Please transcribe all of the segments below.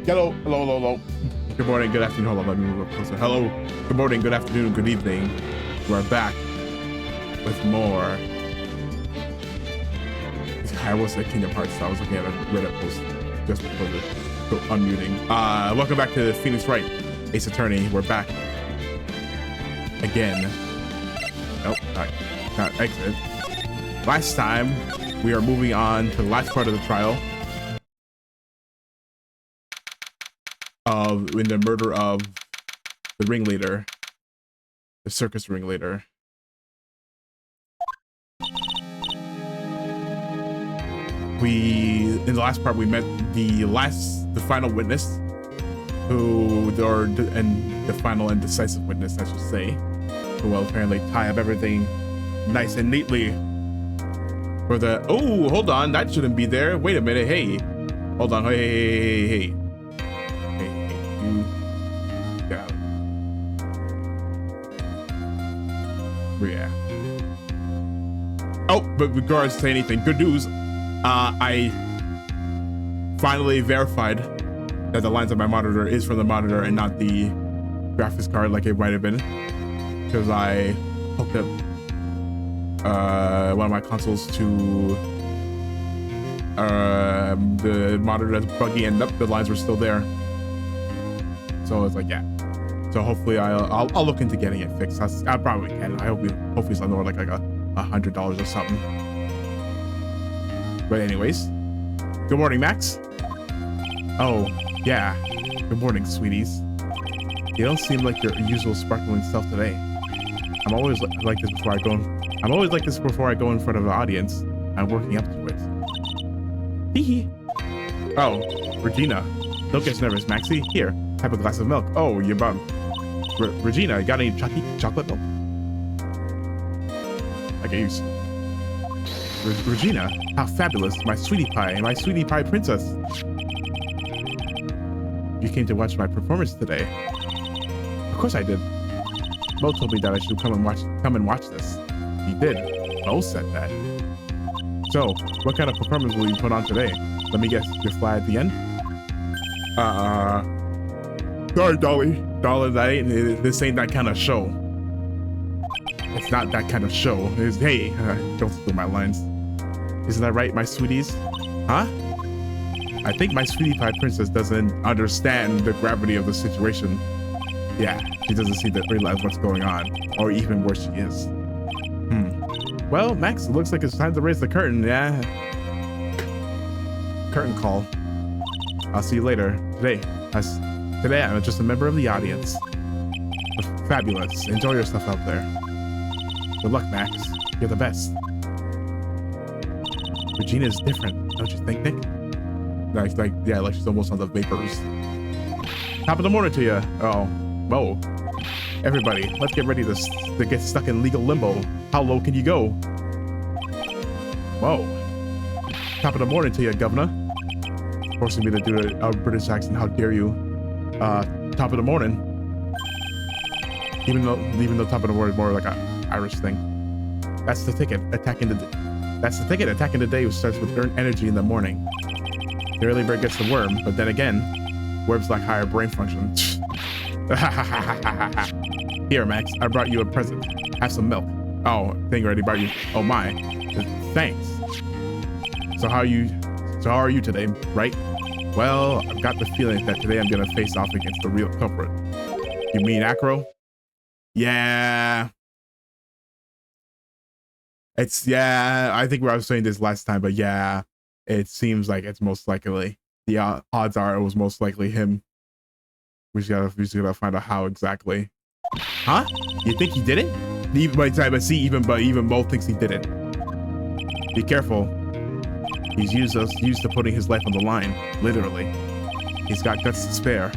Hello, hello, hello, hello. Good morning, good afternoon. Hold on, let me move up closer. Hello, good morning, good afternoon, good evening. We're back with more. I was at Kingdom Hearts, so I was looking at a Reddit post just before the unmuting. Welcome back to Phoenix Wright, Ace Attorney. We're back again. Nope, not exit. Last time, we are moving on to the last part of the trial in the murder of the ringleader, the circus ringleader. In the last part, we met the final witness, and the final and decisive witness, I should say, who will apparently tie up everything nice and neatly for the. Oh, hold on, that shouldn't be there. Wait a minute, hey, hold on, hey, you get out. Yeah. Oh, but regards to anything, good news. I finally verified that the lines on my monitor is from the monitor and not the graphics card like it might have been, because I hooked up one of my consoles to the monitor that's buggy, and the lines were still there. So it's like, yeah. So hopefully I'll look into getting it fixed. I probably can. I hopefully it's under like $100 or something. But anyways, good morning, Max. Oh, yeah. Good morning, sweeties. You don't seem like your usual sparkling self today. I'm always like this before I go in front of the audience. I'm working up to it. Hee. Oh, Regina. Don't get nervous, Maxie. Here, have a glass of milk. Oh, you're bummed. Regina, got any chocolate milk? I can use. Regina, how fabulous, my sweetie pie princess. You came to watch my performance today. Of course I did. Mo told me that I should come and watch this. He did. Mo said that. So, what kind of performance will you put on today? Let me guess, you're fly at the end? Sorry, Dolly. This ain't that kind of show. It's not that kind of show. Hey, don't steal my lines. Isn't that right, my sweeties? Huh? I think my sweetie pie princess doesn't understand the gravity of the situation. Yeah, she doesn't realize what's going on, or even where she is. Well, Max, it looks like it's time to raise the curtain, yeah? Curtain call. I'll see you later. Today, I'm just a member of the audience. Fabulous. Enjoy yourself out there. Good luck, Max. You're the best. Regina's different, don't you think, Nick? Like she's almost on the vapors. Top of the morning to you. Oh, whoa. Everybody, let's get ready to get stuck in legal limbo. How low can you go? Whoa. Top of the morning to you, Governor. Forcing me to do a British accent. How dare you? Top of the morning. Even though top of the morning is more like an Irish thing. That's the ticket. Attacking the day starts with earned energy in the morning. The early bird gets the worm, but then again, worms lack higher brain function. Here, Max, I brought you a present. Have some milk. Oh, thing already brought you. Oh my. Thanks. So how are you today, right? Well, I've got the feeling that today I'm gonna face off against the real culprit. You mean Acro? Yeah. I think I was saying this last time, but yeah, it seems like it's most likely. The odds are it was most likely him. We just gotta find out how exactly. Huh? You think he did it? Even Mo thinks he did it. Be careful. He's used to putting his life on the line, literally. He's got guts to spare.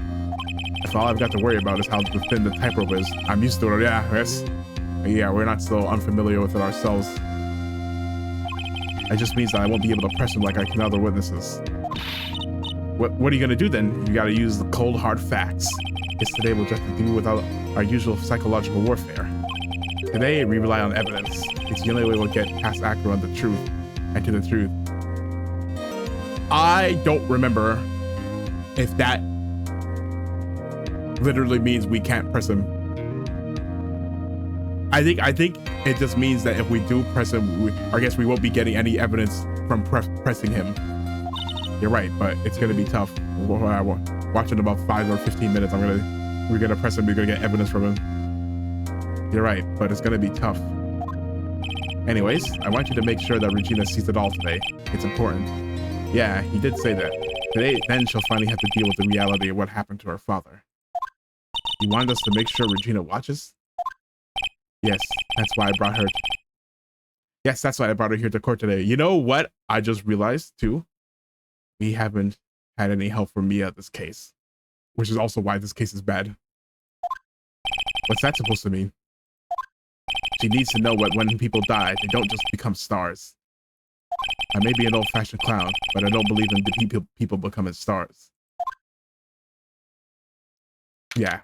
If all I've got to worry about is how thin the tightrope is, I'm used to it. Yeah, we're not so unfamiliar with it ourselves. It just means that I won't be able to press him like I can other witnesses. What are you gonna do then? You gotta use the cold hard facts. Guess today we'll just have to do without our usual psychological warfare. Today we rely on evidence. It's the only way we'll get past Acro and to the truth. I don't remember if that literally means we can't press him. I think it just means that if we do press him, I guess we won't be getting any evidence from pressing him. You're right, but it's gonna be tough. Watching about 5 or 15 minutes, we're gonna press him. We're gonna get evidence from him. You're right, but it's gonna be tough. Anyways, I want you to make sure that Regina sees it all today. It's important. Yeah, he did say that. Today, then she'll finally have to deal with the reality of what happened to her father. You wanted us to make sure Regina watches? Yes, that's why I brought her. Yes, that's why I brought her here to court today. You know what? I just realized too. We haven't had any help from Mia this case, which is also why this case is bad. What's that supposed to mean? She needs to know what when people die, they don't just become stars. I may be an old-fashioned clown, but I don't believe in the people becoming stars. Yeah.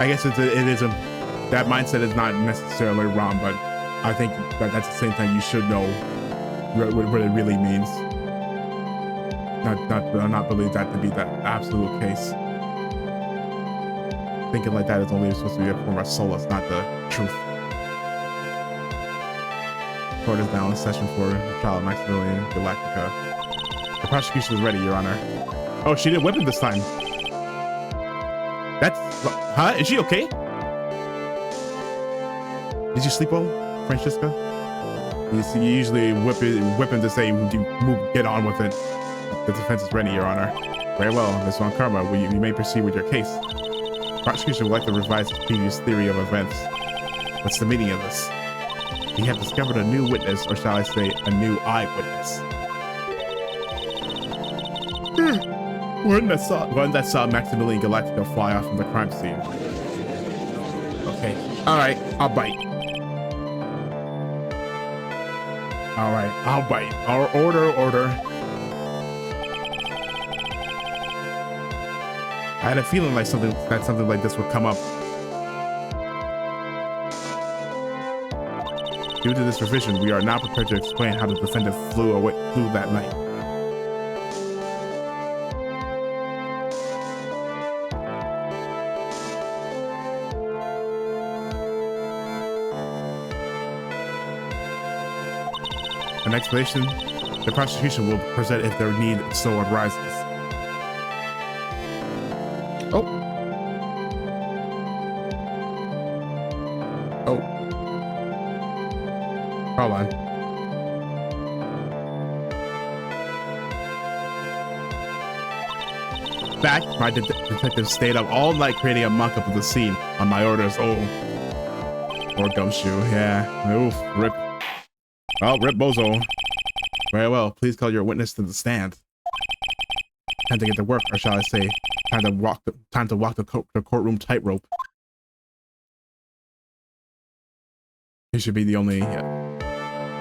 I guess that mindset is not necessarily wrong, but I think that that's the same thing. You should know what it really means. Not believe that to be the absolute case. Thinking like that is only supposed to be a form of solace, not the truth. Court is now in session for trial of Maximilian Galactica. The prosecution is ready, Your Honor. Oh, she didn't whip him this time. Huh? Is she okay? Did you sleep well, Francesca? You usually whip him to say, get on with it. The defense is ready, Your Honor. Very well, Ms. Von Karma, you may proceed with your case. Prosecution would like to revise its previous theory of events. What's the meaning of this? We have discovered a new witness, or shall I say, a new eyewitness. One that saw Maximilian Galactica fly off from the crime scene. Okay. Alright, I'll bite. Alright, I'll bite. Order. I had a feeling like something like this would come up. Due to this revision, we are now prepared to explain how the defendant flew that night. An explanation the prosecution will present if their need so arises. Oh. Hold on. Back, my detective stayed up all night creating a mock-up of the scene on my orders. Oh. Poor gumshoe, yeah. Oof, rip. Oh, rip bozo. Very well, please call your witness to the stand. Time to get to work, or shall I say, time to walk the courtroom tightrope. He should be the only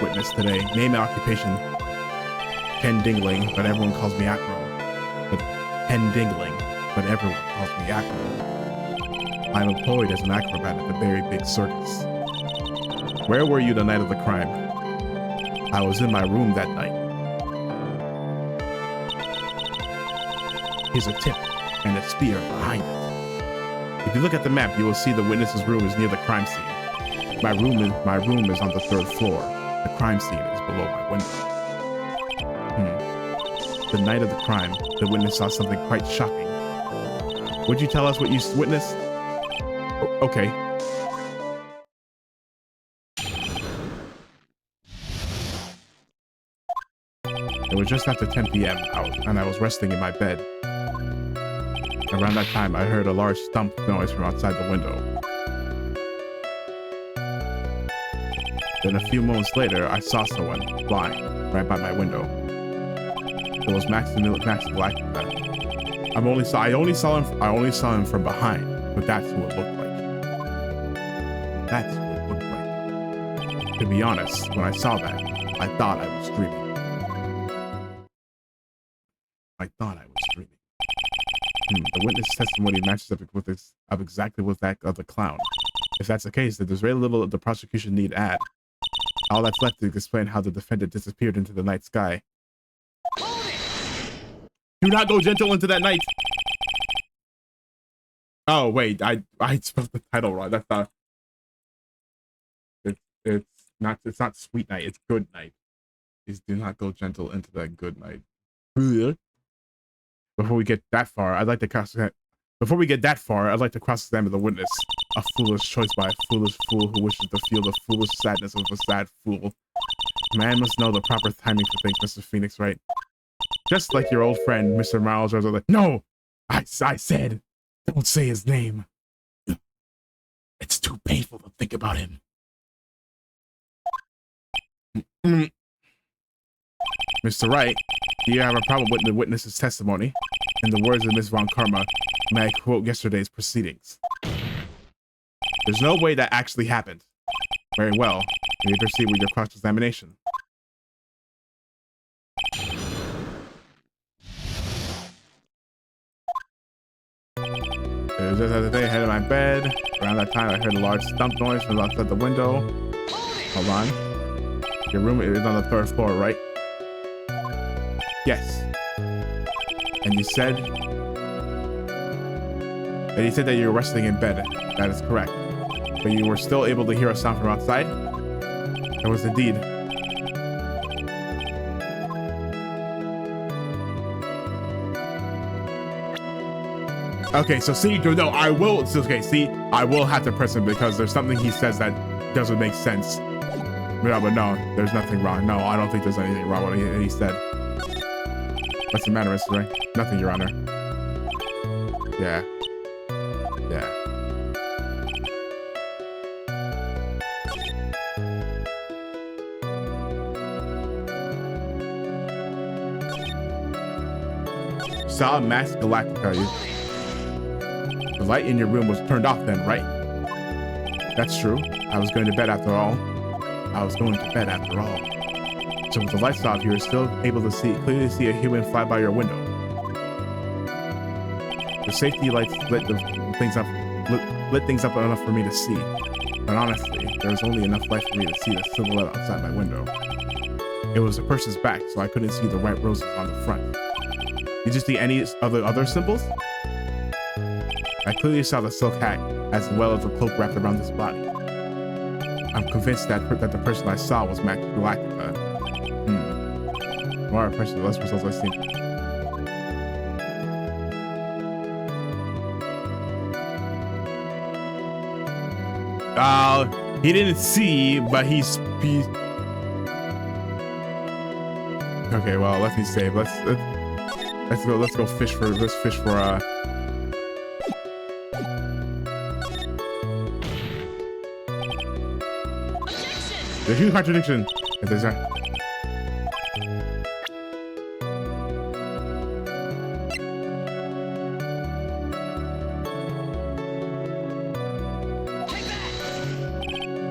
witness today. Name and occupation: Ken Dingling, but everyone calls me Acro. I'm employed as an acrobat at the very big circus. Where were you the night of the crime? I was in my room that night. Here's a tip and a spear behind it. If you look at the map, you will see the witness's room is near the crime scene. My room is on the 3rd floor. The crime scene is below my window. The night of the crime, the witness saw something quite shocking. Would you tell us what you witnessed? Okay. It was just after 10 p.m. and I was resting in my bed. Around that time, I heard a large thump noise from outside the window. Then a few moments later, I saw someone flying right by my window. It was Max Galactica. I only saw him from behind, but that's who it looked like. To be honest, when I saw that, I thought I was dreaming. The witness testimony matches up exactly with that of the clown. If that's the case, then there's very little the prosecution need add. All that's left is explain how the defendant disappeared into the night sky. Do not go gentle into that night. Oh wait, I spelled the title wrong. That's not. It's not sweet night. It's good night. Please do not go gentle into that good night. Before we get that far, I'd like to cross-examine the witness. A foolish choice by a foolish fool who wishes to feel the foolish sadness of a sad fool. Man must know the proper timing for things, Mr. Phoenix, right? Just like your old friend, Mr. Miles, was like, no! I said, don't say his name. It's too painful to think about him. Mr. Wright, do you have a problem with the witness's testimony? In the words of Miss Von Karma, may I quote yesterday's proceedings? There's no way that actually happened. Very well. You may proceed with your cross-examination. It was just the other day, head of my bed. Around that time, I heard a large thump noise from outside the window. Hold on. Your room is on the 3rd floor, right? Yes. And you said that you were resting in bed. That is correct. But you were still able to hear a sound from outside? It was indeed. Okay, so see, no, I will. Okay, see, I will have to press him because there's something he says that doesn't make sense. But no, there's nothing wrong. No, I don't think there's anything wrong with what he said. What's the matter, Mr. Ray? Nothing, Your Honor. Yeah. Yeah. Saw Max Galactica, you. The light in your room was turned off then, right? That's true. I was going to bed after all. So with the lights off, you were still able to clearly see a human fly by your window. The safety lights lit things up enough for me to see. But honestly, there was only enough light for me to see the silhouette outside my window. It was a person's back, so I couldn't see the white roses on the front. Did you see any other symbols? I clearly saw the silk hat, as well as the cloak wrapped around his body. I'm convinced that the person I saw was Max Galactica. More impressive, less results I've seen. He didn't see, but he's. Okay, well, let me save. Let's go fish for. Let's fish for. There's a huge contradiction. If there's a.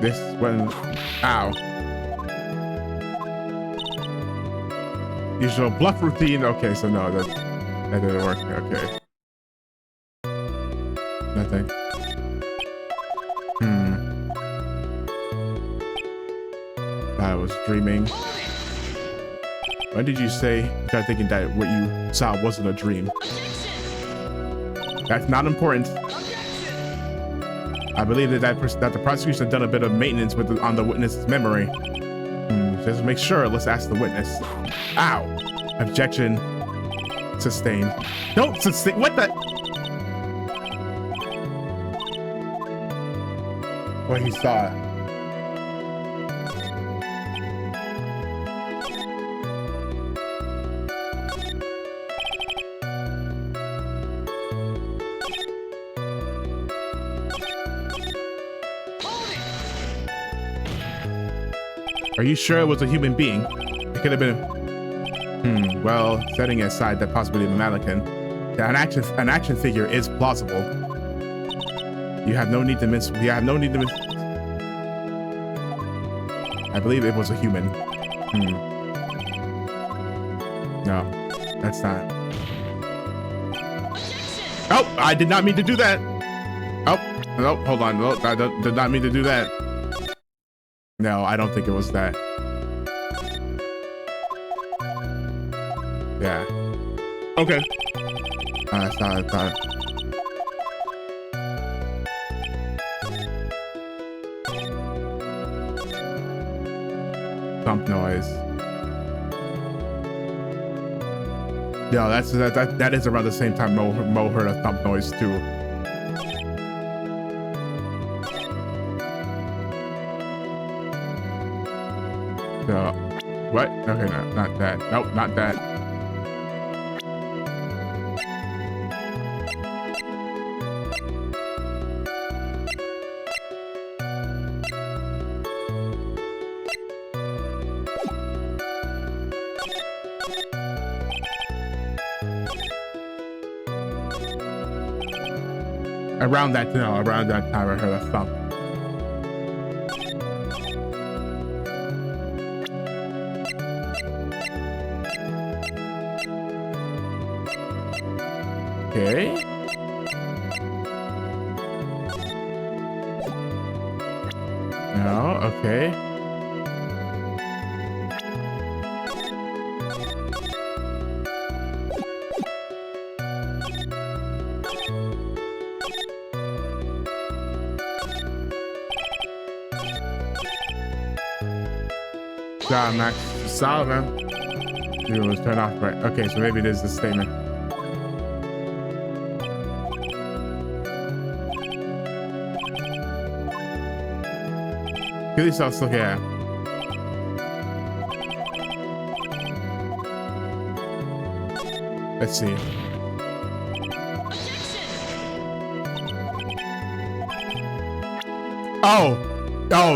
This when. Ow. Usual bluff routine. Okay, so no, that didn't work. Okay. Nothing. I was dreaming. When did you say you started thinking that what you saw wasn't a dream? That's not important. I believe that the prosecution has done a bit of maintenance on the witness's memory. Just make sure. Let's ask the witness. Ow! Objection. Sustained. Don't sustain. What the? What he saw. Are you sure it was a human being? It could have been. Well, setting aside that possibility of a mannequin, an action figure is plausible. You have no need to miss. I believe it was a human. No, that's not. Oh, I did not mean to do that. Oh, Nope, hold on. Nope, I did not mean to do that. No, I don't think it was that. Yeah. Okay. I thought. Thump noise. No, that is around the same time Mo heard a thump noise too. So, what? Okay, no, not that. Nope, not that. Around that time, I heard a thump. Okay. No, okay. God, Max, solid, man. It was turned off, right? Okay, so maybe it is the statement. Kill yourself, look at. Let's see.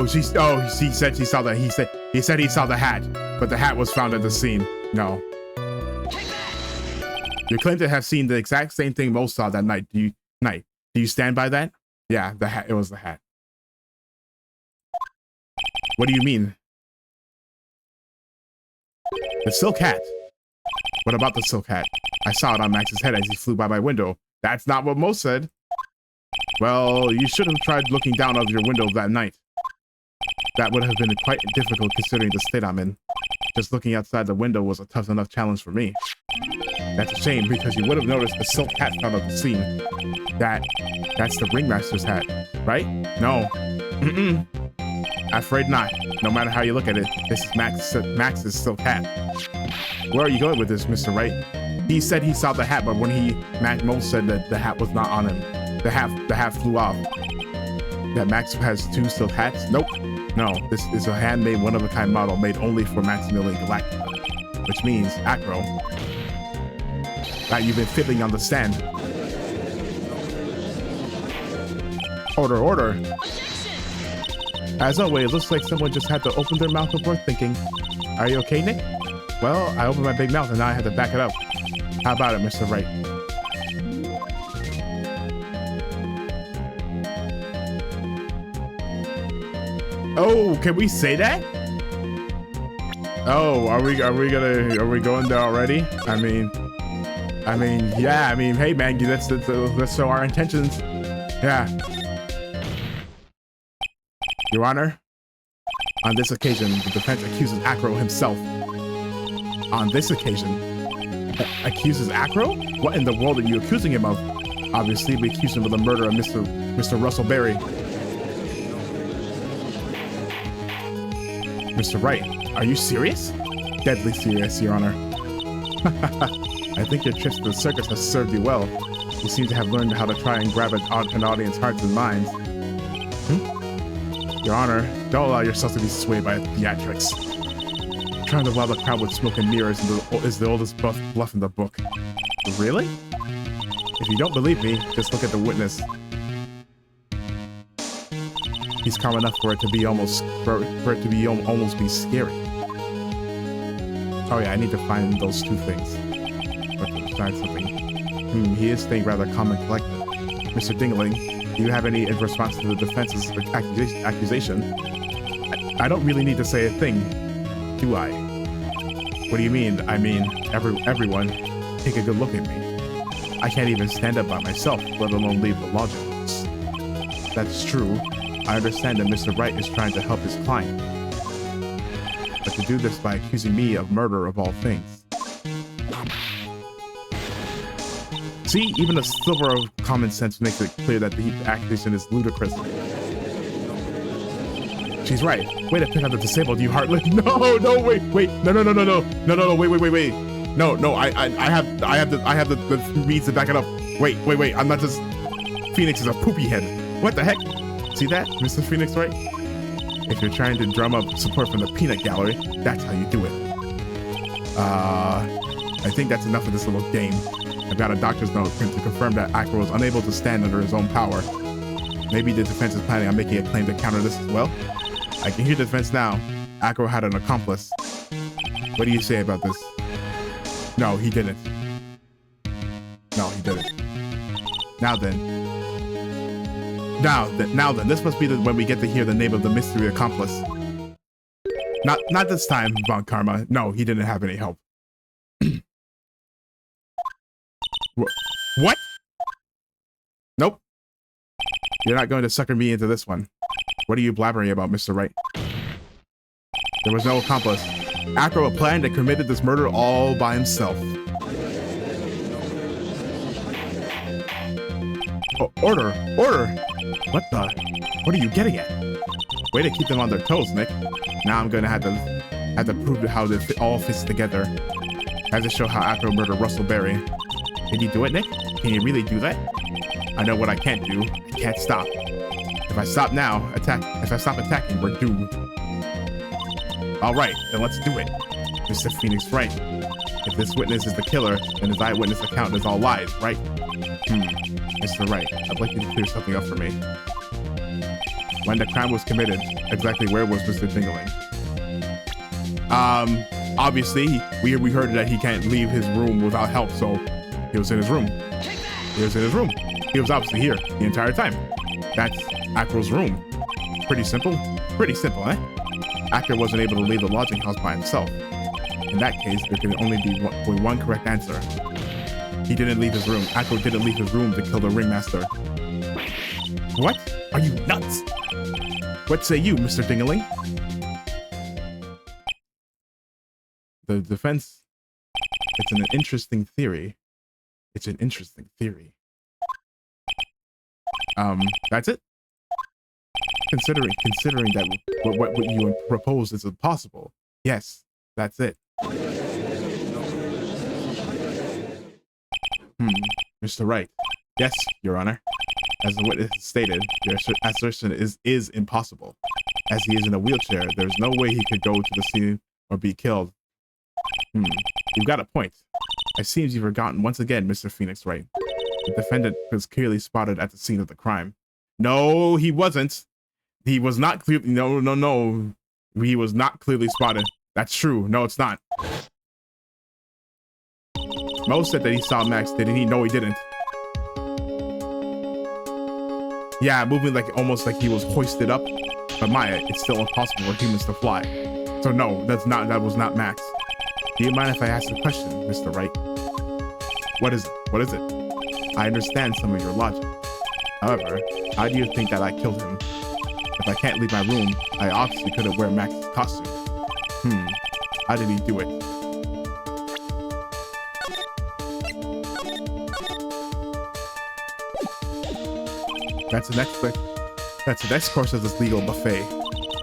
She said she saw that. He said he saw the hat, but the hat was found at the scene. No. You claim to have seen the exact same thing Mo saw that night. Do you stand by that? Yeah, the hat. It was the hat. What do you mean? The silk hat. What about the silk hat? I saw it on Max's head as he flew by my window. That's not what Mo said. Well, you should have tried looking down out of your window that night. That would have been quite difficult considering the state I'm in. Just looking outside the window was a tough enough challenge for me. That's a shame because you would have noticed the silk hat found at the scene. That's the ringmaster's hat, right? No. Afraid not. No matter how you look at it, this is Max's silk hat. Where are you going with this, Mr. Wright? He said he saw the hat, but when Mo said that the hat was not on him. The hat flew off. That Max has two silk hats? Nope. No, this is a handmade one-of-a-kind model made only for Maximilian Galactica, which means Acro. That you've been fiddling on the stand. Order. As always, it looks like someone just had to open their mouth before thinking. Are you okay, Nick? Well, I opened my big mouth and now I had to back it up. How about it, Mr. Wright? Oh, can we say that? Oh, are we going there already? I mean, yeah. I mean, hey, man, let's show our intentions. Yeah. Your Honor, on this occasion, the defense accuses Acro himself. On this occasion, accuses Acro? What in the world are you accusing him of? Obviously, we accuse him of the murder of Mr. Russell Berry. Mr. Wright, are you serious? Deadly serious, Your Honor. I think your trips to the circus has served you well. You seem to have learned how to try and grab an audience's hearts and minds. Your Honor, don't allow yourself to be swayed by theatrics. Trying to wow the crowd with smoke and mirrors is the oldest bluff in the book. Really? If you don't believe me, just look at the witness. He's calm enough for it to be almost be scary. Oh yeah, I need to find those two things. But to find something. He is staying rather calm and collected. Mr. Dingling, do you have any in response to the defense's accusation? I don't really need to say a thing, do I? What do you mean? I mean, everyone, take a good look at me. I can't even stand up by myself, let alone leave the lodging house. That's true. I understand that Mr. Wright is trying to help his client. But to do this by accusing me of murder of all things. See, even a sliver of common sense makes it clear that the accusation is ludicrous. She's right. Way to pick up the disabled, you heartless. No, wait. No, wait. No, I have the means to back it up. Wait. I'm not just... Phoenix is a poopy head. What the heck? See that, Mr. Phoenix, right? If you're trying to drum up support from the peanut gallery, that's how you do it. I think that's enough of this little game. I've got a doctor's note to confirm that Acro was unable to stand under his own power. Maybe the defense is planning on making a claim to counter this as well? I can hear the defense now. Acro had an accomplice. What do you say about this? No, he didn't. Now then, this must be when we get to hear the name of the mystery accomplice. Not this time, Von Karma. No, he didn't have any help. What? Nope. You're not going to sucker me into this one. What are you blabbering about, Mr. Wright? There was no accomplice. Acro planned and committed this murder all by himself. Oh, order! What are you getting at? Way to keep them on their toes, Nick. Now I'm gonna have to prove how this all fits together. I have to show how Acro murdered Russell Berry. Can you do it, Nick? Can you really do that? I know what I can't do. I can't stop. If I stop attacking, we're doomed. All right, then let's do it. Mr. Phoenix Wright. If this witness is the killer, then his eyewitness account is all lies, right? Mr. Wright, I'd like you to clear something up for me. When the crime was committed, exactly where was Mr. Dingling? Obviously, we heard that he can't leave his room without help, so he was in his room. He was obviously here the entire time. That's Acro's room. Pretty simple, eh? Acro wasn't able to leave the lodging house by himself. In that case, there can only be one correct answer. He didn't leave his room. Acro didn't leave his room to kill the ringmaster. What? Are you nuts? What say you, Mr. Dingaling? The defense... It's an interesting theory. That's it? Considering that what you propose is impossible. Yes, that's it. Mr. Wright. Yes, Your Honor. As the witness stated, your assertion is impossible. As he is in a wheelchair, there's no way he could go to the scene or be killed. You've got a point. It seems you've forgotten once again, Mr. Phoenix Wright. The defendant was clearly spotted at the scene of the crime. No, he wasn't. He was not clearly... No. He was not clearly spotted. That's true. No, it's not. Mo said that he saw Max. Didn't he? No, he didn't. Yeah, moving almost like he was hoisted up. But Maya, it's still impossible for humans to fly. So no, that was not Max. Do you mind if I ask a question, Mr. Wright? What is it? I understand some of your logic. However, how do you think that I killed him? If I can't leave my room, I obviously couldn't wear Max's costume. How did he do it? That's the next course of this legal buffet.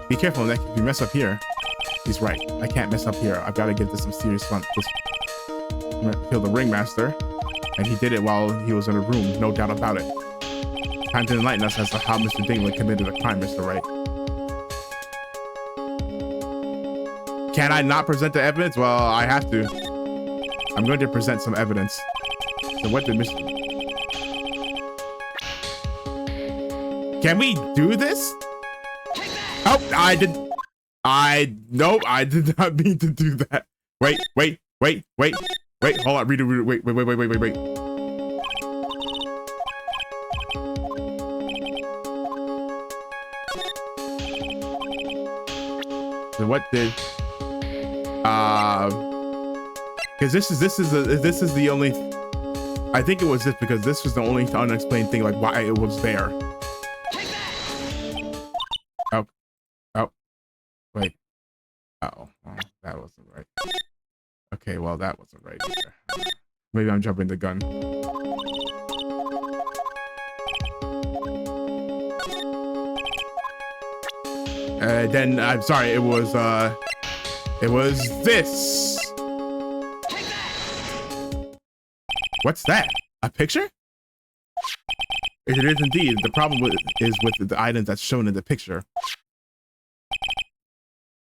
Be careful, Nick. If you mess up here... He's right. I can't mess up here. I've got to give this some serious fun. Kill the ringmaster. And he did it while he was in a room. No doubt about it. Time to enlighten us as to how Mr. Dingley committed a crime, Mr. Wright. Can I not present the evidence? Well, I have to. I'm going to present some evidence. So what did Mr... Can we do this? Oh, I did not mean to do that. Wait. Hold on, read it. Wait. So what did because this is the only, I think it was this because this was the only unexplained thing, like why it was there. Wait. Oh, well, that wasn't right. Okay, well, that wasn't right either. Maybe I'm jumping the gun. Then I'm sorry. It was this. What's that? A picture? It is indeed. The problem is with the items that's shown in the picture.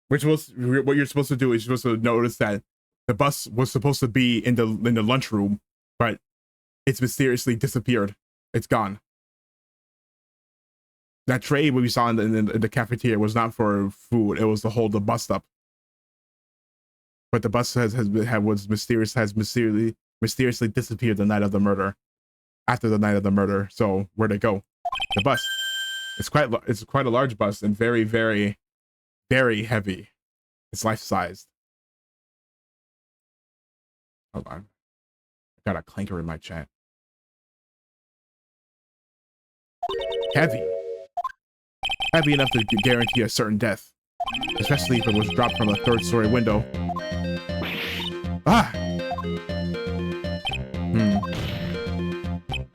What you're supposed to do is you're supposed to notice that the bus was supposed to be in the lunchroom, but it's mysteriously disappeared. It's gone. That tray we saw in the cafeteria was not for food. It was to hold the bus up. But the bus has mysteriously disappeared the night of the murder. After the night of the murder. So where'd it go? The bus. It's quite a large bus and very, very, very heavy. It's life-sized. Hold on. I got a clanker in my chat. Heavy. Heavy enough to guarantee a certain death. Especially if it was dropped from a third-story window. Ah!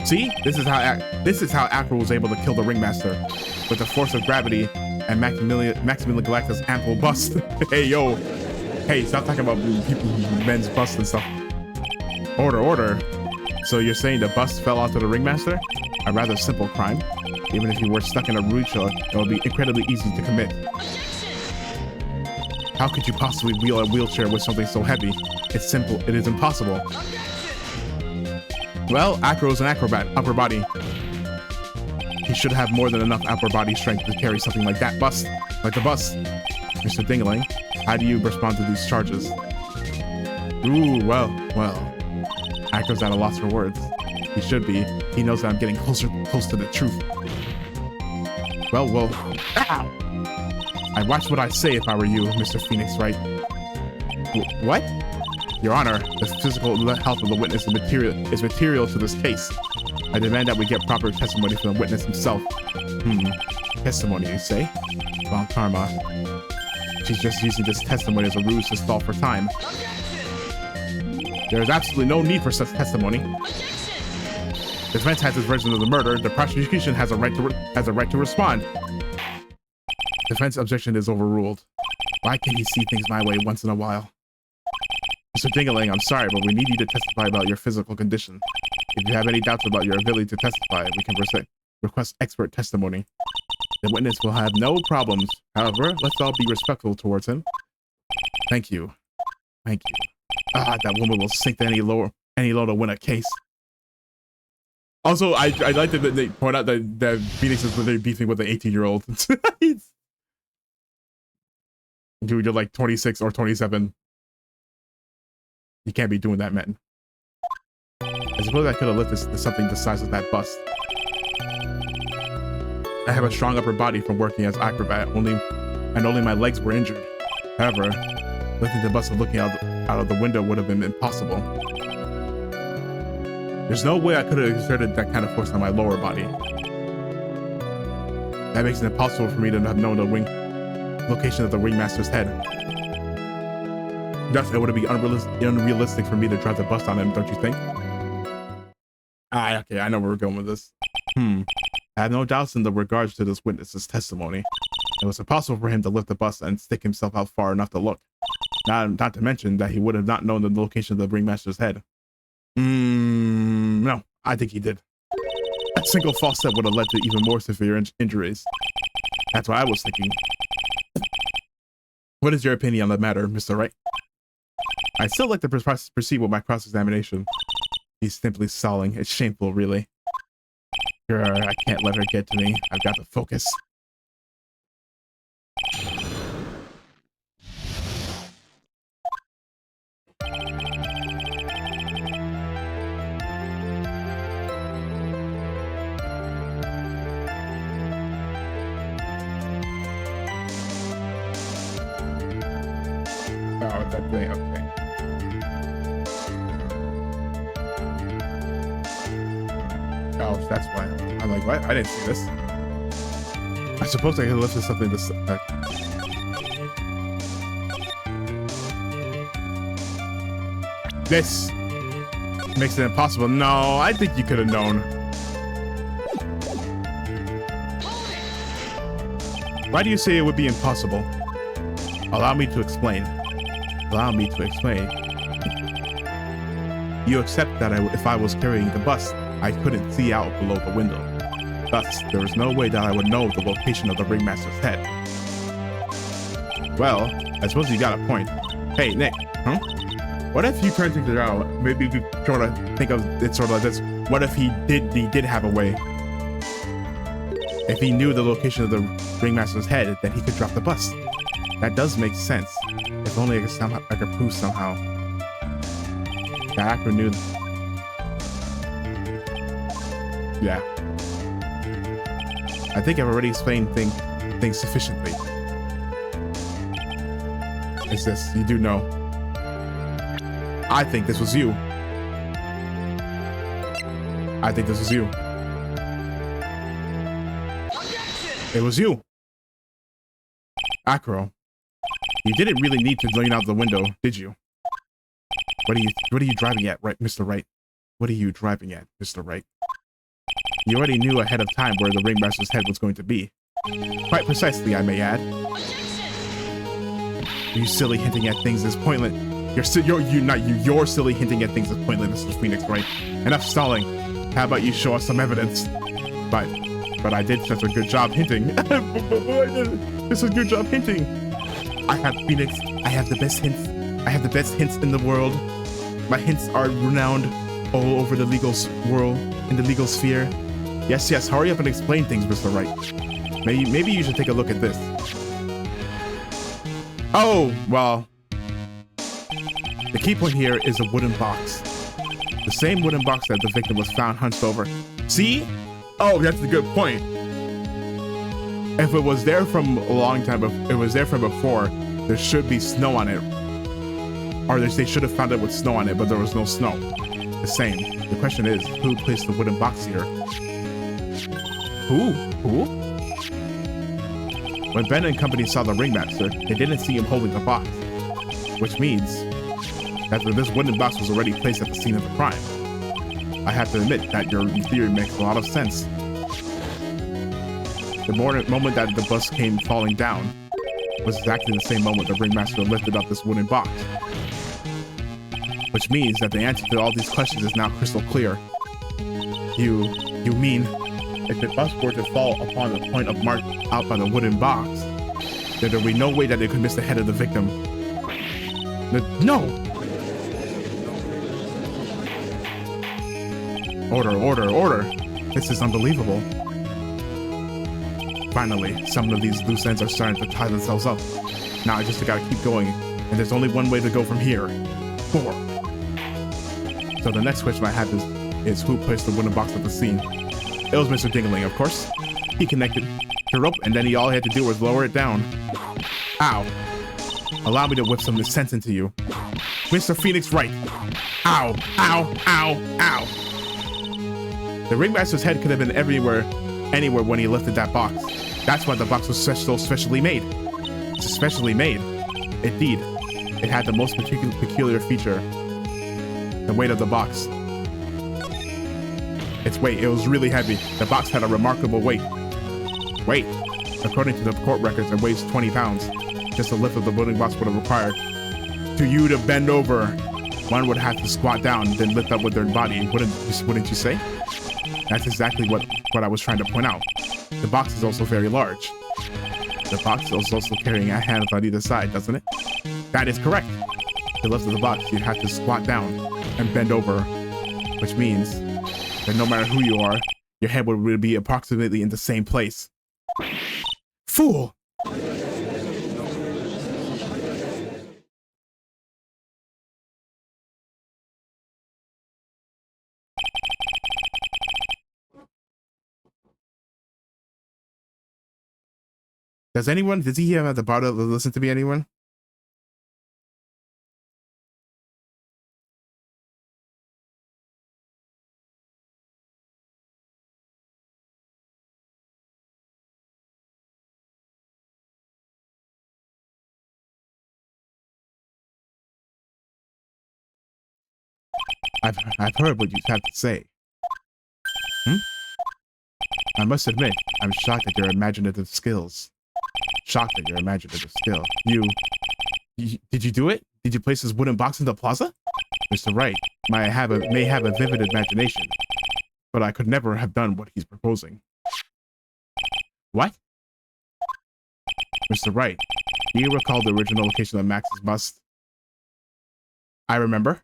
See? This is how Acro was able to kill the Ringmaster. With the force of gravity and Maximilian Galactus' ample bust. Hey, yo. Hey, stop talking about men's bust and stuff. Order. So you're saying the bust fell onto the Ringmaster? A rather simple crime. Even if you were stuck in a wheelchair, it would be incredibly easy to commit. How could you possibly wheel a wheelchair with something so heavy? It's simple. It is impossible. Well, Acro's an acrobat, upper body. He should have more than enough upper body strength to carry something like that bust. Like the bus. Mr. Dingling, how do you respond to these charges? Ooh, well. Acro's at a loss for words. He should be. He knows that I'm getting close to the truth. Well. Ow! I'd watch what I say if I were you, Mr. Phoenix, Wright? What? Your Honor, the physical health of the witness is material to this case. I demand that we get proper testimony from the witness himself. Testimony, you say? Well, Karma. She's just using this testimony as a ruse to stall for time. There is absolutely no need for such testimony. The defense has its version of the murder. The prosecution has a right to respond. Defense objection is overruled. Why can't he see things my way once in a while? Mr. Dingling, I'm sorry, but we need you to testify about your physical condition. If you have any doubts about your ability to testify, we can request expert testimony. The witness will have no problems. However, let's all be respectful towards him. Thank you. That woman will sink to any low to win a case. Also, I like that they point out that Phoenix is literally beefing with an 18-year-old. Dude, you're like 26 or 27. You can't be doing that, man. I suppose I could have lifted something the size of that bust. I have a strong upper body from working as acrobat, only my legs were injured. However, lifting the bust and looking out of the window would have been impossible. There's no way I could have exerted that kind of force on my lower body. That makes it impossible for me to have known the location of the Ringmaster's head. Thus, it would be unrealistic for me to drive the bus on him, don't you think? Okay, I know where we're going with this. I have no doubts in the regards to this witness's testimony. It was impossible for him to lift the bus and stick himself out far enough to look. Not to mention that he would have not known the location of the Ringmaster's head. No, I think he did. A single false step would have led to even more severe injuries. That's what I was thinking. What is your opinion on the matter, Mr. Wright? I'd still like to proceed with my cross-examination. He's simply stalling. It's shameful, really. Sure, I can't let her get to me. I've got to focus. Oh, that thing, okay. Oh, that's why. I'm like, what? I didn't see this. I suppose I could have lifted something this. This makes it impossible. No, I think you could have known. Why do you say it would be impossible? Allow me to explain. Allow me to explain. You accept that if I was carrying the bus, I couldn't see out below the window. Thus, there was no way that I would know the location of the ringmaster's head. Well, I suppose you got a point. Hey, Nick, huh? What if you turn things around? Maybe we sort of think of it sort of like this. What if he did have a way? If he knew the location of the ringmaster's head, then he could drop the bus. That does make sense. If only I could prove somehow. The actor knew. Yeah. I think I've already explained things sufficiently. It's this, you do know. I think this was you. I think this was you. It was you. Acro. You didn't really need to lean out the window, did you? What are you driving at, right, Mr. Wright? What are you driving at, Mr. Wright? You already knew ahead of time where the ringmaster's head was going to be. Quite precisely, I may add. You silly hinting at things is pointless. You're silly hinting at things is pointless, Mr. Phoenix, Wright? Enough stalling. How about you show us some evidence? But I did such a good job hinting. It's a good job hinting. I have Phoenix. I have the best hints. I have the best hints in the world. My hints are renowned all over the legal world, in the legal sphere. Yes, hurry up and explain things, Mr. Wright. Maybe you should take a look at this. Oh, well. The key point here is a wooden box. The same wooden box that the victim was found hunched over. See? Oh, that's a good point. If it was there from a long time, if it was there from before, there should be snow on it. Or they should have found it with snow on it, but there was no snow. The same. The question is, who placed the wooden box here? Who? When Ben and company saw the ringmaster, they didn't see him holding the box. Which means that this wooden box was already placed at the scene of the crime. I have to admit that your theory makes a lot of sense. The moment that the bus came falling down was exactly the same moment the ringmaster lifted up this wooden box. Which means that the answer to all these questions is now crystal clear. You mean, if the bus were to fall upon the point of mark out by the wooden box, then there would be no way that it could miss the head of the victim. No! Order. This is unbelievable. Finally, some of these loose ends are starting to tie themselves up. Now I just gotta keep going, and there's only one way to go from here. 4. So the next question I have is who placed the wooden box at the scene? It was Mr. Dingling, of course. He connected the rope, and then all he had to do was lower it down. Ow. Allow me to whip some sense into you. Mr. Phoenix Wright. Ow. The ringmaster's head could have been anywhere when he lifted that box. That's why the box was so specially made. It's especially made. Indeed, it had the most peculiar feature. The weight of the box. Its weight, it was really heavy. The box had a remarkable weight. Weight. According to the court records, it weighs 20 pounds. Just a lift of the wooden box would have required. To you to bend over, one would have to squat down, then lift up with their body. Wouldn't you say? That's exactly what I was trying to point out. The box is also very large. The box is also carrying a hand on either side, doesn't it? That is correct. To lift the box, you'd have to squat down and bend over, which means that no matter who you are, your head would be approximately in the same place. Fool! Does he have the bottom to listen to me, anyone? I've heard what you have to say. Hmm? I must admit, I'm shocked at your imaginative skills. Shocked at your imaginative skill. Did you do it? Did you place this wooden box in the plaza? Mr. Wright may have a vivid imagination, but I could never have done what he's proposing. What? Mr. Wright, do you recall the original location of Max's bust? I remember.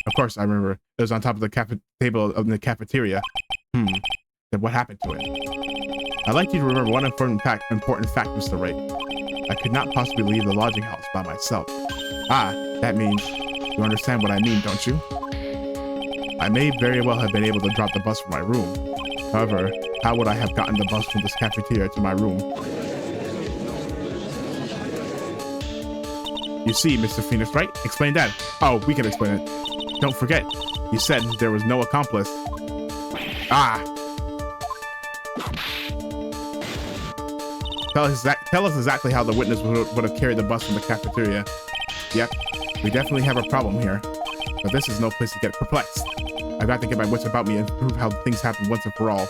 Of course I remember. It was on top of the table of the cafeteria. Then what happened to it? I'd like you to remember one important fact, Mr. Wright. I could not possibly leave the lodging house by myself. Ah, that means you understand what I mean, don't you? I may very well have been able to drop the bus from my room. However, how would I have gotten the bus from this cafeteria to my room? You see, Mr. Phoenix, right? Explain that. Oh, we can explain it. Don't forget, you said there was no accomplice. Ah! Tell us exactly how the witness would have carried the bus from the cafeteria. Yep, we definitely have a problem here. But this is no place to get perplexed. I've got to get my wits about me and prove how things happen once and for all.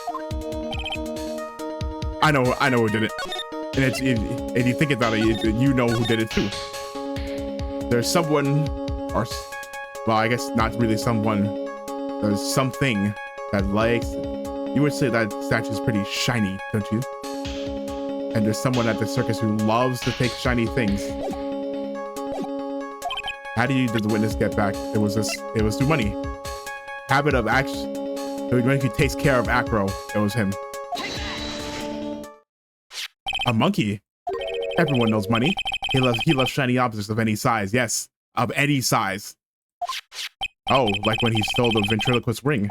I know who did it. And you think about it, you know who did it too. There's someone, or, well, I guess not really someone. There's something that likes, you would say that statue is pretty shiny, don't you? And there's someone at the circus who loves to take shiny things. How did the witness get back? It was through money. Habit of action. When he takes care of Acro, it was him. A monkey? Everyone knows money. He loves shiny objects of any size. Yes, of any size. Oh, like when he stole the ventriloquist ring.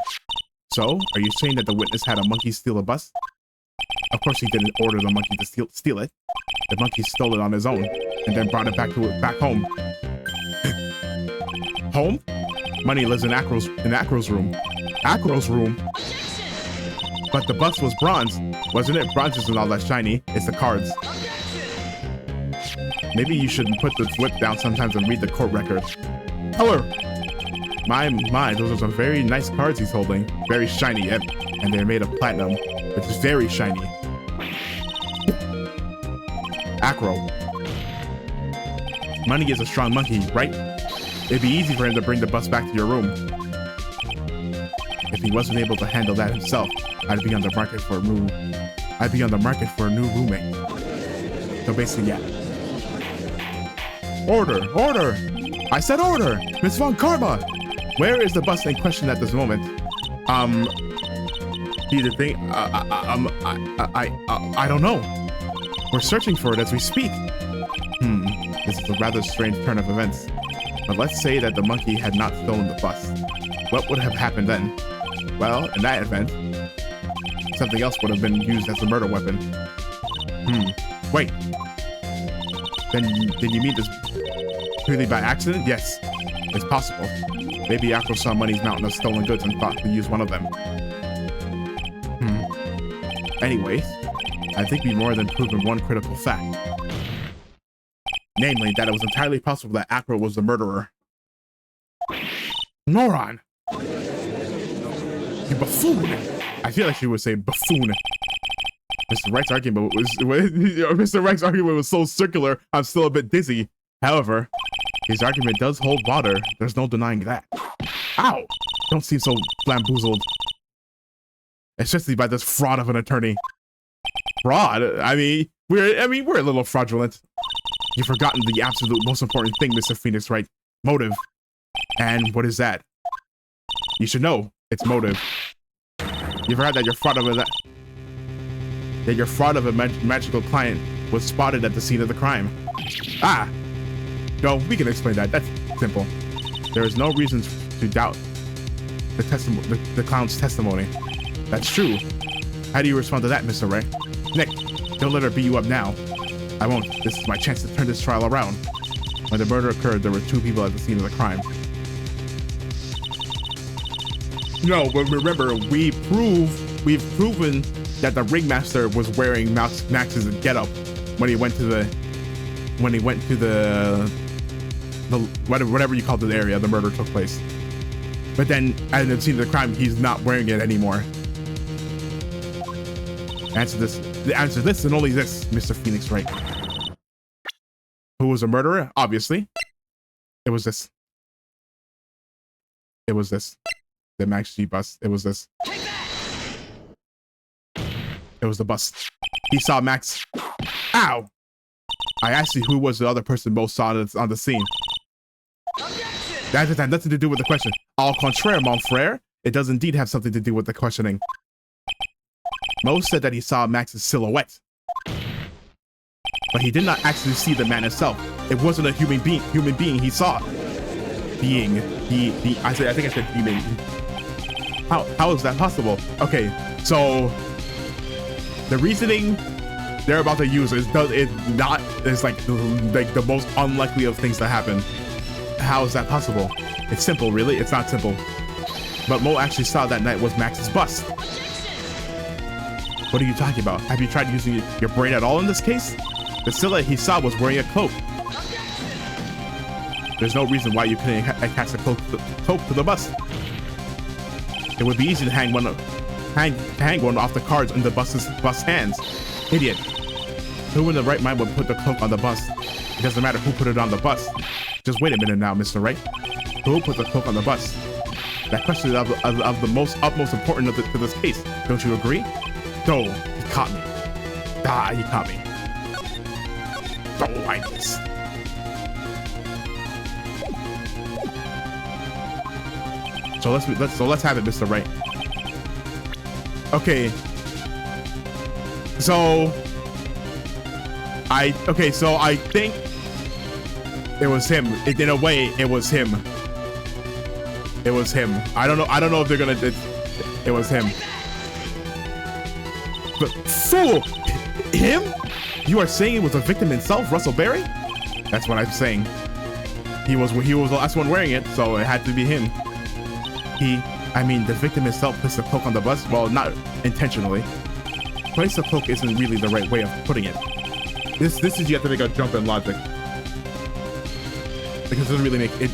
So, are you saying that the witness had a monkey steal a bus? Of course he didn't order the monkey to steal it. The monkey stole it on his own, and then brought it back home. Home? Money lives in Acro's room. Acro's room? But the bus was bronze, wasn't it? Bronze isn't all that shiny. It's the cards. Maybe you should put the whip down sometimes and read the court record. Color! My, those are some very nice cards he's holding. Very shiny, yep. And they're made of platinum, which is very shiny. Acro. Money is a strong monkey, right? It'd be easy for him to bring the bus back to your room. If he wasn't able to handle that himself, I'd be on the market for a new roommate. So basically, yeah. Order! Order! I said order! Miss Von Karma! Where is the bus in question at this moment? See the thing, I don't know. We're searching for it as we speak. This is a rather strange turn of events. But let's say that the monkey had not stolen the bus. What would have happened then? Well, in that event, something else would have been used as a murder weapon. Wait. Then you mean this purely by accident? Yes, it's possible. Maybe Acro saw Money's mountain of stolen goods and thought to use one of them. Anyways, I think we've more than proven one critical fact. Namely, that it was entirely possible that Acro was the murderer. Moron! You buffoon! I feel like she would say buffoon. Mr. Wright's argument was so circular, I'm still a bit dizzy. However, his argument does hold water. There's no denying that. Ow! Don't seem so flamboozled. Especially by this fraud of an attorney. Fraud? I mean, we're a little fraudulent. You've forgotten the absolute most important thing, Mr. Phoenix Wright. Motive. And what is that? You should know. It's motive. You've heard that your fraud of a magical client was spotted at the scene of the crime. Ah! No, we can explain that. That's simple. There is no reason to doubt the clown's testimony. That's true. How do you respond to that, Mr. Wright? Nick, don't let her beat you up now. I won't. This is my chance to turn this trial around. When the murder occurred, there were 2 people at the scene of the crime. No, but remember, we've proven that the ringmaster was wearing Max's getup when he went to the whatever you call the area the murder took place. But then at the scene of the crime, he's not wearing it anymore. The answer to this and only this, Mr. Phoenix Wright. Who was a murderer? Obviously. It was this. It was this. The Max G bus. It was this. It was the bus. He saw Max. Ow! I asked you who was the other person most saw on the scene. That had nothing to do with the question. Au contraire, mon frère. It does indeed have something to do with the questioning. Mo said that he saw Max's silhouette. But he did not actually see the man himself. It wasn't a human being he saw. I think I said being. How is that possible? Okay, so the reasoning they're about to use is like the most unlikely of things to happen. How is that possible? It's simple, really. It's not simple. But Mo actually saw that night was Max's bust. What are you talking about? Have you tried using your brain at all in this case? The silhouette he saw was wearing a cloak. There's no reason why you couldn't attach the cloak to the bust. It would be easy to hang one off the cards in the bus hands. Idiot. Who in the right mind would put the cloak on the bus? It doesn't matter who put it on the bus. Just wait a minute now, Mr. Wright. Who put the cloak on the bus? That question is of the utmost importance to this case. Don't you agree? No, he caught me. He caught me. Don't like this. So let's have it, Mr. Wright. Okay. So I think it was him. In a way, it was him. It was him. I don't know if they're gonna. It was him. But fool, him? You are saying it was the victim himself, Russell Berry? That's what I'm saying. He was the last one wearing it, so it had to be him. The victim himself placed the cloak on the bus. Well, not intentionally. Place the cloak isn't really the right way of putting it. This is you have to make a jump in logic. Because it doesn't really make it.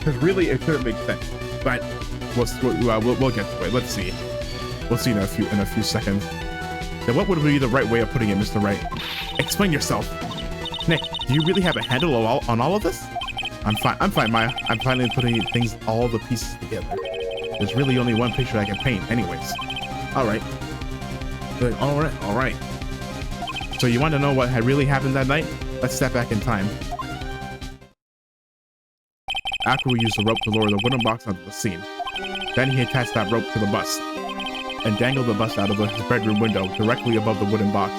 Because really, it shouldn't make sense. But we'll get to it. Let's see. We'll see in a few seconds. Then what would be the right way of putting it, Mr. Wright? Explain yourself. Nick, do you really have a handle on all of this? I'm fine, Maya. I'm finally putting all the pieces together. There's really only one picture I can paint, anyways. All right. All right. So you want to know what had really happened that night? Let's step back in time. Akro used the rope to lower the wooden box onto the scene. Then he attached that rope to the bus and dangled the bus out of his bedroom window directly above the wooden box.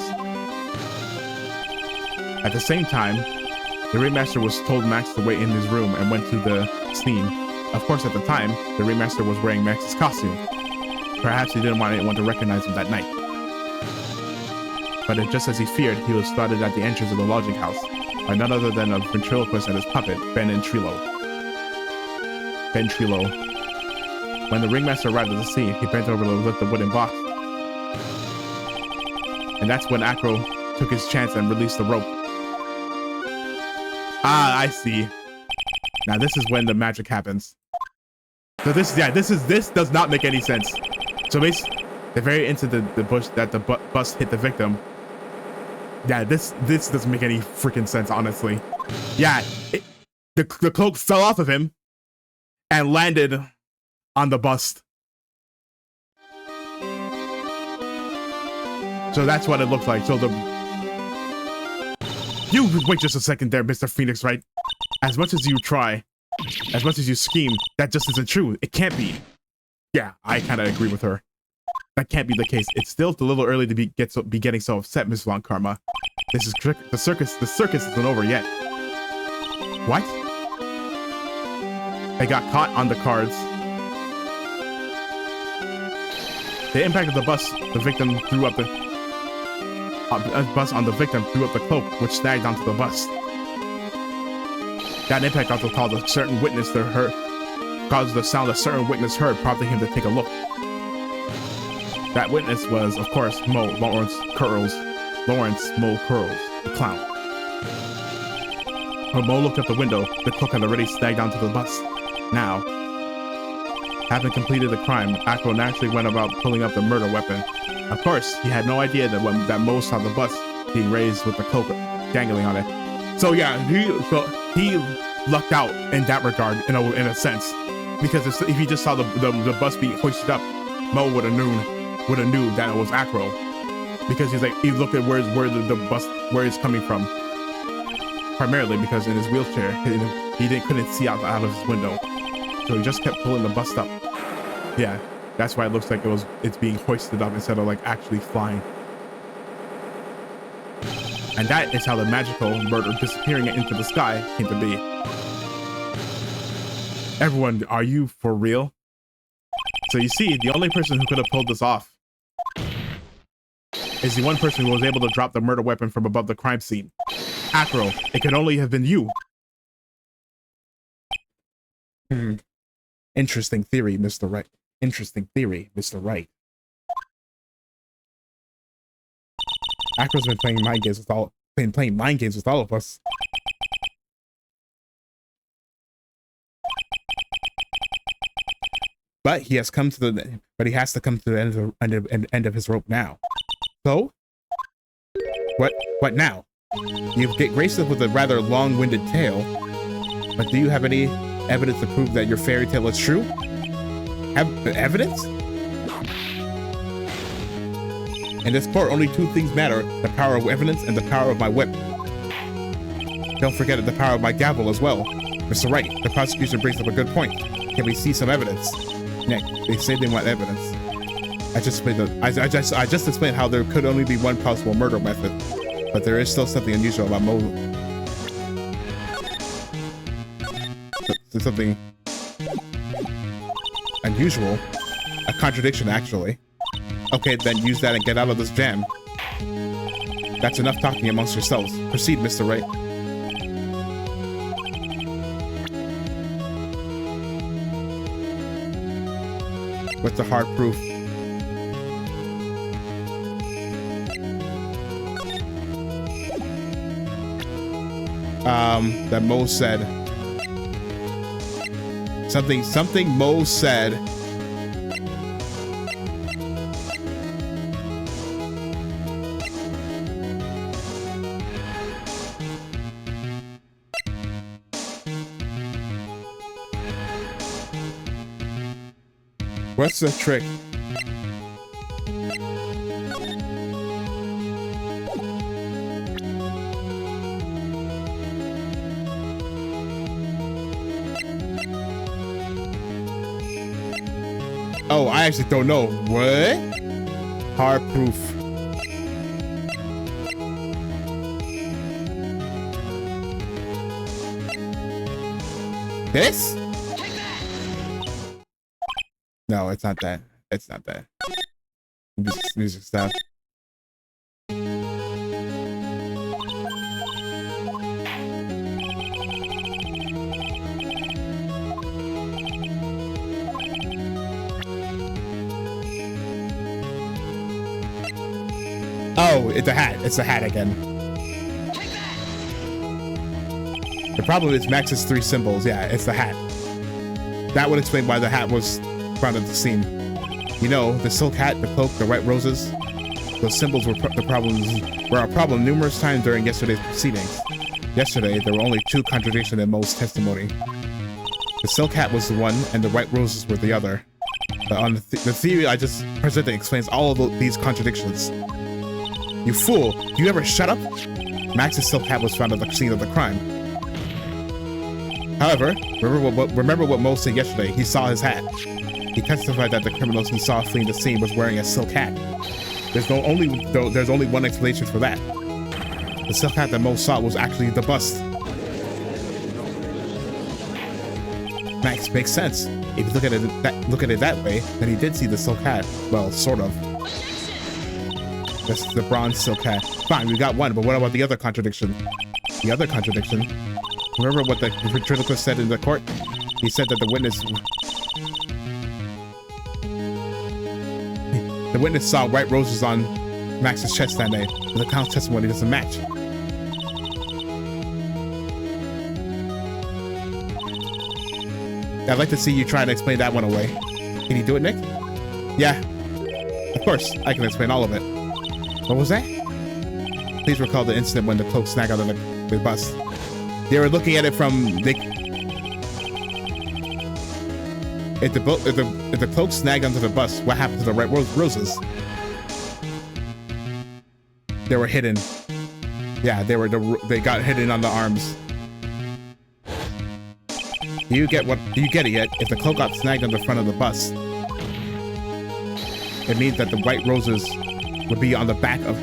At the same time, the Ringmaster was told Max to wait in his room and went to the scene. Of course, at the time, the Ringmaster was wearing Max's costume. Perhaps he didn't want anyone to recognize him that night. But just as he feared, he was spotted at the entrance of the lodging house by none other than a ventriloquist and his puppet, Ben Trilo. When the Ringmaster arrived at the scene, he bent over to lift the wooden box. And that's when Akro took his chance and released the rope. Ah, I see. Now this is when the magic happens. So this does not make any sense. So basically, the very instant the bus hit the victim. Yeah, this doesn't make any freaking sense, honestly. Yeah, the cloak fell off of him and landed on the bust. So that's what it looked like. So you wait just a second there, Mr. Phoenix Wright. As much as you try, as much as you scheme, that just isn't true. It can't be. Yeah, I kind of agree with her. That can't be the case. It's still a little early to be getting so upset, Miss Von Karma. This is the circus. The circus isn't over yet. What? They got caught on the cards. The impact of the bus, the victim threw up the bus on the victim threw up the cloak, which snagged onto the bus. That impact also caused the sound a certain witness heard, prompting him to take a look. That witness was, of course, Lawrence Mo Curls, the clown. When Mo looked out the window, the cloak had already snagged onto the bus. Now, having completed the crime, Acro naturally went about pulling up the murder weapon. Of course, he had no idea that Mo saw the bus being raised with the cloak dangling on it. So yeah, he lucked out in that regard, in a sense, because if he just saw the bus being hoisted up, Mo would have knew that it was Acro, because he looked at where it's coming from, primarily because in his wheelchair he couldn't see out of his window, so he just kept pulling the bus up. Yeah, that's why it looks like it's being hoisted up instead of like actually flying. And that is how the magical murder disappearing into the sky came to be. Everyone, are you for real? So you see, the only person who could have pulled this off is the one person who was able to drop the murder weapon from above the crime scene. Acro, it could only have been you. Interesting theory, Mr. Wright. Interesting theory, Mr. Wright. Acro's been playing mind games with all of us. But he has to come to the end of his rope now. So, what now? You get graced with a rather long-winded tale, but do you have any evidence to prove that your fairy tale is true? Have evidence? In this court, only two things matter: the power of evidence and the power of my whip. Don't forget the power of my gavel as well. Mr. Wright, the prosecution brings up a good point. Can we see some evidence? Nick, they say they want evidence. I just explained how there could only be one possible murder method, but there is still something unusual about Mo. There's something unusual, a contradiction actually. Okay, then use that and get out of this jam. That's enough talking amongst yourselves. Proceed, Mr. Wright. What's the hard proof? That Mo said something Mo said. What's the trick? Oh, I actually don't know. What? Hard proof. This? No, it's not that. It's not that. Music stuff. Oh, it's a hat. It's a hat again. The problem is Max's 3 symbols. Yeah, it's the hat. That would explain why the hat was found at the scene. You know, the silk hat, the cloak, the white roses. Those symbols were a problem numerous times during yesterday's proceedings. Yesterday, there were only 2 contradictions in Mo's testimony. The silk hat was the one, and the white roses were the other. But on the theory I just presented explains all of these contradictions. You fool! Do you ever shut up? Max's silk hat was found at the scene of the crime. However, remember what Mo said yesterday. He saw his hat. He testified that the criminals he saw fleeing the scene was wearing a silk hat. There's only one explanation for that. The silk hat that Mo saw was actually the bust. Max, makes sense. If you look at it that way, then he did see the silk hat. Well, sort of. That's the bronze silk hat. Fine, we got one, but what about the other contradiction? The other contradiction? Remember what the ventriloquist said in the court? He said that the witness saw white roses on Max's chest that day, but the count's testimony doesn't match. I'd like to see you try and explain that one away. Can you do it, Nick? Yeah. Of course, I can explain all of it. What was that? Please recall the incident when the cloak snagged onto the bus. They were looking at it from... If the cloak snagged onto the bus, what happened to the Wright roses? They were hidden. Yeah, they got hidden on the arms. Do you get it yet? If the cloak got snagged on the front of the bus, it means that the white roses would be on the back of,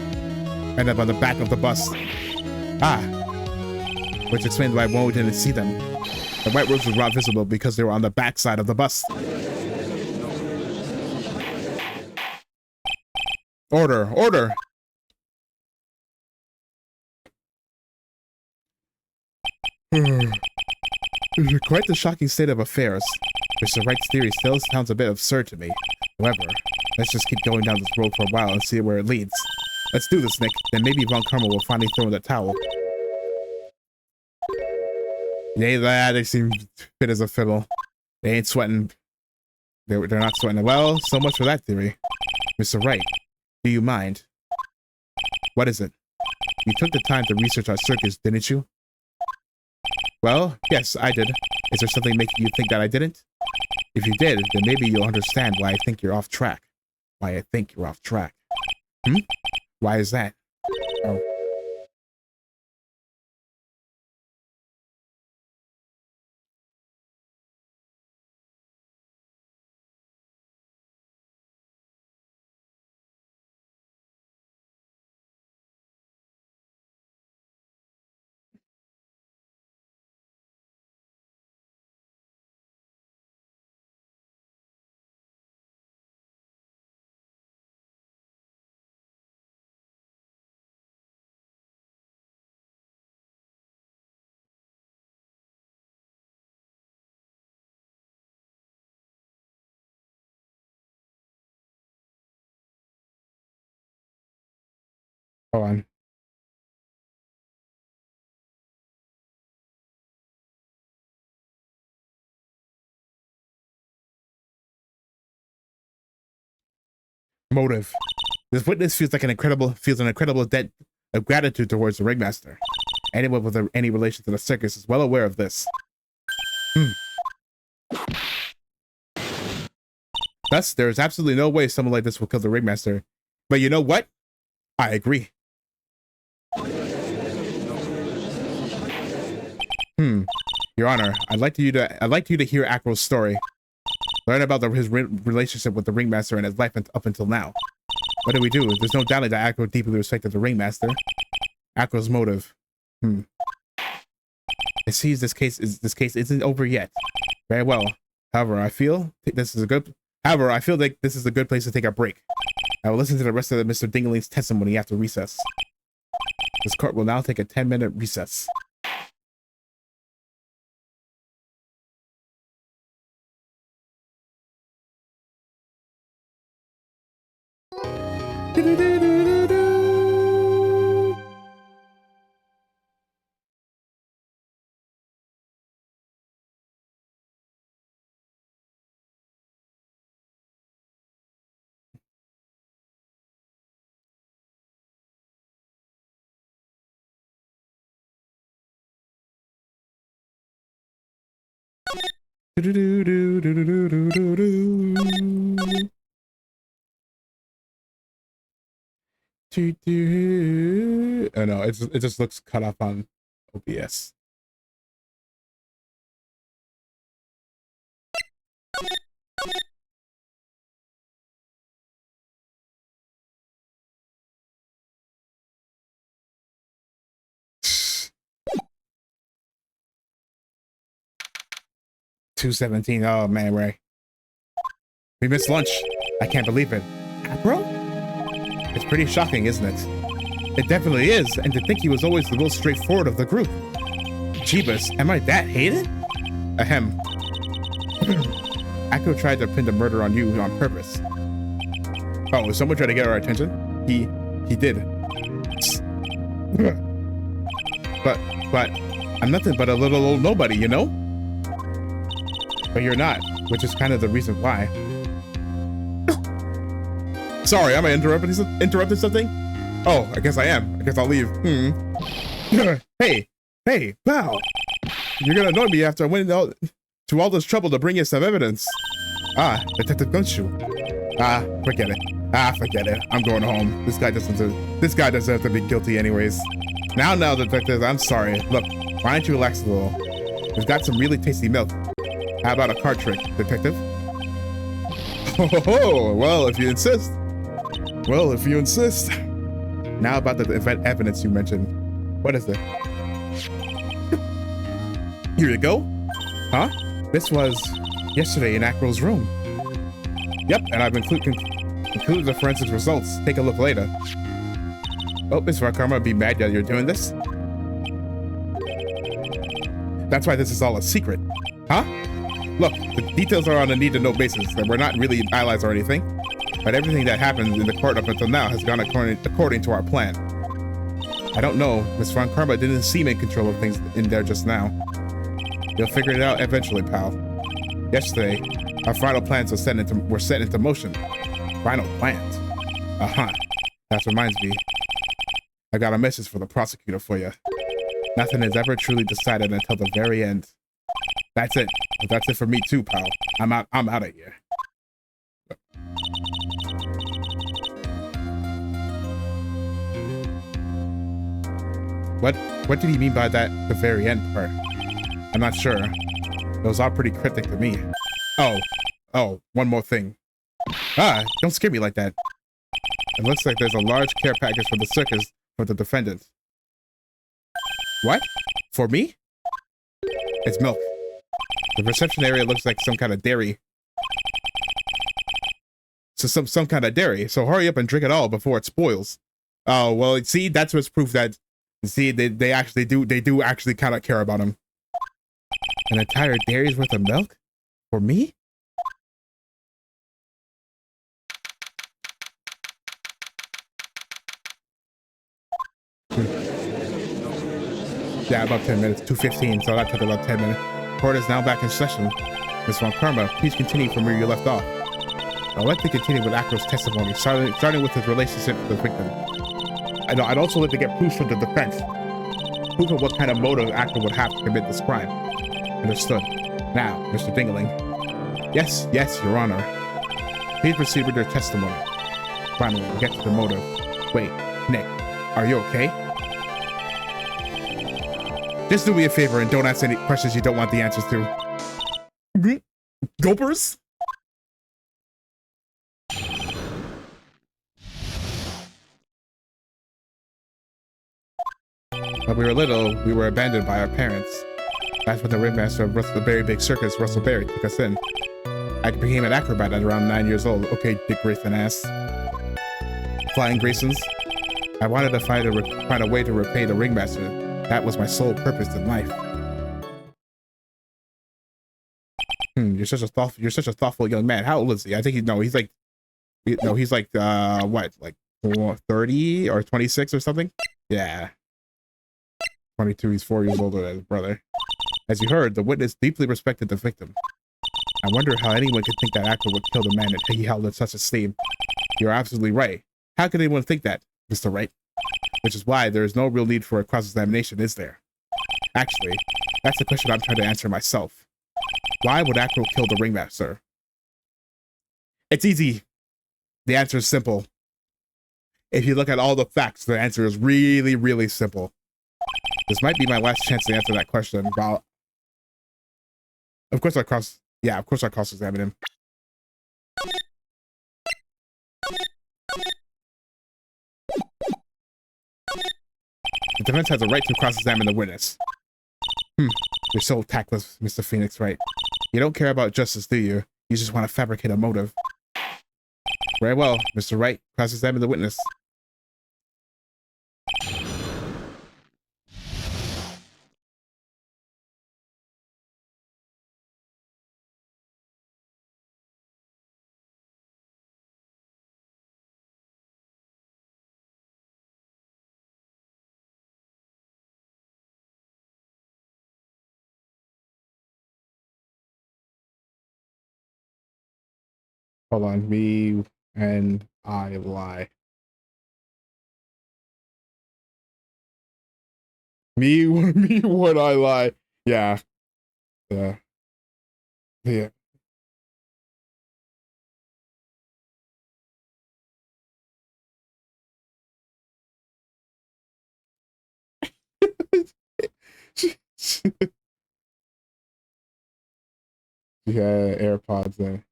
end up on the back of the bus. Ah, which explains why Mo didn't see them. The white roses were not visible because they were on the back side of the bus. Order, order. Quite the shocking state of affairs. Mr. Wright's theory still sounds a bit absurd to me. However, let's just keep going down this road for a while and see where it leads. Let's do this, Nick. Then maybe Von Karma will finally throw in the towel. Yeah, they seem fit as a fiddle. They ain't sweating. They're not sweating. Well, so much for that theory. Mr. Wright, do you mind? What is it? You took the time to research our circus, didn't you? Well, yes, I did. Is there something making you think that I didn't? If you did, then maybe you'll understand why I think you're off track. Why I think you're off track. Why is that? Oh. Hold on. Motive. This witness feels an incredible debt of gratitude towards the ringmaster. Anyone with any relation to the circus is well aware of this. Thus, there is absolutely no way someone like this will kill the ringmaster. But you know what? I agree. Your Honor, I'd like you to hear Akro's story. Learn about his relationship with the ringmaster and his life up until now. What do we do? There's no doubting that Akro deeply respected the ringmaster. Akro's motive. It seems this case isn't over yet. Very well. However, I feel like this is a good place to take a break. I will listen to the rest of Mr. Dingling's testimony after recess. This court will now take a 10-minute recess. Oh no, it just looks cut off on OBS. $2.17. Oh man, Ray. We missed lunch. I can't believe it. Bro? It's pretty shocking, isn't it? It definitely is, and to think he was always the most straightforward of the group. Jeebus, am I that hated? Ahem. Akro tried to pin the murder on you on purpose. Oh, is someone trying to get our attention? He did. But I'm nothing but a little old nobody, you know? But you're not, which is kind of the reason why. Sorry, am I interrupting something? Oh, I guess I am. I guess I'll leave. Hey, pal. You're gonna annoy me after I went to all this trouble to bring you some evidence. Ah, Detective Gunshoe. Ah, forget it. I'm going home. This guy doesn't have to be guilty anyways. Now, detective, I'm sorry. Look, why don't you relax a little? We've got some really tasty milk. How about a card trick, detective? Oh, well, if you insist. Now about the event evidence you mentioned. What is it? Here you go. Huh? This was yesterday in Acro's room. Yep, and I've included the forensics results. Take a look later. Oh, Miss Karma would be mad that you're doing this. That's why this is all a secret. Huh? Look, the details are on a need-to-know basis, and we're not really allies or anything. But everything that happened in the court up until now has gone according to our plan. I don't know. Miss Von Karma didn't seem in control of things in there just now. You'll figure it out eventually, pal. Yesterday, our final plans were set into motion. Final plans? Uh-huh. That reminds me. I got a message for the prosecutor for you. Nothing is ever truly decided until the very end. That's it. That's it for me too, pal. I'm out of here. What did he mean by that, the very end part? I'm not sure. It was all pretty cryptic to me. Oh, one more thing. Ah, don't scare me like that. It looks like there's a large care package for the circus for the defendant. What? For me? It's milk. The reception area looks like some kind of dairy. So some kind of dairy. So hurry up and drink it all before it spoils. Oh, well, see, that's what's proof that, see, they actually do actually kind of care about him. An entire dairy's worth of milk? For me? Yeah, about 10 minutes. 2:15, so that took about 10 minutes. Court is now back in session. Ms. Von Karma, please continue from where you left off. I'd like to continue with Acro's testimony, starting with his relationship with the victim. I'd also like to get proof from the defense. Proof of what kind of motive Acro would have to commit this crime. Understood. Now, Mr. Dingling. Yes, Your Honor. Please proceed with your testimony. Finally, we'll get to the motive. Wait, Nick, are you okay? Just do me a favor and don't ask any questions you don't want the answers to. Gulpers? When we were little, we were abandoned by our parents. That's when the ringmaster of the very big circus, Russell Berry, took us in. I became an acrobat at around 9 years old. Okay, Dick Grayson ass. Flying Graysons. I wanted to find a way to repay the ringmaster. That was my sole purpose in life. You're such a thoughtful young man. How old is he? I think he's like what, like 30 or 26 or something? Yeah. 22, he's 4 years older than his brother. As you heard, the witness deeply respected the victim. I wonder how anyone could think that Acro would kill the man that he held in such esteem. You're absolutely right. How could anyone think that, Mr. Wright? Which is why there is no real need for a cross-examination, is there? Actually, that's the question I'm trying to answer myself. Why would Acro kill the ringmaster? It's easy. The answer is simple. If you look at all the facts, the answer is really, really simple. This might be my last chance to answer that question. Well, of course I cross-examine him. The defense has a right to cross-examine the witness. You're so tactless, Mr. Phoenix Wright. You don't care about justice, do you? You just want to fabricate a motive. Very well, Mr. Wright. Cross-examine the witness. Hold on. Me and I lie. Me, me when I lie. Yeah. Yeah. Yeah. Yeah, AirPods in.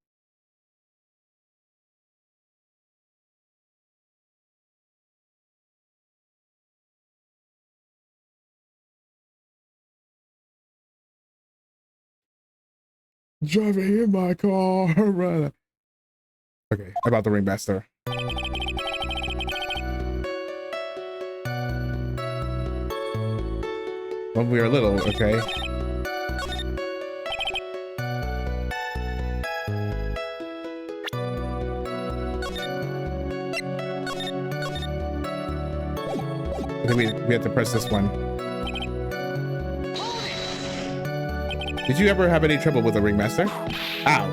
Driving in my car. Okay, about the Ringmaster. When we were little, okay. I think we have to press this one. Did you ever have any trouble with the Ringmaster? Ow.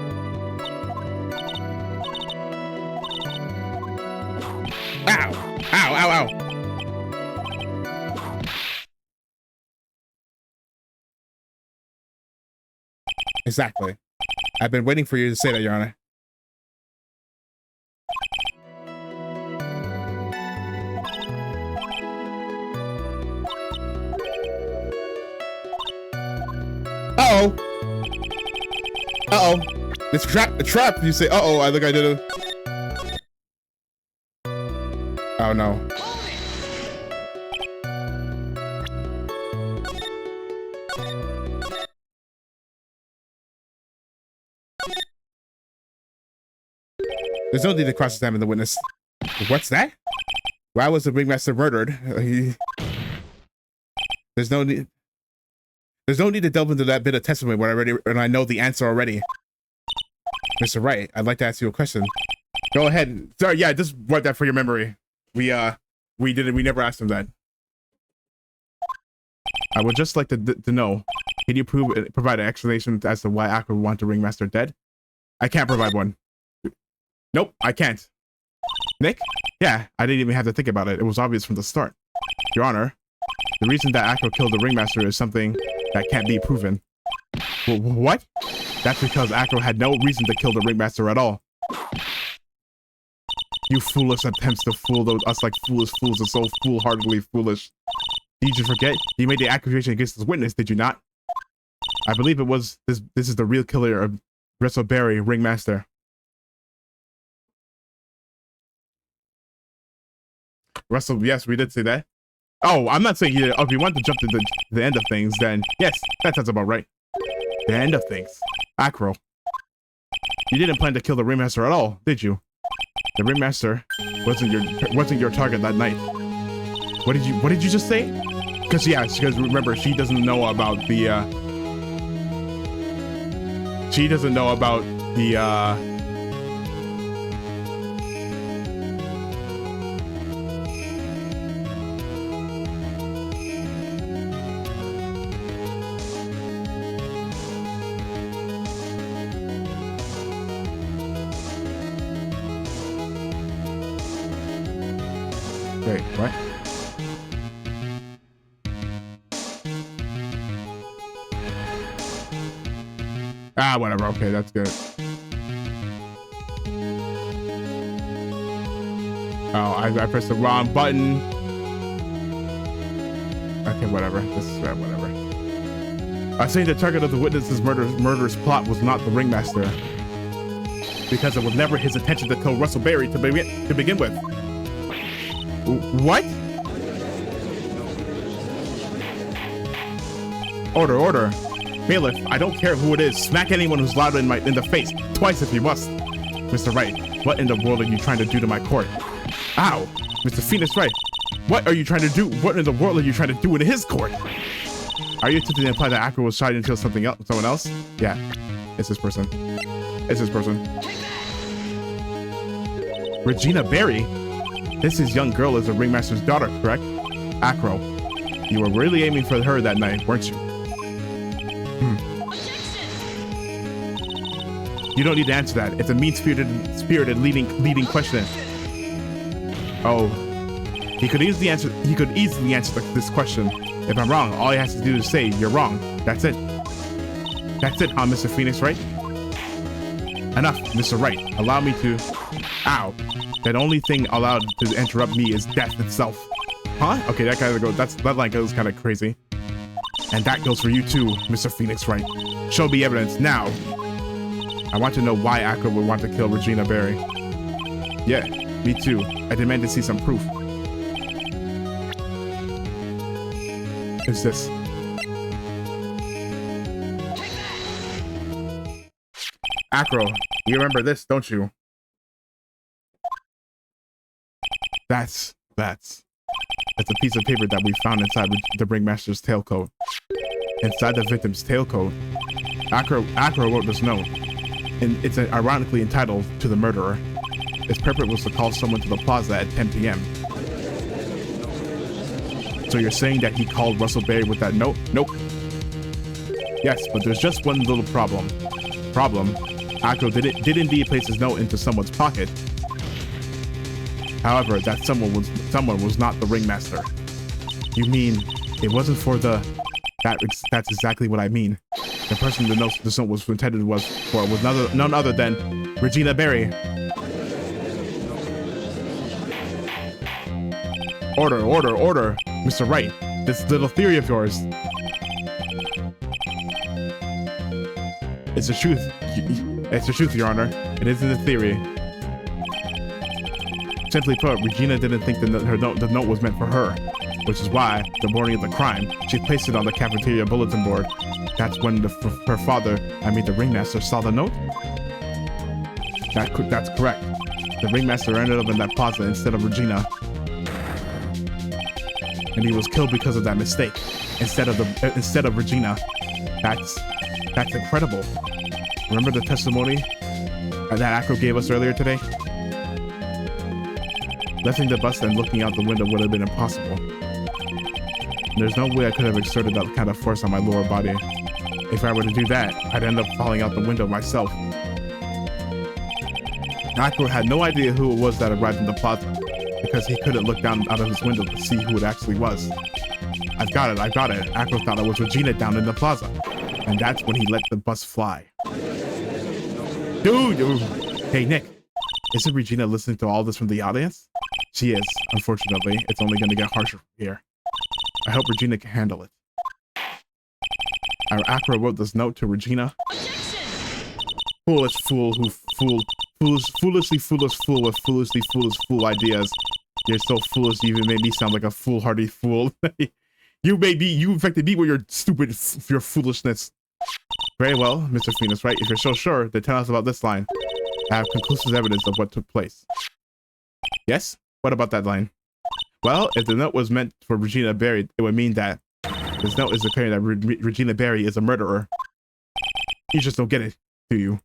Ow. Ow, ow, ow. Exactly. I've been waiting for you to say that, Your Honor. Uh-oh. Uh-oh. It's a trap. You say, uh-oh, I think I did it. Oh, no. There's no need to cross-examine the witness. What's that? Why was the Ringmaster murdered? There's no need to delve into that bit of testimony when I know the answer already. Mr. Wright, I'd like to ask you a question. Go ahead. Sorry, yeah, just wipe that for your memory. We never asked him that. I would just like to know, can you provide an explanation as to why Akra would want the Ringmaster dead? I can't provide one. Nope, I can't. Nick? Yeah, I didn't even have to think about it. It was obvious from the start. Your Honor, the reason that Akra killed the Ringmaster is something that can't be proven. What? That's because Akra had no reason to kill the Ringmaster at all. You foolish attempts to fool us like foolish fools are so foolhardily foolish. Did you forget? You made the accusation against this witness, did you not? I believe it was this is the real killer of Wrestleberry Ringmaster. Russell, yes, we did say that. Oh, I'm not saying you. If you want to jump to the end of things, then yes, that sounds about right. The end of things. Akra. You didn't plan to kill the Ringmaster at all, did you? The Ringmaster wasn't your target that night. What did you just say? Because remember, she doesn't know about the Wait, what? Ah, whatever. Okay, that's good. Oh, I pressed the wrong button. Okay, whatever. This is whatever. I say the target of the witness's murderous plot was not the Ringmaster, because it was never his intention to kill Russell Berry to begin with. What? Order. Bailiff, I don't care who it is. Smack anyone who's loud in the face. Twice if you must. Mr. Wright, what in the world are you trying to do to my court? Ow! Mr. Phoenix Wright, what are you trying to do? What in the world are you trying to do in his court? Are you attempting to imply that Akra was shot and killed someone else? Yeah, it's this person. Regina Berry? This young girl is the Ringmaster's daughter, correct? Akra, you were really aiming for her that night, weren't you? You don't need to answer that. It's a mean-spirited leading question. Oh, he could easily answer this question. If I'm wrong, all he has to do is say you're wrong. That's it. That's it, huh, Mr. Phoenix Wright? Enough, Mr. Wright. Allow me to... Ow. That only thing allowed to interrupt me is death itself. Huh? Okay, that line goes kind of crazy. And that goes for you too, Mr. Phoenix Wright. Show me evidence now. I want to know why Acro would want to kill Regina Berry. Yeah, me too. I demand to see some proof. Who's this? Acro, you remember this, don't you? That's a piece of paper that we found inside the Ringmaster's tailcoat. Inside the victim's tailcoat, Acro wrote this note, and it's ironically entitled "To the Murderer." His purpose was to call someone to the plaza at 10 p.m. So you're saying that he called Russell Berry with that note? Nope. Yes, but there's just one little problem. Acro did indeed place his note into someone's pocket. However, that someone was not the Ringmaster. You mean it wasn't for the... That's exactly what I mean. The person the note was intended was none other than Regina Berry. Order, Mr. Wright. This little theory of yours. It's the truth. It's the truth, Your Honor. It isn't a theory. Simply put, Regina didn't think the note was meant for her, which is why, the morning of the crime, she placed it on the cafeteria bulletin board. That's when her father, the Ringmaster, saw the note? That's correct. The Ringmaster ended up in that plaza instead of Regina. And he was killed because of that mistake, instead of Regina. That's incredible. Remember the testimony that Acro gave us earlier today? Lifting the bus and looking out the window would have been impossible. There's no way I could have exerted that kind of force on my lower body. If I were to do that, I'd end up falling out the window myself. Acro had no idea who it was that arrived in the plaza, because he couldn't look down out of his window to see who it actually was. I've got it. Acro thought it was Regina down in the plaza. And that's when he let the bus fly. Dude! Hey, Nick. Isn't Regina listening to all this from the audience? She is. Unfortunately, it's only going to get harsher from here. I hope Regina can handle it. Acro wrote this note to Regina. Foolish fool who foolishly foolish fool with foolishly foolish fool ideas. You're so foolish you even made me sound like a foolhardy fool. You infected me with your foolishness. Very well, Mr. Phoenix, right? If you're so sure, then tell us about this line. I have conclusive evidence of what took place. Yes? What about that line? Well, if the note was meant for Regina Berry, it would mean that this note is declaring that Regina Berry is a murderer. You just don't get it, do you?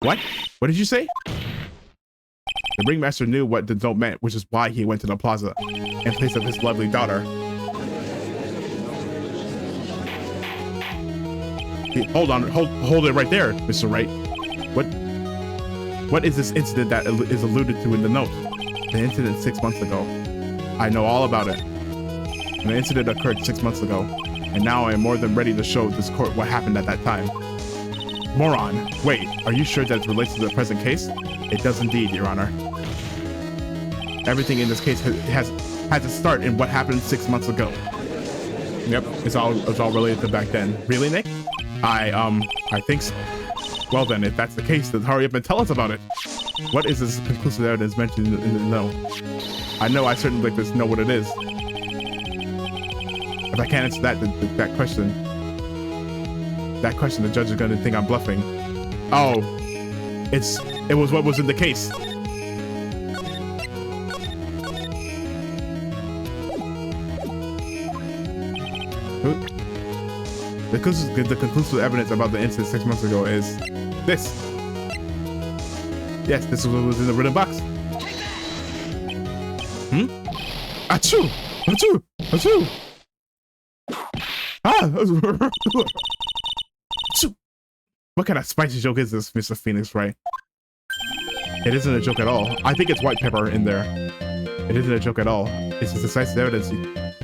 What? What did you say? The Ringmaster knew what the note meant, which is why he went to the plaza in place of his lovely daughter. Hold on, hold it right there, Mr. Wright. What is this incident that is alluded to in the note? The incident 6 months ago. I know all about it. And the incident occurred 6 months ago, and now I am more than ready to show this court what happened at that time. Moron. Wait, are you sure that it relates to the present case? It does indeed, Your Honor. Everything in this case has its start in what happened 6 months ago. Yep, it's all related to back then. Really, Nick? I think so. Well then, if that's the case, then hurry up and tell us about it. What is this conclusive evidence mentioned in the note? I know I certainly like to know what it is. If I can't answer that question, the judge is going to think I'm bluffing. Oh, it was what was in the case. The conclusive evidence about the incident 6 months ago is this. Yes, this is what was in the written box. Achoo! Achoo! Achoo! Ah! Achoo! What kind of spicy joke is this, Mr. Phoenix, right? It isn't a joke at all. I think it's white pepper in there. It isn't a joke at all. It's the decisive evidence.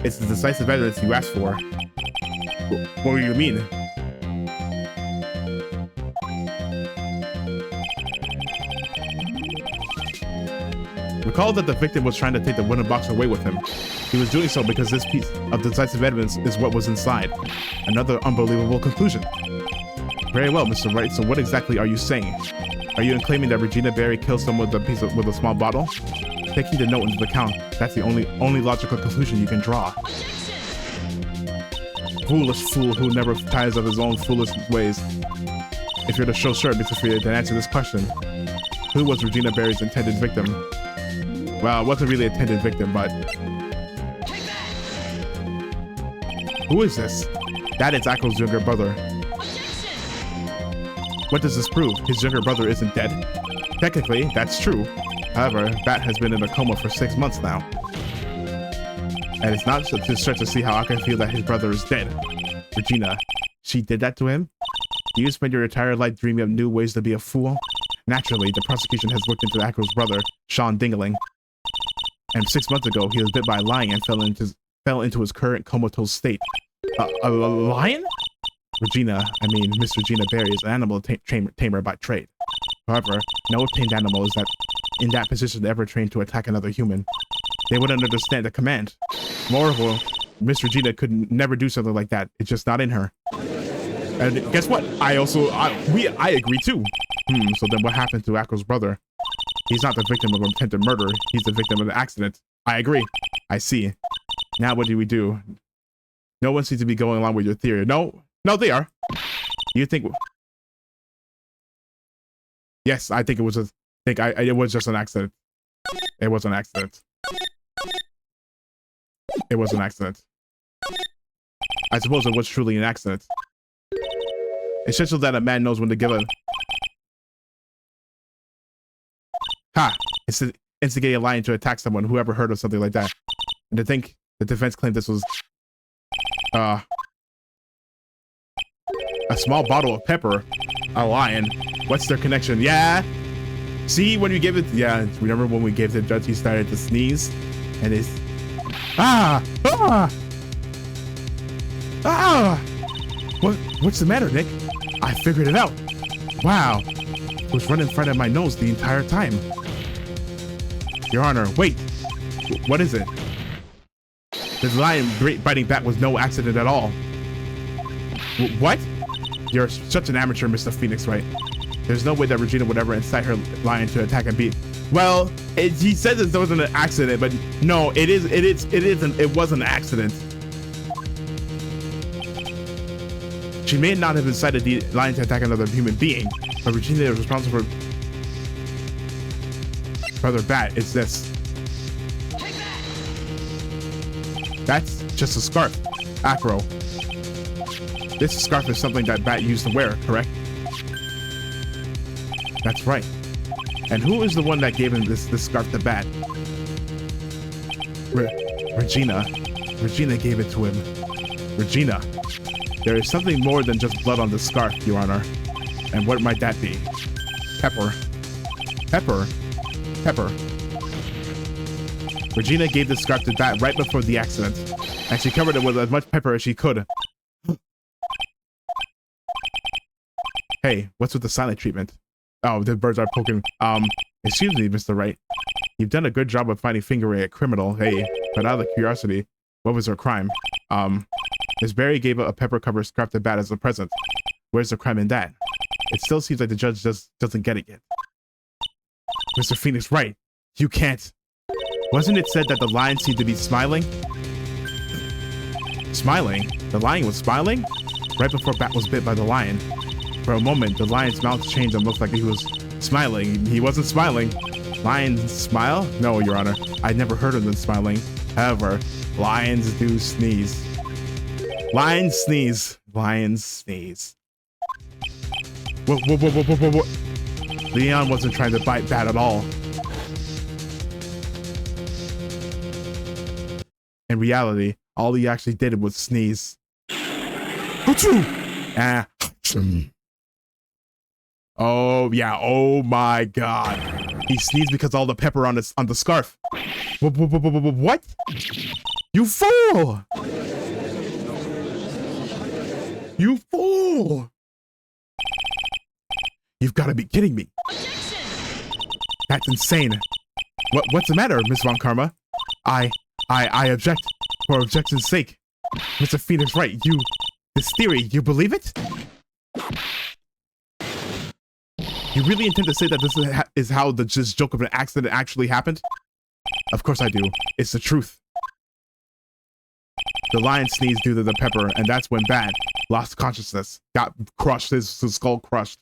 It's the decisive evidence you asked for. What do you mean? Recall that the victim was trying to take the wooden box away with him. He was doing so because this piece of decisive evidence is what was inside. Another unbelievable conclusion. Very well, Mr. Wright. So what exactly are you saying? Are you claiming that Regina Berry killed someone with a small bottle? Taking the note into account, that's the only logical conclusion you can draw. Foolish fool who never tires of his own foolish ways. If you're the show shirt, Mr. Frida, then answer this question. Who was Regina Berry's intended victim? Well, it wasn't really an intended victim, but... Who is this? That is Akko's younger brother. What does this prove? His younger brother isn't dead. Technically, that's true. However, Bat has been in a coma for 6 months now. And it's not to stretch to see how I can feel that his brother is dead. Regina, she did that to him? Do you spend your entire life dreaming of new ways to be a fool? Naturally, the prosecution has looked into Akko's brother, Sean Dingling. And 6 months ago, he was bit by a lion and fell into his current comatose state. A lion? Miss Regina Berry is an animal tamer by trade. However, no tamed animal is in that position ever trained to attack another human. They wouldn't understand the command. Moreover, Miss Regina could never do something like that. It's just not in her. And guess what? I agree too. So then what happened to Akko's brother? He's not the victim of attempted murder. He's the victim of an accident. I agree. I see. Now what do we do? No one seems to be going along with your theory. No, they are. You think... Yes, I think it was it was just an accident. It was an accident. It was an accident. I suppose it was truly an accident. Essential that a man knows when to give a... Ha! Instigate a lion to attack someone. Who ever heard of something like that? And to think the defense claimed this was... a small bottle of pepper. A lion. What's their connection? Yeah. See, when you give it... Yeah, remember when we gave the judge, he started to sneeze? And it's... What's the matter, Nick? I figured it out. Wow. It was running in front of my nose the entire time. Your Honor, wait. What is it? The lion biting back was no accident at all. What? You're such an amateur, Mr. Phoenix, right? There's no way that Regina would ever incite her lion to attack and beat. Well, he says it wasn't an accident, but no, it was an accident. She may not have incited the lion to attack another human being, but Regina is responsible for Brother Bat. It's this. That's just a scarf. Acro. This scarf is something that Bat used to wear, correct? That's right. And who is the one that gave him this scarf to Bat? Regina. Regina gave it to him. Regina. There is something more than just blood on the scarf, Your Honor. And what might that be? Pepper. Pepper. Pepper. Regina gave the scarf to Bat right before the accident, and she covered it with as much pepper as she could. Hey, what's with the silent treatment? Oh, the birds are poking. Excuse me, Mr. Wright. You've done a good job of finding fingering a criminal. Hey, but out of curiosity, what was her crime? Miss Berry gave a pepper-covered scarf to Bat as a present. Where's the crime in that? It still seems like the judge doesn't get it yet. Mr. Phoenix, right. You can't. Wasn't it said that the lion seemed to be smiling? Smiling? The lion was smiling? Right before Bat was bit by the lion. For a moment, the lion's mouth changed and looked like he was smiling. He wasn't smiling. Lions smile? No, Your Honor. I'd never heard of them smiling. However, lions do sneeze. Lions sneeze. Lions sneeze. Whoa. Leon wasn't trying to bite Bat at all. In reality, all he actually did was sneeze. Achoo! Oh, yeah. Oh, my God. He sneezed because all the pepper on the scarf. What? You fool! You fool! You've got to be kidding me. That's insane. What's the matter, Miss Von Karma? I object for objection's sake. Mr. Phoenix Wright, this theory, you believe it? You really intend to say that this is how this joke of an accident actually happened? Of course I do. It's the truth. The lion sneezed due to the pepper, and that's when Bat lost consciousness, got crushed, his skull crushed.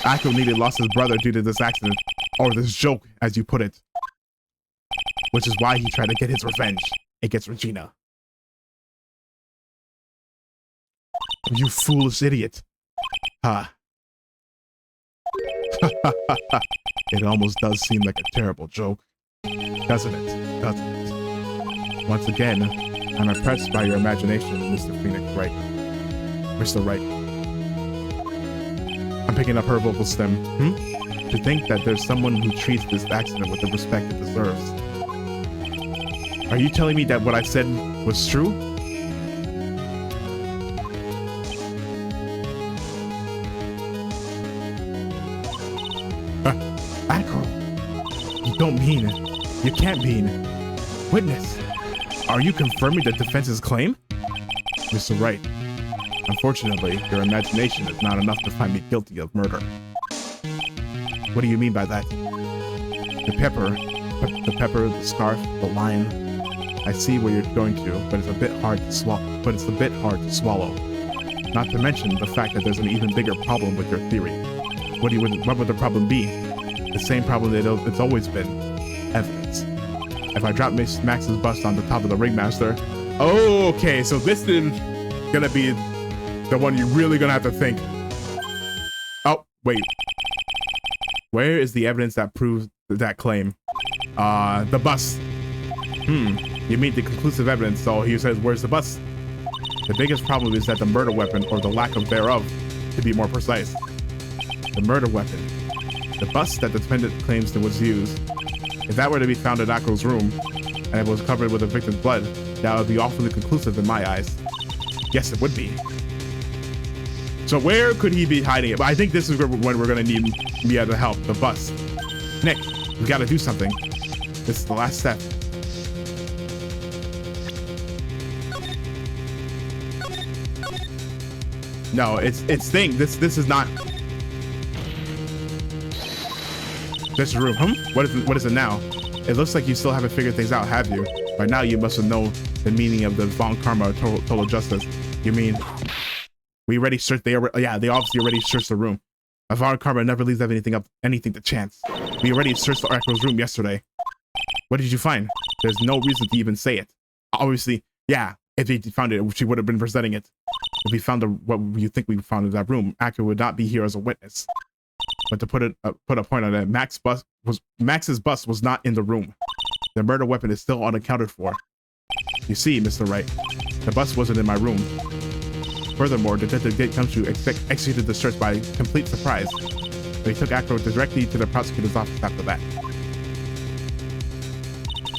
Akko nearly lost his brother due to this accident, or this joke, as you put it. Which is why he tried to get his revenge against Regina. You foolish idiot. Huh. It almost does seem like a terrible joke. Doesn't it? Doesn't it? Once again, I'm impressed by your imagination, Mr. Phoenix Wright. Mr. Wright. I'm picking up her vocal stem. To think that there's someone who treats this accident with the respect it deserves. Are you telling me that what I said was true? Akko, you don't mean it. You can't mean it. Witness, are you confirming the defense's claim? Mr. Wright, unfortunately, your imagination is not enough to find me guilty of murder. What do you mean by that? The pepper, the scarf, the lion. I see where you're going to, but it's a bit hard to swallow. Not to mention the fact that there's an even bigger problem with your theory. What would the problem be? The same problem that it's always been. Evidence. If I drop Max's bust on the top of the ringmaster. Oh, okay, so this is gonna be the one you're really gonna have to think. Oh, wait. Where is the evidence that proves that claim? The bust. You mean the conclusive evidence, so he says, where's the bust? The biggest problem is that the murder weapon, or the lack of thereof, to be more precise. The murder weapon. The bust that the defendant claims that was used. If that were to be found in Akko's room, and it was covered with the victim's blood, that would be awfully conclusive in my eyes. Yes, it would be. So where could he be hiding it? But I think this is when we're gonna need Mia to help, the bust. Nick, we gotta do something. This is the last step. No, it's thing. This is not. This room. What is it now? It looks like you still haven't figured things out, have you? By now you must have known the meaning of the Von Karma total justice. You mean we already searched? They obviously already searched the room. A Von Karma never leaves anything to chance. We already searched Akko's room yesterday. What did you find? There's no reason to even say it. Obviously, yeah. If he found it, she would have been presenting it. If we found what you think we found in that room, Akko would not be here as a witness. But to put a point on it, Max's bust was not in the room. The murder weapon is still unaccounted for. You see, Mr. Wright, the bust wasn't in my room. Furthermore, Detective Gate comes to executed the search by complete surprise. They took Akko directly to the prosecutor's office after that.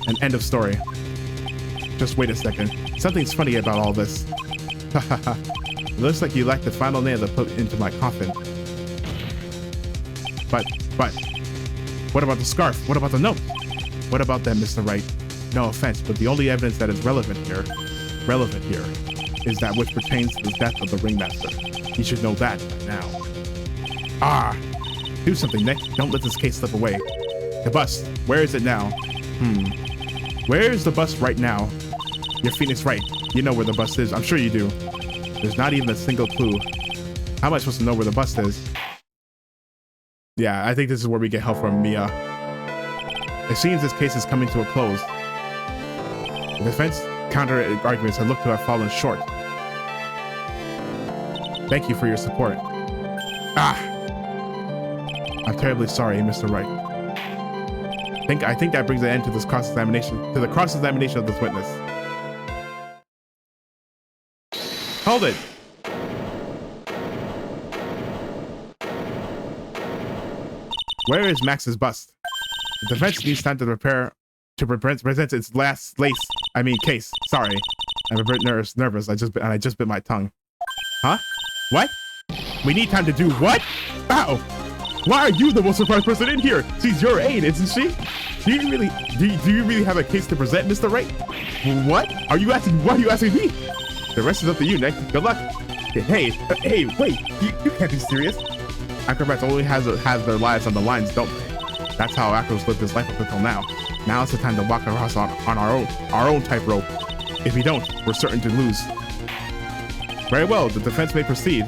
An end of story. Just wait a second. Something's funny about all this. It looks like you lacked the final nail to put into my coffin. But, what about the scarf? What about the note? What about them, Mr. Wright? No offense, but the only evidence that is relevant here, is that which pertains to the death of the ringmaster. You should know that by now. Do something, Nick. Don't let this case slip away. The bust, where is it now? Where is the bust right now? You're Phoenix Wright. You know where the bust is. I'm sure you do. There's not even a single clue. How am I supposed to know where the bust is? Yeah, I think this is where we get help from Mia. It seems this case is coming to a close. The defense counter arguments have looked to have fallen short. Thank you for your support. I'm terribly sorry, Mr. Wright. I think that brings an end to this cross-examination, of this witness. Hold it. Where is Max's bust? The defense needs time to prepare to present its last case. Sorry. I'm a bit nervous. I just bit my tongue. Huh? What? We need time to do what? Ow! Why are you the most surprised person in here? She's your aide, isn't she? Do you really have a case to present, Mr. Wright? What? Why are you asking me? The rest is up to you, Nick. Good luck. Hey, wait. You can't be serious. Acrobats only has their lives on the lines, don't they? That's how acrobats live this life up until now. Now it's the time to walk across on our own tightrope. If we don't, we're certain to lose. Very well, the defense may proceed.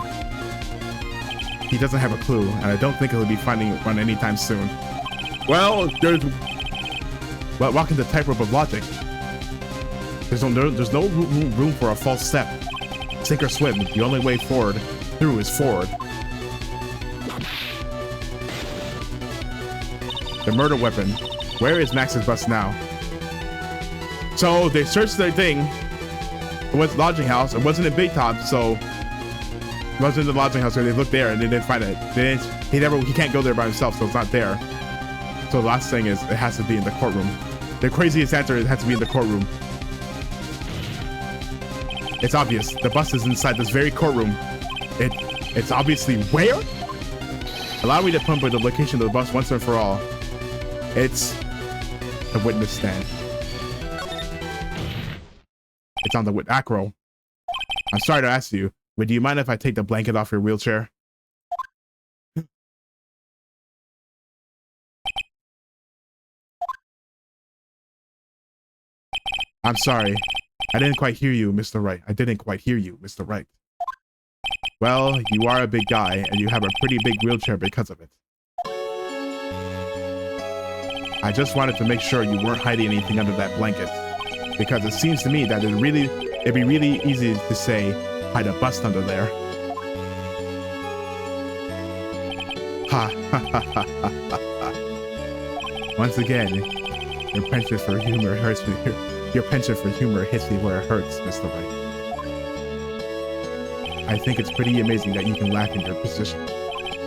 He doesn't have a clue, and I don't think he'll be finding one anytime soon. Well, walking the tightrope of logic. There's no room for a false step. Sink or swim. The only way forward through is forward. The murder weapon. Where is Max's bus now? So they searched their thing. It was lodging house. It wasn't in Big Top, so it wasn't in the lodging house. So they looked there and they didn't find it. He can't go there by himself, so it's not there. So the last thing is it has to be in the courtroom. The craziest answer is it has to be in the courtroom. It's obvious. The bus is inside this very courtroom. It's obviously where? Allow me to pinpoint the location of the bus once and for all. It's the witness stand. It's on the acro. I'm sorry to ask you, but do you mind if I take the blanket off your wheelchair? I'm sorry. I didn't quite hear you, Mr. Wright. I didn't quite hear you, Mr. Wright. Well, you are a big guy, and you have a pretty big wheelchair because of it. I just wanted to make sure you weren't hiding anything under that blanket, because it seems to me that it'd be really easy to say, hide a bust under there. Ha ha ha ha ha ha. Once again, your penchant for humor hurts me. Your penchant for humor hits me where it hurts, Mr. Wright. I think it's pretty amazing that you can laugh in your position.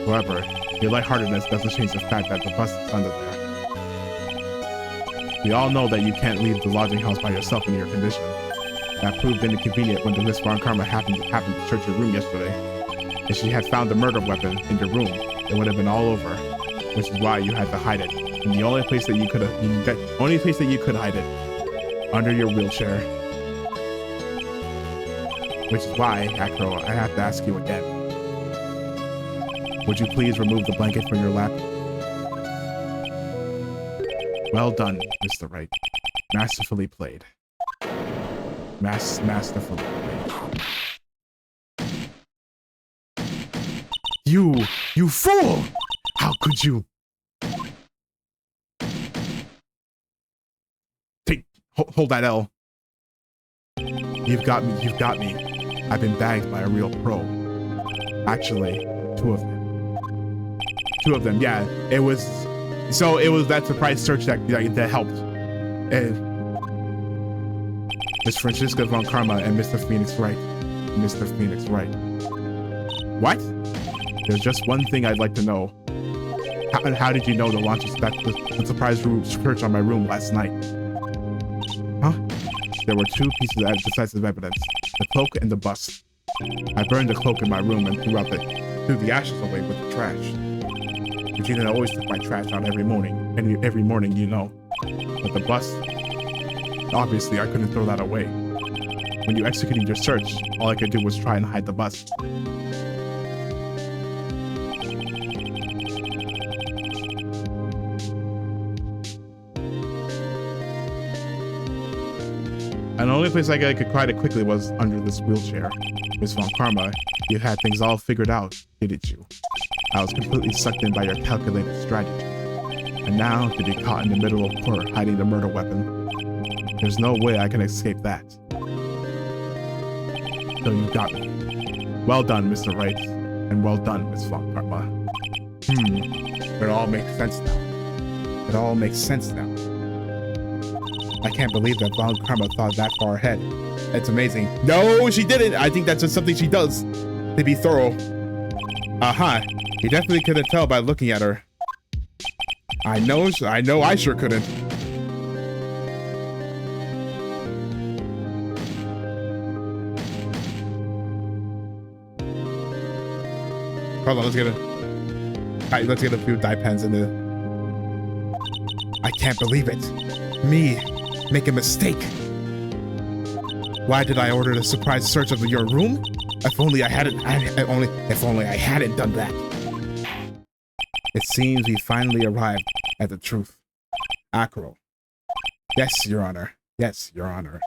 However, your lightheartedness doesn't change the fact that the bust is under there. We all know that you can't leave the lodging house by yourself in your condition. That proved inconvenient when the Miss Von Karma happened to search your room yesterday. If she had found the murder weapon in your room, it would have been all over, which is why you had to hide it. And the only place that you could hide it, under your wheelchair. Which is why, Acro, I have to ask you again. Would you please remove the blanket from your lap? Well done, Mr. Wright. Masterfully played. Masterfully played. You fool! How could you? Hold that L. You've got me. I've been bagged by a real pro. Actually, two of them, yeah. It was that surprise search that helped. And Miss Francisca Von Karma and Mr. Phoenix Wright. What? There's just one thing I'd like to know. How did you know to launch the surprise search on my room last night? Huh? There were two pieces of decisive evidence, the cloak and the bust. I burned the cloak in my room and threw the ashes away with the trash. Regina always took my trash out every morning, you know. But the bust, obviously I couldn't throw that away. When you executed your search, all I could do was try and hide the bust. And the only place I could hide it quickly was under this wheelchair. Miss Von Karma, you had things all figured out, didn't you? I was completely sucked in by your calculated strategy. And now, to be caught in the middle of court hiding the murder weapon, there's no way I can escape that. So you got me. Well done, Mr. Wright. And well done, Miss Von Karma. It all makes sense now. I can't believe that Von Karma thought that far ahead. It's amazing. No, she didn't. I think that's just something she does to be thorough. You definitely couldn't tell by looking at her. I know I sure couldn't. Hold on, let's get a few dye pens in there. I can't believe it. Me, make a mistake. Why did I order the surprise search of your room? If only I hadn't done that. It seems we finally arrived at the truth. Acro. Yes, Your Honor. Yes, Your Honor.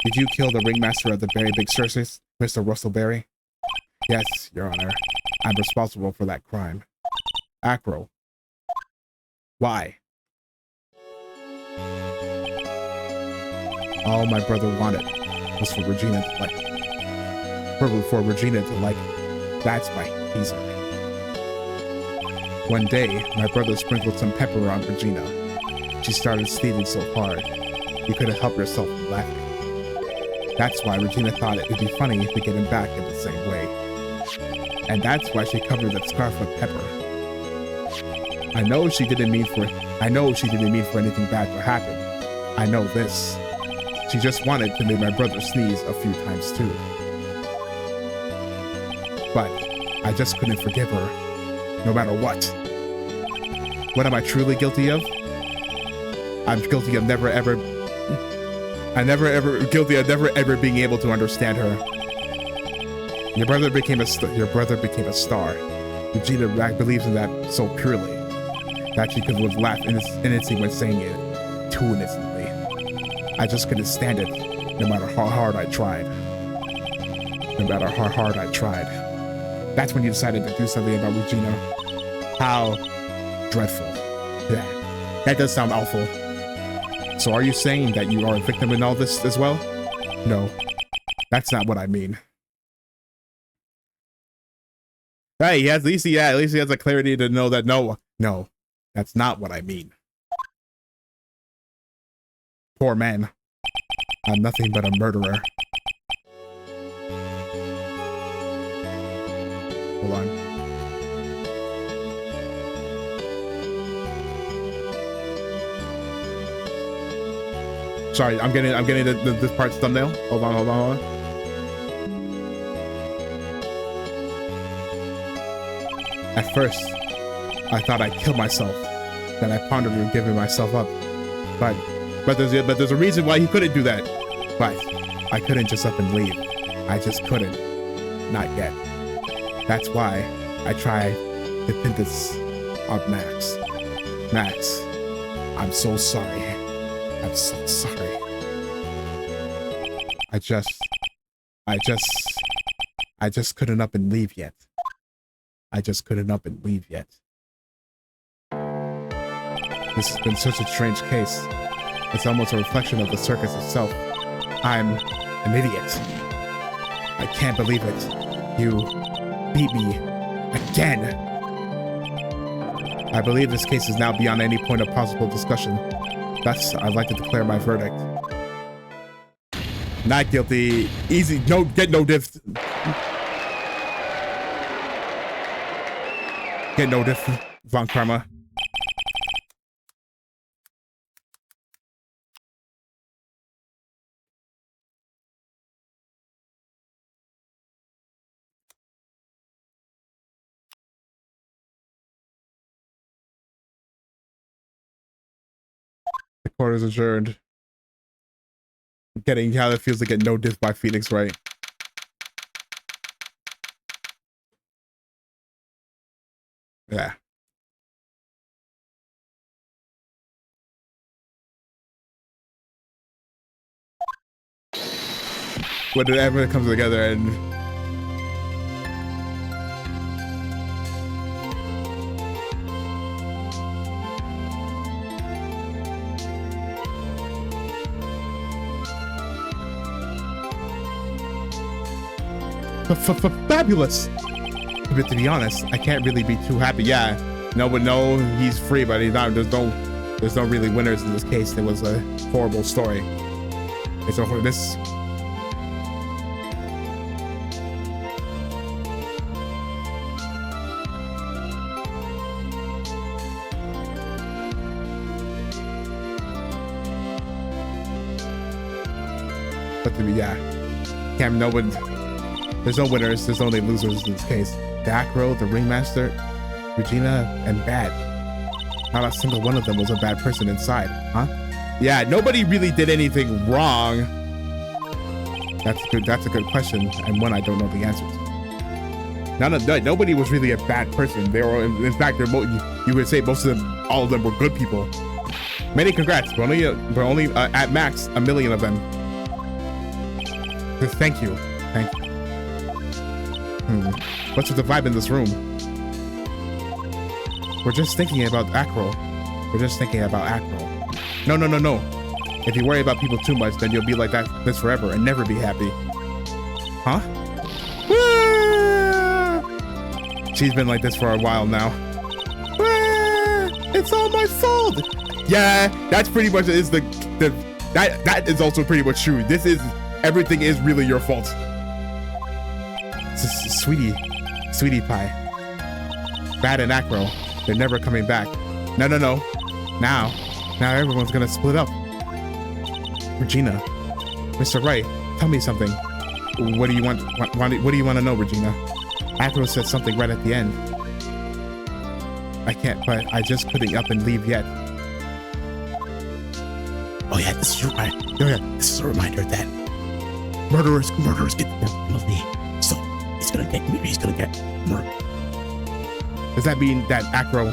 Did you kill the ringmaster of the Berry Big Circus, Mr. Russell Berry? Yes, Your Honor. I'm responsible for that crime. Acro. Why? All my brother wanted was for Regina to like. For Regina to like. That's why he's her. One day, my brother sprinkled some pepper on Regina. She started sneezing so hard, you couldn't help yourself from laughing. That's why Regina thought it would be funny to get him back in the same way. And that's why she covered that scarf with pepper. I know she didn't mean for anything bad to happen. I know this. She just wanted to make my brother sneeze a few times too. But I just couldn't forgive her, no matter what. What am I truly guilty of? I'm guilty of never ever being able to understand her. Your brother became a star. Regina believes in that so purely that she could laugh innocently when saying it, too innocently. I just couldn't stand it, no matter how hard I tried. That's when you decided to do something about Regina. How dreadful. Yeah, that does sound awful. So are you saying that you are a victim in all this as well? No, that's not what I mean. Hey, at least he has the clarity to know that no, that's not what I mean. Poor man. I'm nothing but a murderer. Hold on. Sorry, I'm getting this part's thumbnail. Hold on. At first, I thought I'd kill myself. Then I pondered on giving myself up. But there's a reason why he couldn't do that. But I couldn't just up and leave. I just couldn't. Not yet. That's why I tried to pin this on Max. Max, I'm so sorry. I'm so sorry. I just couldn't up and leave yet. This has been such a strange case. It's almost a reflection of the circus itself. I'm an idiot. I can't believe it. You beat me again. I believe this case is now beyond any point of possible discussion. Thus, I'd like to declare my verdict. Not guilty. Easy. Get no diff. Get no diff. Von Karma. The court is adjourned. Getting how it feels to get no diff by Phoenix Wright. Yeah. Whenever it comes together and fabulous. But to be honest, I can't really be too happy. Yeah, no, but no, he's free, but he's not. There's no really winners in this case. It was a horrible story. It's a this. But to be, yeah. Cam, no one. There's no winners. There's only losers in this case. The Acro, the Ringmaster, Regina, and Bad. Not a single one of them was a bad person inside, huh? Yeah, nobody really did anything wrong. That's good. That's a good question, and one I don't know the answer to. Nobody was really a bad person. They were, in fact, you would say most of them, all of them were good people. Many congrats. We're only at max 1 million of them. Thank you. Thank you. What's with the vibe in this room? We're just thinking about Acro. We're just thinking about Acro. No. If you worry about people too much, then you'll be like this forever and never be happy. Huh? She's been like this for a while now. It's all my fault. Yeah, that's pretty much is that is also pretty much true. Everything is really your fault. Sweetie pie. Bad and Acro, they're never coming back. No. Now everyone's gonna split up. Regina, Mr. Wright, tell me something. What do you want? What do you want to know, Regina? Acro said something right at the end. I can't, but I just couldn't up and leave yet. Oh yeah, this is a reminder that murderers get the penalty. So he's gonna get murdered. Does that mean that Acro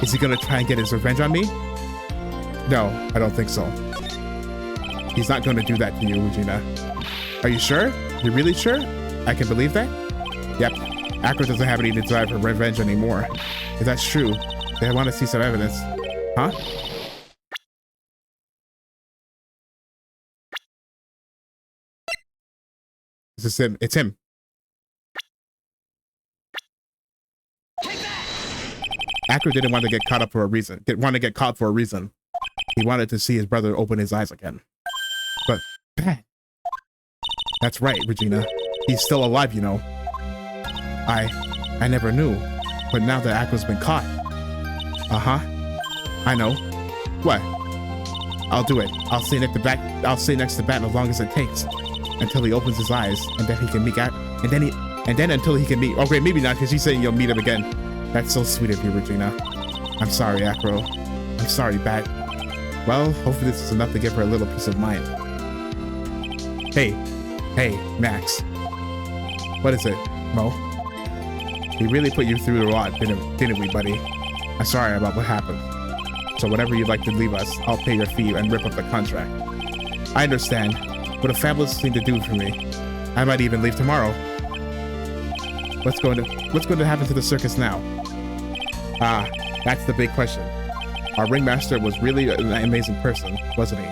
is he gonna try and get his revenge on me? No, I don't think so. He's not gonna do that to you, Regina. Are you sure? You're really sure? I can believe that? Yep. Acro doesn't have any desire for revenge anymore. If that's true, then I want to see some evidence. Huh? This is him. It's him. Acro didn't want to get caught up for a reason. Want to get caught for a reason. He wanted to see his brother open his eyes again. But Pat. That's right, Regina. He's still alive, you know. I never knew. But now that Acro's been caught. Uh-huh. I know. What? I'll do it. I'll stay next to Bat as long as it takes. Until he opens his eyes, and then he can meet out, and then until he can meet. Okay, maybe not, because he's saying you'll meet him again. That's so sweet of you, Regina. I'm sorry, Acro. I'm sorry, Bat. Well, hopefully this is enough to give her a little peace of mind. Hey, Max. What is it, Mo? We really put you through a lot, didn't we, buddy? I'm sorry about what happened. So whenever you'd like to leave us, I'll pay your fee and rip up the contract. I understand. What a fabulous thing to do for me. I might even leave tomorrow. What's going to happen to the circus now? Ah, that's the big question. Our ringmaster was really an amazing person, wasn't he?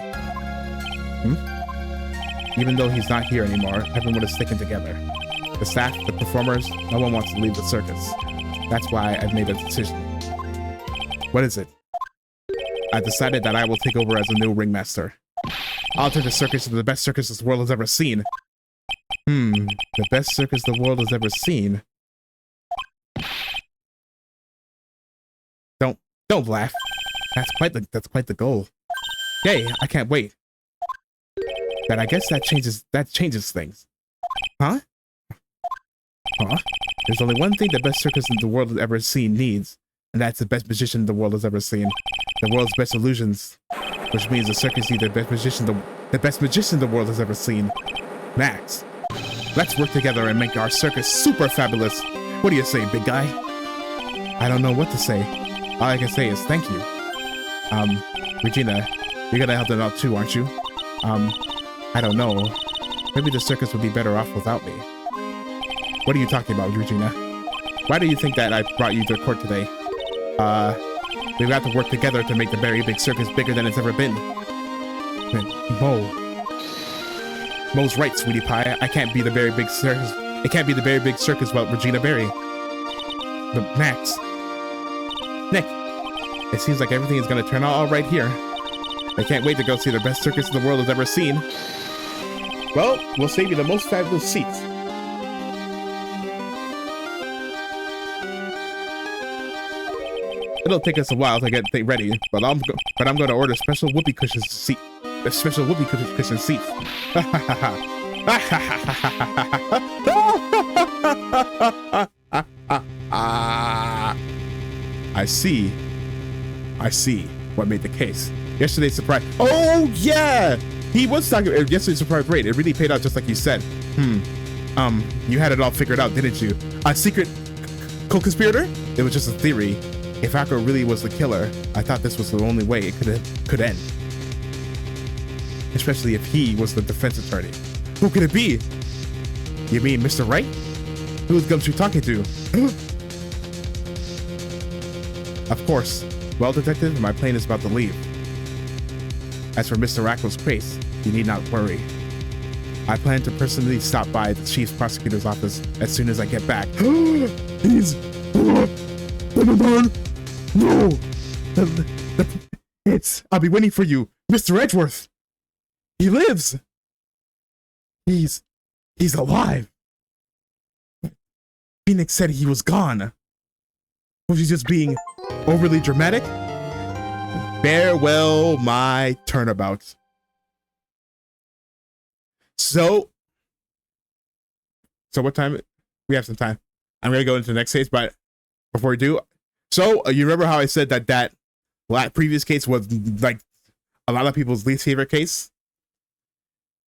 Even though he's not here anymore, everyone is sticking together. The staff, the performers, no one wants to leave the circus. That's why I've made a decision. What is it? I decided that I will take over as a new ringmaster. I'll turn the circus into the best circus this world has ever seen. The best circus the world has ever seen. Don't laugh. That's quite the goal. Yay, I can't wait. Then I guess that changes things. Huh? There's only one thing the best circus in the world has ever seen needs, and that's the best magician the world has ever seen. The world's best illusions. Which means the circus needs the best magician the world has ever seen. Max. Let's work together and make our circus super fabulous. What do you say, big guy? I don't know what to say. All I can say is thank you. Regina, you're gonna help them out too, aren't you? I don't know. Maybe the circus would be better off without me. What are you talking about, Regina? Why do you think that I brought you to court today? We've got to work together to make the very big circus bigger than it's ever been. Mo's right, sweetie pie. I can't be the very big circus. It can't be the very big circus without Regina Berry. But Max. Nick. It seems like everything is going to turn out all right here. I can't wait to go see the best circus the world has ever seen. Well, we'll save you the most fabulous seats. It'll take us a while to get ready, but I'm going to order special whoopee cushions to seat a special whoopee cushion seat. I see what made the case. Yesterday's surprise. Oh yeah, he was talking. Yesterday's surprise raid. It really paid out just like you said. You had it all figured out, didn't you? A secret co-conspirator? It was just a theory. If Akko really was the killer, I thought this was the only way it could end. Especially if he was the defense attorney. Who could it be? You mean Mr. Wright? Who's Gumshoe talking to? Of course. Well, detective, my plane is about to leave. As for Mr. Akko's case, you need not worry. I plan to personally stop by the chief prosecutor's office as soon as I get back. He's... No! I'll be waiting for you, Mr. Edgeworth! He lives! He's alive! Phoenix said he was gone. Was he just being overly dramatic? Farewell, my turnabout. So what time? We have some time. I'm gonna go into the next case, but before we do, so you remember how I said that previous case was like a lot of people's least favorite case?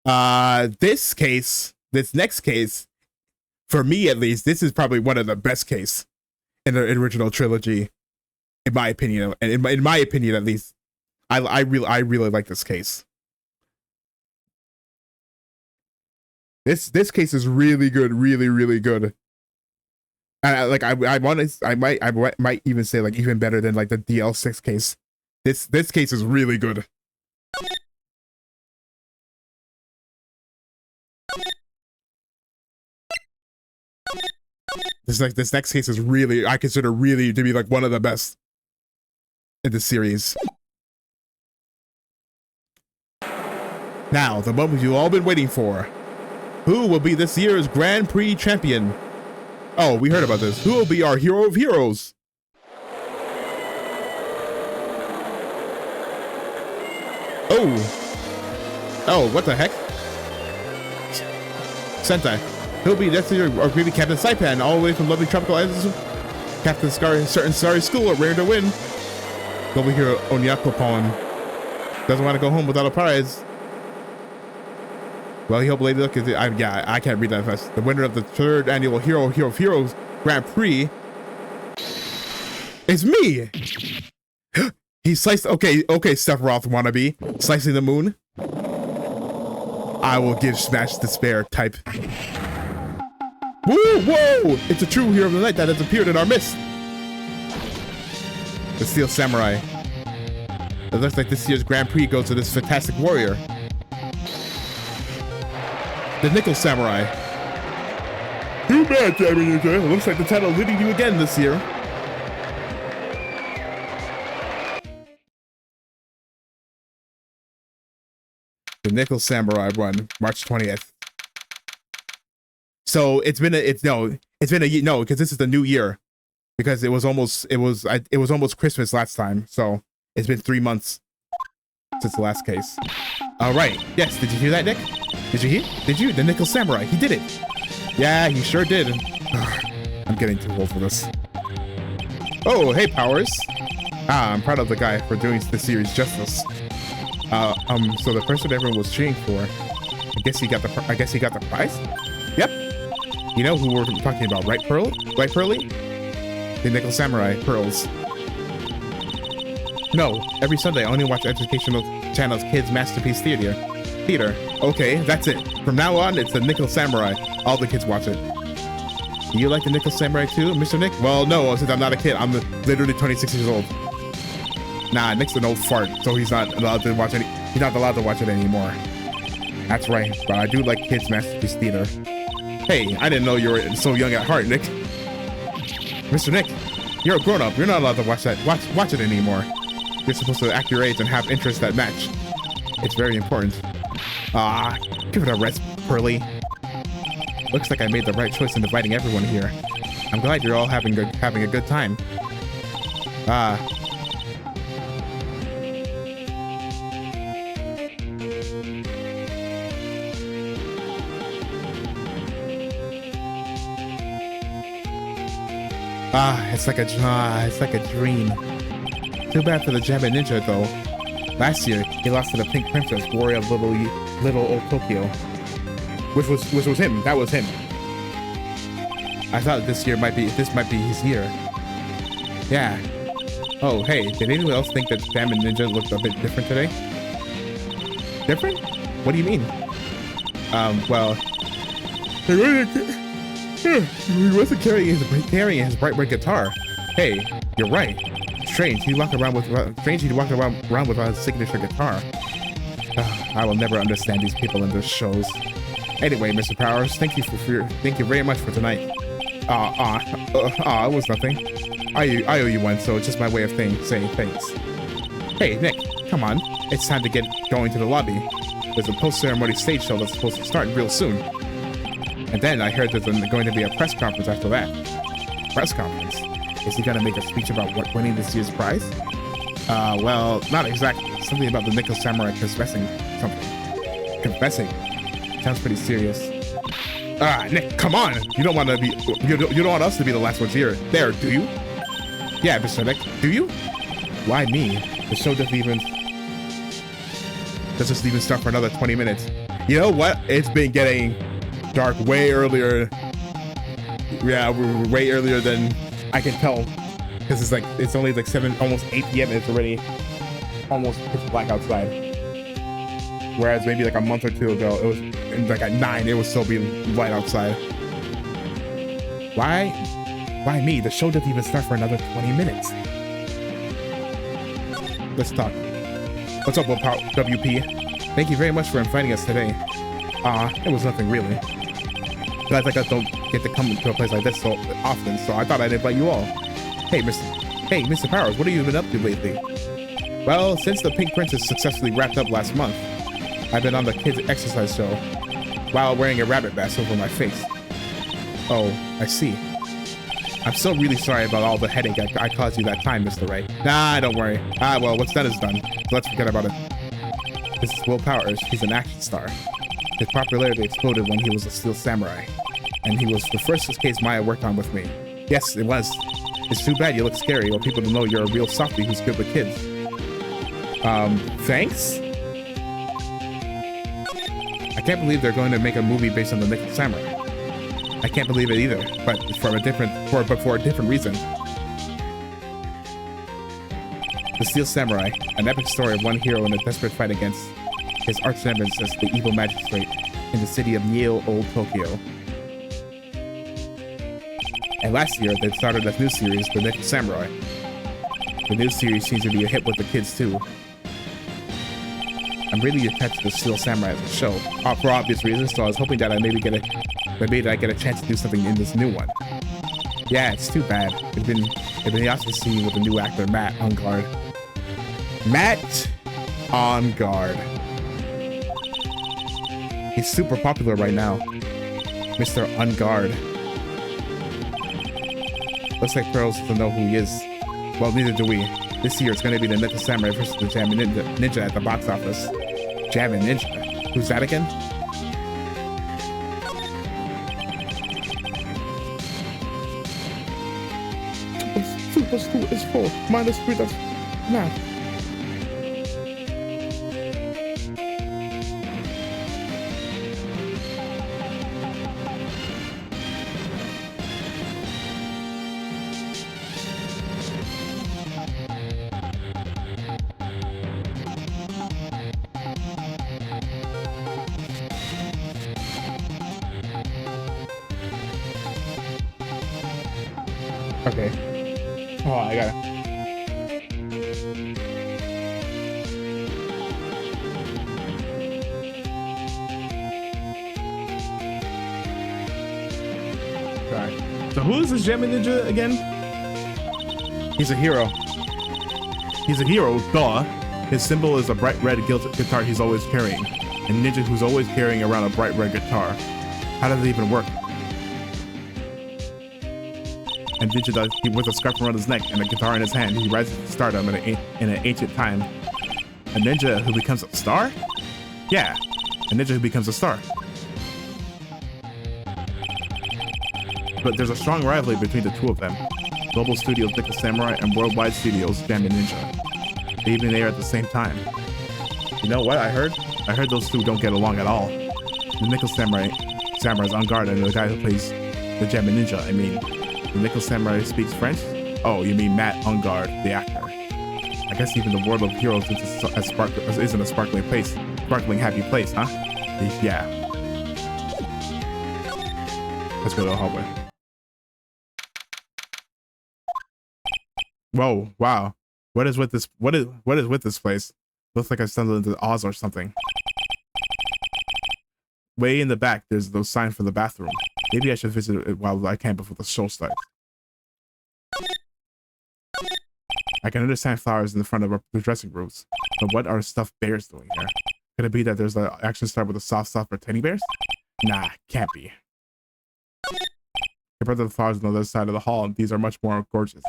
This next case, for me at least, this is probably one of the best case in the original trilogy, in my opinion. And in my opinion, at least, I really like this case. This case is really good, really good. And I might even say like even better than like the DL6 case. This case is really good. This next case is really, I consider really to be like one of the best in the series. Now, the moment you've all been waiting for. Who will be this year's Grand Prix champion? Oh, we heard about this. Who will be our hero of heroes? Oh, what the heck? Sentai. He'll be this year, or maybe Captain Saipan, all the way from lovely tropical islands. Captain Scar, certain sorry school, rare to win. Over here, Onyakopon. Doesn't want to go home without a prize. Well, he'll lady look at it. I can't read that fast. The winner of the 3rd annual Hero of Heroes Grand Prix is me. He sliced. Okay, Sephiroth wannabe, slicing the moon. I will give Smash Despair type. Whoa! It's a true hero of the night that has appeared in our midst. The Steel Samurai. It looks like this year's Grand Prix goes to this fantastic warrior. The Nickel Samurai. Too bad, Jamie. It looks like the title leading you again this year. The Nickel Samurai run, March 20th. So it's been a year, no, because this is the new year, because it was almost Christmas last time. So it's been 3 months since the last case. All right. Yes. Did you hear that, Nick? Did you hear? Did you? The Nickel Samurai. He did it. Yeah, he sure did. I'm getting too old for this. Oh, hey, Powers. I'm proud of the guy for doing this series justice. So the person everyone was cheering for, I guess he got the prize? Yep. You know who we're talking about, right, Pearl? Right, Pearly? The Nickel Samurai, Pearls. No, every Sunday I only watch educational channels Kids Masterpiece Theater. Okay, that's it. From now on, it's the Nickel Samurai. All the kids watch it. Do you like the Nickel Samurai too, Mr. Nick? Well, no, since I'm not a kid. I'm literally 26 years old. Nah, Nick's an old fart, so he's not allowed to watch it anymore. That's right, but I do like Kids Masterpiece Theater. Hey, I didn't know you were so young at heart, Nick. Mr. Nick, you're a grown-up. You're not allowed to watch it anymore. You're supposed to act your age and have interests that match. It's very important. Give it a rest, Pearly. Looks like I made the right choice in inviting everyone here. I'm glad you're all having a good time. It's like a dream. Too bad for the Jabbing Ninja though. Last year, he lost to the Pink Princess, warrior of little old Tokyo. Which was him. That was him. I thought this might be his year. Yeah. Oh, hey, did anyone else think that Jabbing Ninja looked a bit different today? Different? What do you mean? Well, he wasn't carrying his bright red guitar. Hey, you're right. Strange, he walked around with a signature guitar. I will never understand these people in their shows. Anyway, Mr. Powers, thank you very much for tonight. It was nothing. I owe you one, so it's just my way of saying thanks. Hey, Nick, come on. It's time to get going to the lobby. There's a post-ceremony stage show that's supposed to start real soon. And then I heard there's going to be a press conference after that. Press conference? Is he gonna make a speech about winning this year's prize? Well, not exactly. Something about the Nickel Samurai confessing something. Confessing? Sounds pretty serious. Nick, come on! You don't want us to be the last ones here. There, do you? Yeah, Mr. Nick, do you? Why me? The show doesn't even start for another 20 minutes. You know what? It's been getting dark way earlier. Yeah, way earlier than I can tell, because it's only like 7, almost 8 p.m. and it's already almost pitch black outside. Whereas maybe like a month or two ago, it was like at 9, it would still be light outside. Why me? The show doesn't even start for another 20 minutes. Let's talk. What's up, WP? Thank you very much for inviting us today. It was nothing really. Guys like us don't get to come to a place like this so often, so I thought I'd invite you all. Hey, Mr. Powers, what have you been up to lately? Well, since the Pink Princess successfully wrapped up last month, I've been on the kids' exercise show while wearing a rabbit mask over my face. Oh, I see. I'm so really sorry about all the headache I caused you that time, Mr. Wright. Nah, don't worry. Well, what's done is done. So let's forget about it. This is Will Powers. He's an action star. His popularity exploded when he was a Steel Samurai, and he was the first case Maya worked on with me. Yes, it was. It's too bad you look scary, or people don't know you're a real softie who's good with kids. Thanks? I can't believe they're going to make a movie based on the Nickel Samurai. I can't believe it either, but for a different reason. The Steel Samurai, an epic story of one hero in a desperate fight against his arch nemesis, the evil magistrate, in the city of Neo Old Tokyo. And last year, they started a new series, The Nickel Samurai. The new series seems to be a hit with the kids too. I'm really attached to the Steel Samurai as a show, for obvious reasons, so I was hoping that I maybe get a chance to do something in this new one. Yeah, it's too bad. It'd been awesome to see you with the new actor, Matt on guard. Matt on guard. He's super popular right now. Mr. Unguard. Looks like Pearls doesn't know who he is. Well, neither do we. This year it's going to be the Nickel Samurai versus the Jabbing Ninja at the box office. Jabbing Ninja? Who's that again? +2 is 4. -3 that's math. Okay. Oh, I got it. Right. So who is this Jabbing Ninja again? He's a hero. He's a hero, duh. His symbol is a bright red guitar he's always carrying. A ninja who's always carrying around a bright red guitar. How does it even work? And Ninja does, he wears a scarf around his neck and a guitar in his hand. He rises to stardom in an ancient time. A ninja who becomes a star? Yeah, a ninja who becomes a star. But there's a strong rivalry between the two of them. Global Studios Nickel Samurai and Worldwide Studios Jammin' Ninja. They even air at the same time. You know what I heard? I heard those two don't get along at all. The Nickel Samurai's on guard, and the guy who plays the Jammin' Ninja. I mean, the Nickel Samurai speaks French? Oh, you mean Matt Ungard, the actor. I guess even the world of heroes isn't a sparkling place. Sparkling happy place, huh? Yeah. Let's go to the hallway. Whoa, wow. What is with this place? Looks like I stumbled into Oz or something. Way in the back, there's those signs for the bathroom. Maybe I should visit it while I can before the show starts. I can understand flowers in the front of the dressing rooms, but what are stuffed bears doing here? Could it be that there's an action star with a soft spot for teddy bears? Nah, can't be. Compared to the flowers on the other side of the hall, these are much more gorgeous.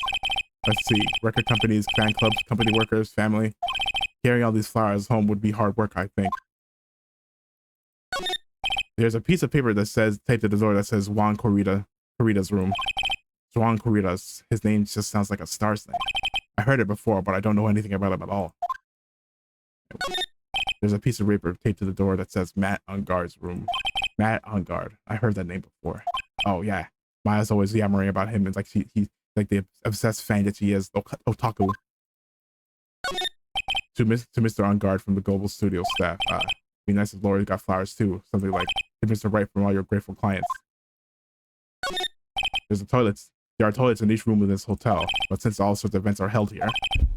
Let's see, record companies, fan clubs, company workers, family. Carrying all these flowers home would be hard work, I think. There's a piece of paper that says, taped to the door that says Juan Corrida's room. Juan Corrida's, his name just sounds like a star's name. I heard it before, but I don't know anything about him at all. There's a piece of paper taped to the door that says Matt Ungard's room. Matt Ungard. I heard that name before. Oh yeah, Maya's always yammering about him, and like he's like the obsessed fan that she is. Otaku. To Mr. Ungard from the Global Studio staff. Be nice if Lori got flowers too. Something like, to Mr. Wright from all your grateful clients. There's toilets. There are toilets in each room in this hotel, but since all sorts of events are held here,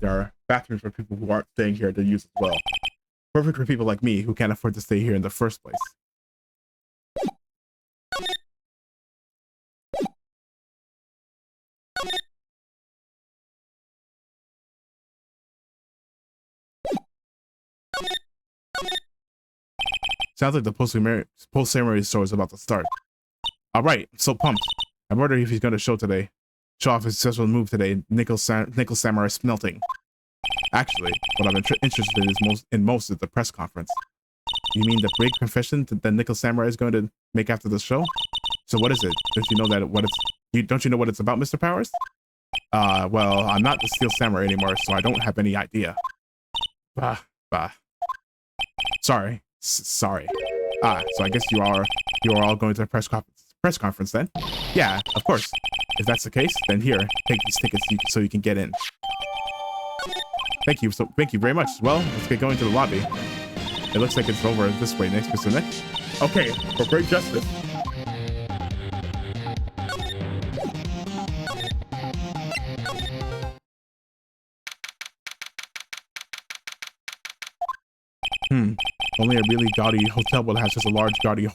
there are bathrooms for people who aren't staying here to use as well. Perfect for people like me who can't afford to stay here in the first place. Sounds like the post-ceremony show is about to start. Alright, I'm so pumped. I wonder if he's going to show off his special move today, Nickel Samurai Smelting. Actually, what I've been interested in most is the press conference. You mean the big confession that Nickel Samurai is going to make after the show? So what is it? Don't you know what it's about, Mr. Powers? Well, I'm not the Steel Samurai anymore, so I don't have any idea. Bah. Sorry. Sorry. So I guess you are all going to the press conference then? Yeah, of course. If that's the case, then here, take these tickets so you can get in. Thank you very much. Well, let's get going to the lobby. It looks like it's over this way next, Mr. Nick. Okay, for great justice. Only a really gaudy hotel will have such a large gaudy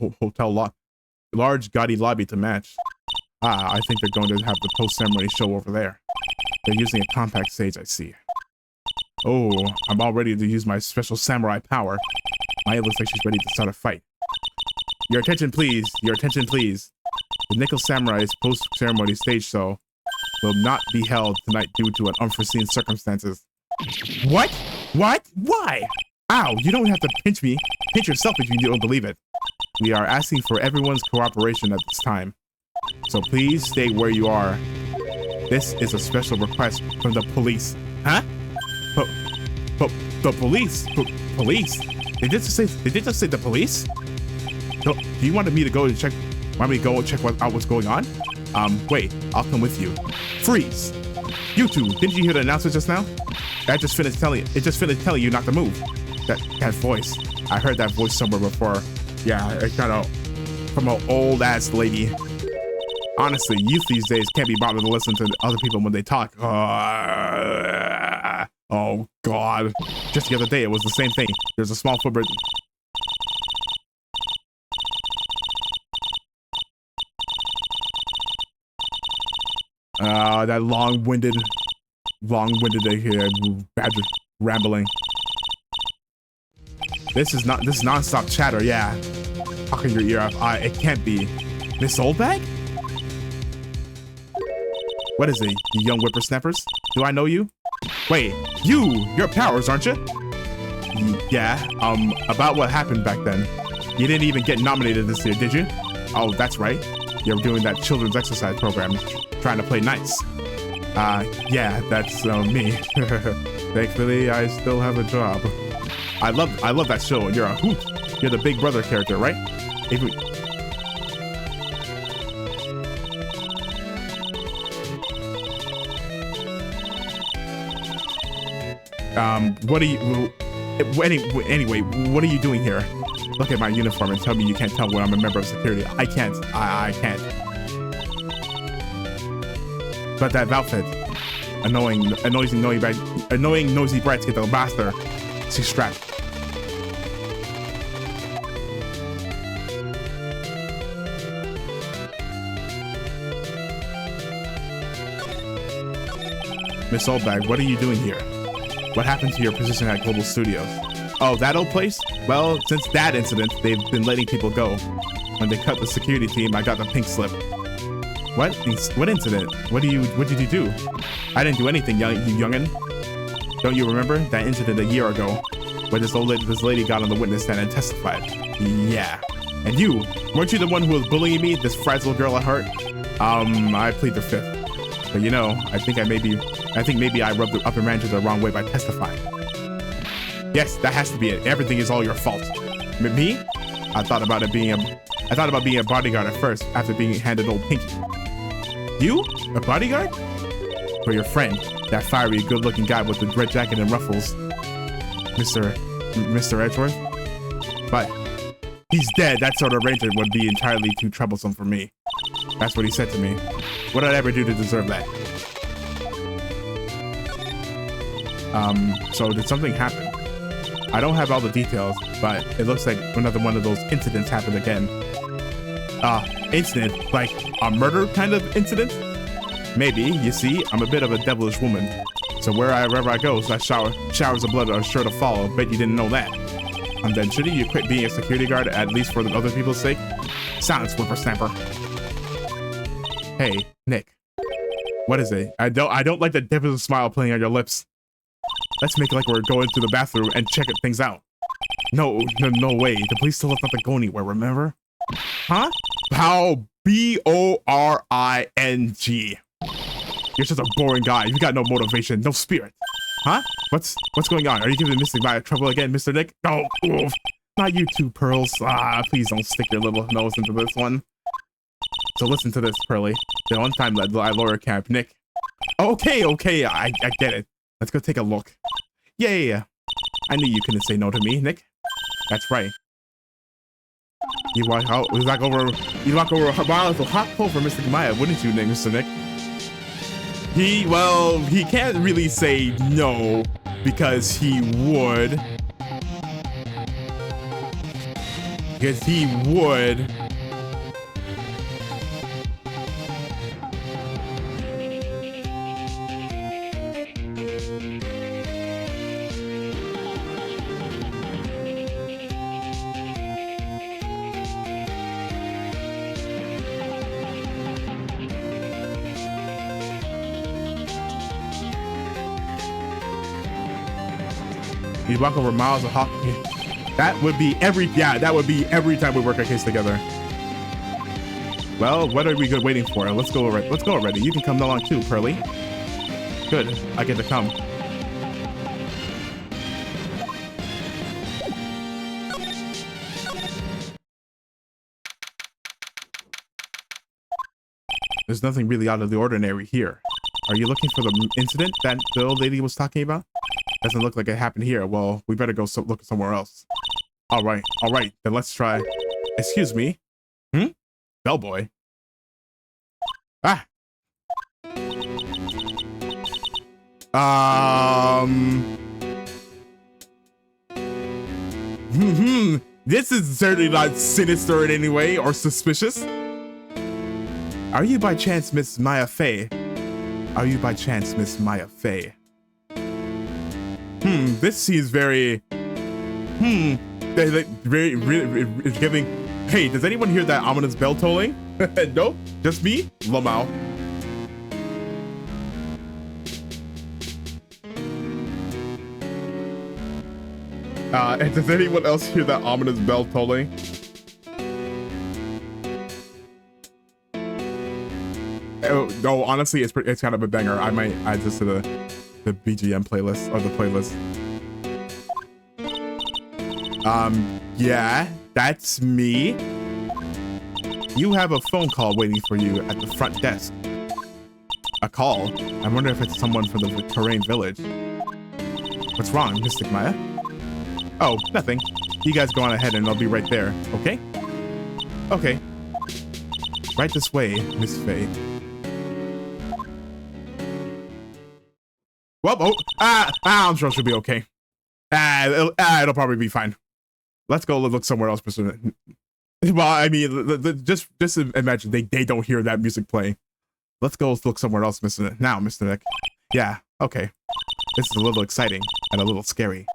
lobby to match. I think they're going to have the post-ceremony show over there. They're using a compact stage, I see. Oh, I'm all ready to use my special samurai power. Maya looks like she's ready to start a fight. Your attention, please. Your attention, please. The Nickel Samurai's post-ceremony stage show will not be held tonight due to unforeseen circumstances. What? What? Why? Ow, you don't have to pinch me. Pinch yourself if you don't believe it. We are asking for everyone's cooperation at this time. So please stay where you are. This is a special request from the police. Huh? The police? Police? They did just say the police? Do you want me to go and check? Want me to go and check out what's going on? Wait, I'll come with you. Freeze! You two, didn't you hear the announcement just now? It just finished telling you not to move. That voice. I heard that voice somewhere before. Yeah, it's kind of from an old ass lady. Honestly, youth these days can't be bothered to listen to other people when they talk. Oh God. Just the other day, it was the same thing. There's a small footprint. That long-winded badger rambling. This is non-stop chatter, yeah. Talking your ear off. It can't be. Miss Oldbag? What is it, you young whippersnappers? Do I know you? Wait, you're Powers, aren't you? Yeah, about what happened back then. You didn't even get nominated this year, did you? Oh, that's right. You're doing that children's exercise program, trying to play nice. Yeah, that's me. Thankfully, I still have a job. I love that show. You're a hoot. You're the Big Brother character, right? If we... What are you... Anyway, what are you doing here? Look at my uniform and tell me you can't tell when I'm a member of security. I can't. I can't. But that outfit. Annoying nosy brats get the master. She's strapped. Miss Oldbag, what are you doing here? What happened to your position at Global Studios? Oh, that old place? Well, since that incident, they've been letting people go. When they cut the security team, I got the pink slip. What? What incident? What did you do? I didn't do anything, you youngin'. Don't you remember that incident a year ago, where this lady got on the witness stand and testified? Yeah. And you, weren't you the one who was bullying me, this fragile girl at heart? I plead the fifth. But you know, I think maybe I rubbed the upper manager the wrong way by testifying. Yes, that has to be it. Everything is all your fault. Me? I thought about being a bodyguard at first, after being handed old Pinky. You? A bodyguard? For your friend, that fiery, good-looking guy with the red jacket and ruffles, Mr. Edgeworth. But he's dead. That sort of arrangement would be entirely too troublesome for me. That's what he said to me. What did I ever do to deserve that? So did something happen? I don't have all the details, but it looks like another one of those incidents happened again. Incident? Like a murder kind of incident? Maybe. You see, I'm a bit of a devilish woman. So wherever I go, showers of blood are sure to follow. Bet you didn't know that. And then shouldn't you quit being a security guard, at least for the other people's sake? Silence, whippersnapper. Hey, Nick. What is it? I don't like the devilish smile playing on your lips. Let's make like we're going to the bathroom and check things out. No way. The police still have not to go anywhere, remember? Huh? How? B-O-R-I-N-G. You're such a boring guy. You got no motivation, no spirit. Huh? What's going on? Are you giving Mr. Maya trouble again, Mr. Nick? No, oof. Not you two, Pearls. Please don't stick your little nose into this one. So listen to this, Pearly. The one time that I lawyer camp, Nick. Okay, I get it. Let's go take a look. Yeah. I knew you couldn't say no to me, Nick. That's right. You walk over a mile to hot pull for Mr. Maya, wouldn't you, Mr. Nick? He can't really say no because he would. Because he would. You walk over miles of hockey. That would be every time we work a case together. Well, what are we waiting for? Let's go already. You can come along too, Pearly. Good, I get to come. There's nothing really out of the ordinary here. Are you looking for the incident that the old lady was talking about? Doesn't look like it happened here. Well, we better go look somewhere else. All right. Then let's try. Excuse me. Bellboy. This is certainly not sinister in any way or suspicious. Are you by chance Miss Maya Fey? This seems very, very giving. Hey, does anyone hear that ominous bell tolling? Nope, just me, Lamau. And does anyone else hear that ominous bell tolling? No, honestly, it's kind of a banger. I might add this to the BGM playlist or the playlist. Yeah, that's me. You have a phone call waiting for you at the front desk. A call? I wonder if it's someone from the Victorian village. What's wrong, Mystic Maya? Oh, nothing. You guys go on ahead and I'll be right there, okay? Okay. Right this way, Miss Faye. Well, I'm sure she'll be okay. It'll probably be fine. Let's go look somewhere else, Mr. Well, I mean, just imagine they don't hear that music playing. Let's go look somewhere else, Mr. Nick. Yeah, okay. This is a little exciting and a little scary.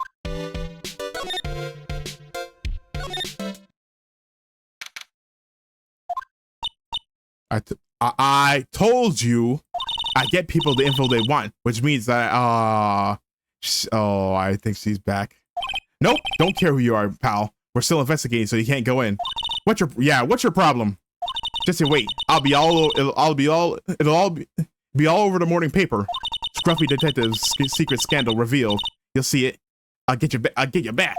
I told you I get people the info they want, which means that, oh, I think she's back. Nope, don't care who you are, pal. We're still investigating, so you can't go in. What's your problem? Just you wait. It'll all be all over the morning paper. Scruffy detective's secret scandal revealed. You'll see it. I'll get you back.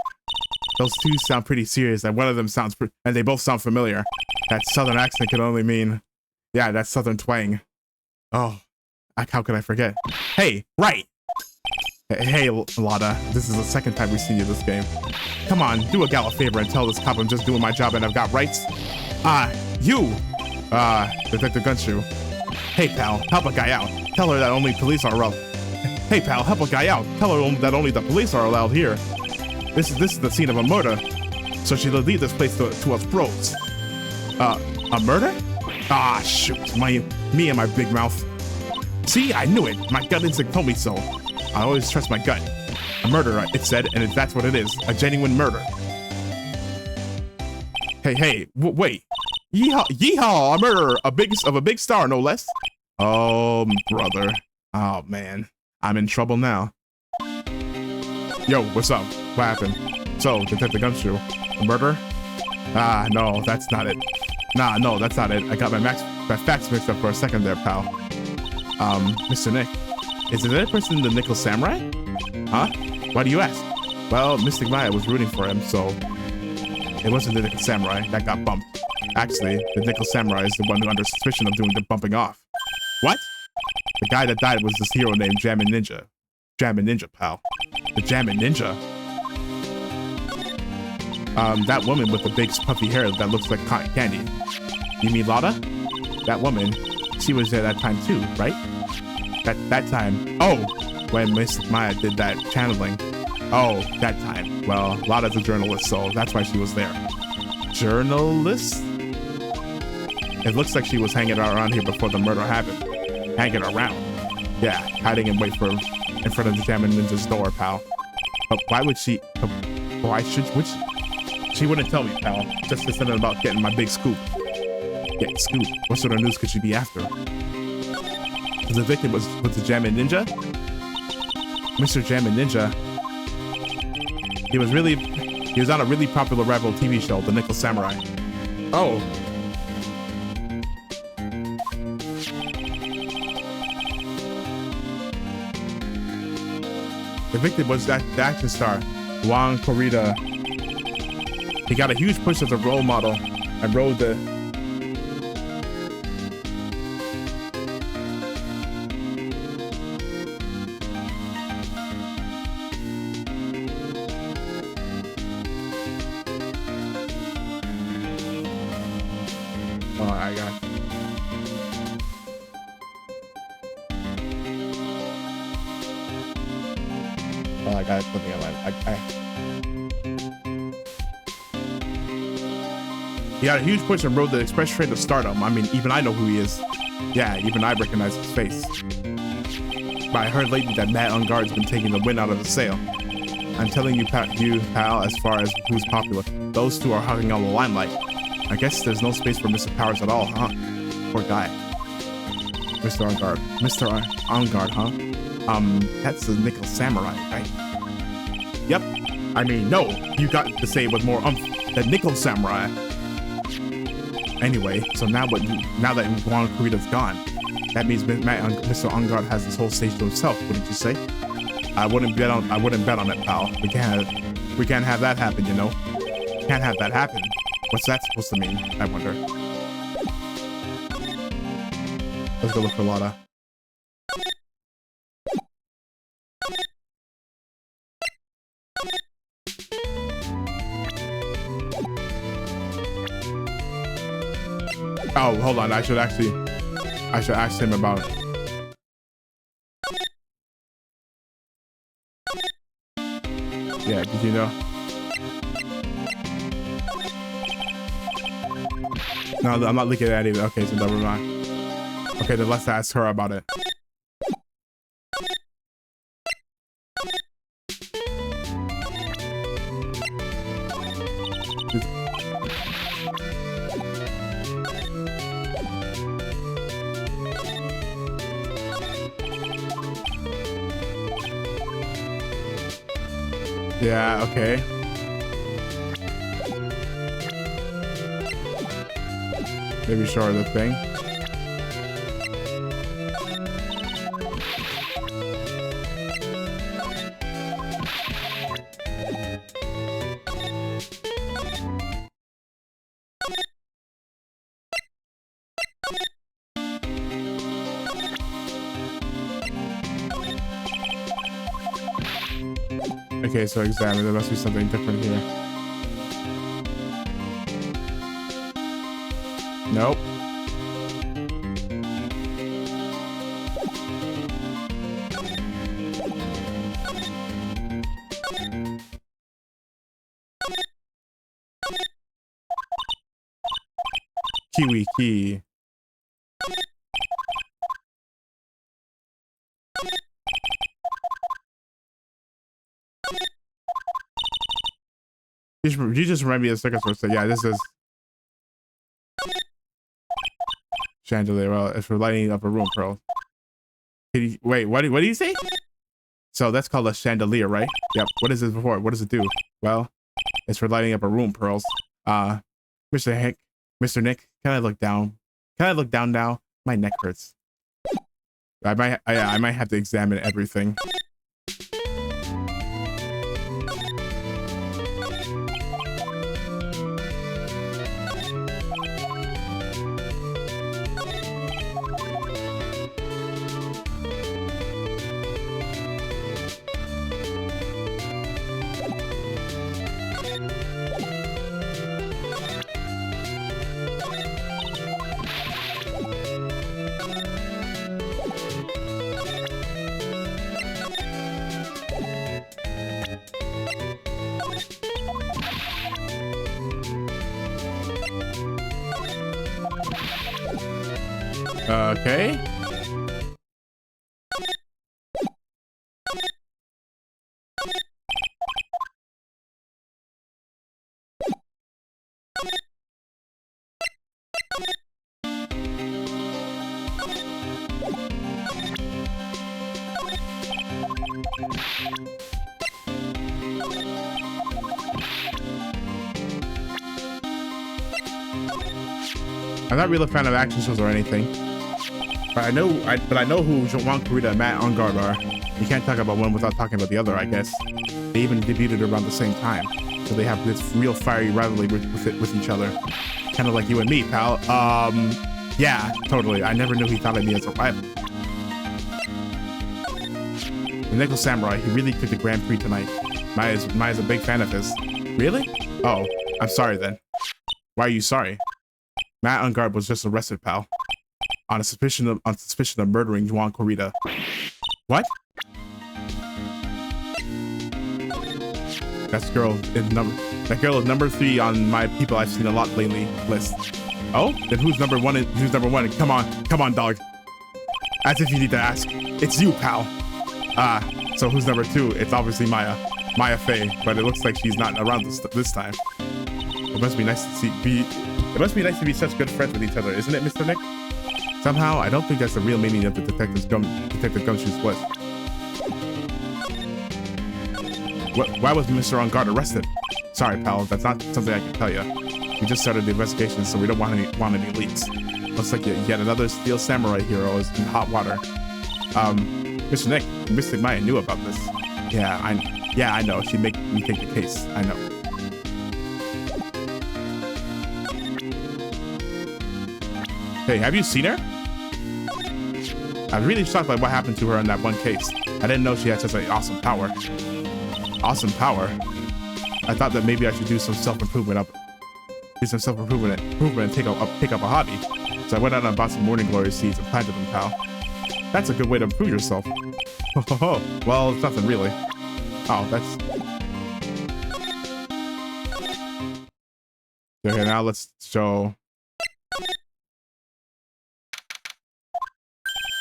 Those two sound pretty serious, and one of them sounds, and they both sound familiar. That southern accent could only mean, yeah, that southern twang. Oh, how could I forget? Hey, Wright. Hey, Lotta. This is the second time we've seen you this game. Come on, do a gal a favor and tell this cop I'm just doing my job and I've got rights. Detective Gunshoe. Hey, pal, help a guy out. Tell her that only police are allowed. Hey, pal, help a guy out. Tell her that only the police are allowed here. This is the scene of a murder, so she'll lead this place to us bros. A murder? Ah, shoot, me and my big mouth. See, I knew it. My gut instinct told me so. I always trust my gut. A murder, it said, and that's what it is. A genuine murder. Hey, wait. Yeehaw, a murder of a big star, no less. Oh, brother. Oh, man. I'm in trouble now. Yo, what's up? What happened? So, Detective Gumshoe, a murder? Ah, no, that's not it. Nah, no, that's not it. I got my facts mixed up for a second there, pal. Mr. Nick, is the other person the Nickel Samurai? Huh? Why do you ask? Well, Mystic Maya was rooting for him, so it wasn't the Nickel Samurai that got bumped. Actually, the Nickel Samurai is the one under suspicion of doing the bumping off. What? The guy that died was this hero named Jammin' Ninja. Jammin' Ninja, pal. The Jammin' Ninja? That woman with the big puffy hair that looks like cotton candy. You mean Lotta? That woman, she was there that time too, right? That time. Oh, when Mystic Maya did that channeling. Oh, that time. Well, Lotta's a journalist, so that's why she was there. Journalist? It looks like she was hanging around here before the murder happened. Hanging around? Yeah, hiding in wait in front of the Jammin' Ninja's door, pal. But why would she? She wouldn't tell me, pal. Just something about getting my big scoop. Get scoop? What sort of news could she be after? The victim was the Jammin' Ninja? Mr. Jammin' Ninja. He was on a really popular rival TV show, The Nickel Samurai. Oh. The victim was the action star, Juan Corrida. He got a huge push as a role model and rode the... Oh, I got... Oh, I got something on my... He had a huge push and rode the express train to stardom. I mean, even I know who he is. Yeah, even I recognize his face. But I heard lately that Matt on Guard's been taking the wind out of the sail. I'm telling you, pal, as far as who's popular, those two are hogging all the limelight. I guess there's no space for Mr. Powers at all, huh? Poor guy. Mr. On Guard. Mr. On Guard, huh? That's the Nickel Samurai, right? Yep. I mean, no, you got to say it with more umph. The Nickel Samurai. Anyway, so now that Juan Corrida's gone, That means Mr. Ungard has this whole stage to himself. Wouldn't you say? I wouldn't bet on it, pal. We can't have that happen, you know. Can't have that happen. What's that supposed to mean? I wonder. Let's go look for Lotta. Oh, hold on. I should ask him about it. Yeah, did you know? No, I'm not looking at that either. Okay, so never mind. Okay, then let's ask her about it. Yeah, okay. Maybe show her the thing. Okay, so examine. There must be something different here. Nope. Kiwi key. You just remind me of the second source. Yeah, this is chandelier. Well, it's for lighting up a room, Pearl. Wait, what do you say? So that's called a chandelier, right? Yep. What is this before? What does it do? Well, it's for lighting up a room, Pearls. Mr. Nick, can I look down? Can I look down now? My neck hurts. I might have to examine everything. Okay. I'm not really a fan of action shows or anything. But I know who Juan Kurita and Matt Ungard are. You can't talk about one without talking about the other, I guess. They even debuted around the same time, so they have this real fiery rivalry with each other. Kind of like you and me, pal. Yeah, totally. I never knew he thought of me as a rival. The Nickel Samurai, he really took the Grand Prix tonight. Maya's a big fan of his. Really? Oh, I'm sorry then. Why are you sorry? Matt Ungard was just arrested, pal. On suspicion of murdering Juan Kurita. What? That girl is number 3 on my people I've seen a lot lately list. Oh? Then who's number 1? Who's number 1? Come on, dog. As if you need to ask. It's you, pal. So who's number 2? It's obviously Maya Fey, but it looks like she's not around this time. It must be nice to be such good friends with each other, isn't it, Mr. Nick? Somehow, I don't think that's the real meaning of the Detective Gumshoe's list. Why was Mr. Ungard arrested? Sorry, pal, that's not something I can tell you. We just started the investigation, so we don't want any leaks. Looks like yet another Steel Samurai hero is in hot water. Mr. Nick, Mystic Maya knew about this. Yeah, I know. She made me take the case. I know. Hey, have you seen her? I'm really shocked by what happened to her in that one case. I didn't know she had such an awesome power. Awesome power. I thought that maybe I should do some self-improvement and take up a hobby. So I went out and bought some morning glory seeds and planted them, pal. That's a good way to improve yourself. Well, it's nothing really. Oh, that's... Okay, now let's show...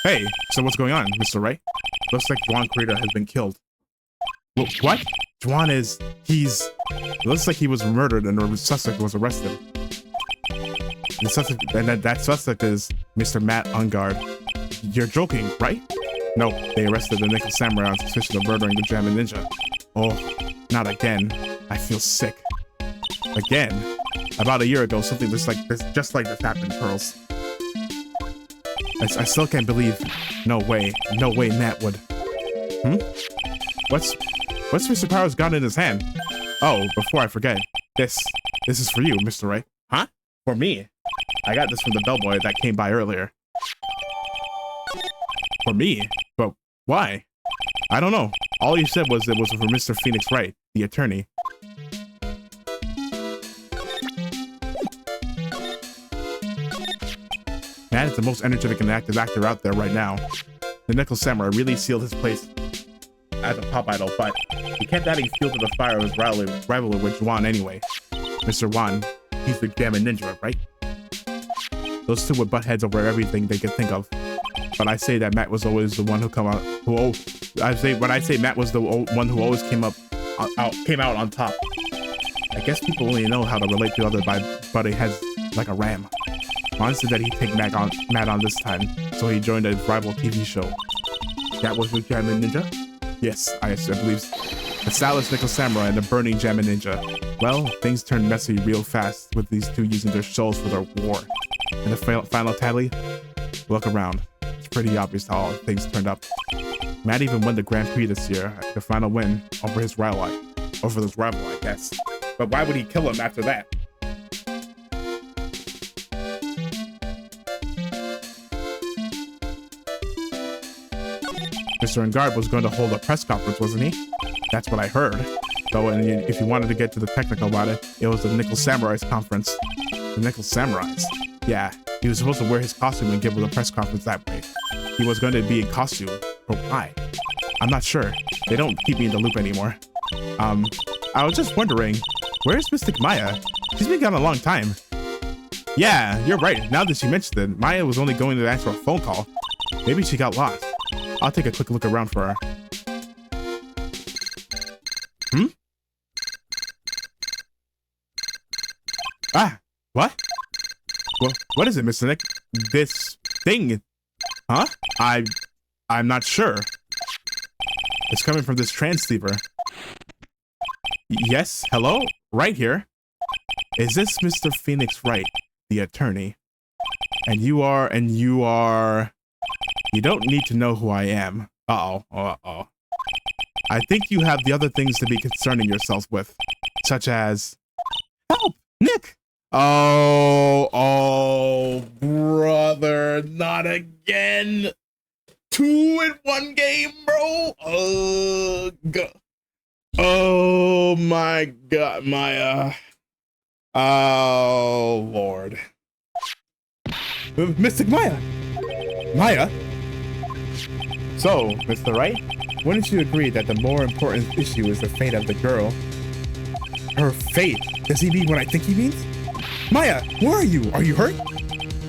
Hey, so what's going on, Mr. Wright? Looks like Juan Creator has been killed. What? Juan is... Looks like he was murdered and the suspect was arrested. That suspect is Mr. Matt Ungard. You're joking, right? No, they arrested the Nickel Samurai on suspicion of murdering the Jammin Ninja. Oh, not again. I feel sick. Again? About a year ago, something just like this happened, Pearls. I still can't believe. No way Matt would. What's Mr. Powers got in his hand? Oh, before I forget, this is for you, Mr. Wright. Huh? For me? I got this from the bellboy that came by earlier. For me? But why? I don't know. All he said was it was for Mr. Phoenix Wright, the attorney. Matt is the most energetic and active actor out there right now. The Nickel Samurai really sealed his place as a pop idol, but he kept adding fuel to the fire of his rivalry with Juan anyway. Mr. Juan, he's the Jammin Ninja, right? Those two would butt heads over everything they could think of. But I say that Matt was always the one who Matt was the one who always came out on top. I guess people only know how to relate to others by butting heads like a ram. Juan said that he'd take Matt on this time, so he joined a rival TV show. That was with Jammin Ninja? Yes, I believe so. The stylish Nickel Samurai and the burning Jammin Ninja. Well, things turned messy real fast with these two using their shows for their war. And the final tally? Look around. It's pretty obvious how things turned up. Matt even won the Grand Prix this year, the final win over this rival, I guess. But why would he kill him after that? Mr. Engard was going to hold a press conference, wasn't he? That's what I heard. Though, and if you wanted to get to the technical about it, it was the Nickel Samurai's conference. The Nickel Samurai's? Yeah, he was supposed to wear his costume and give a press conference that way. He was going to be in costume, but why? I'm not sure. They don't keep me in the loop anymore. I was just wondering, where's Mystic Maya? She's been gone a long time. Yeah, you're right. Now that you mentioned it, Maya was only going to answer a phone call. Maybe she got lost. I'll take a quick look around for her. Ah, what? Well, what is it, Mr. Nick? This thing? Huh? I'm not sure. It's coming from this transceiver. Yes, hello? Right here. Is this Mr. Phoenix Wright, the attorney? And you are... You don't need to know who I am. Uh-oh. I think you have the other things to be concerning yourself with, such as... Help! Nick! Oh, brother, not again. 2 in 1 game, bro. Oh my God, Maya. Oh, Lord. Mystic Maya. Maya? So, Mr. Wright, wouldn't you agree that the more important issue is the fate of the girl? Her fate? Does he mean what I think he means? Maya, where are you? Are you hurt?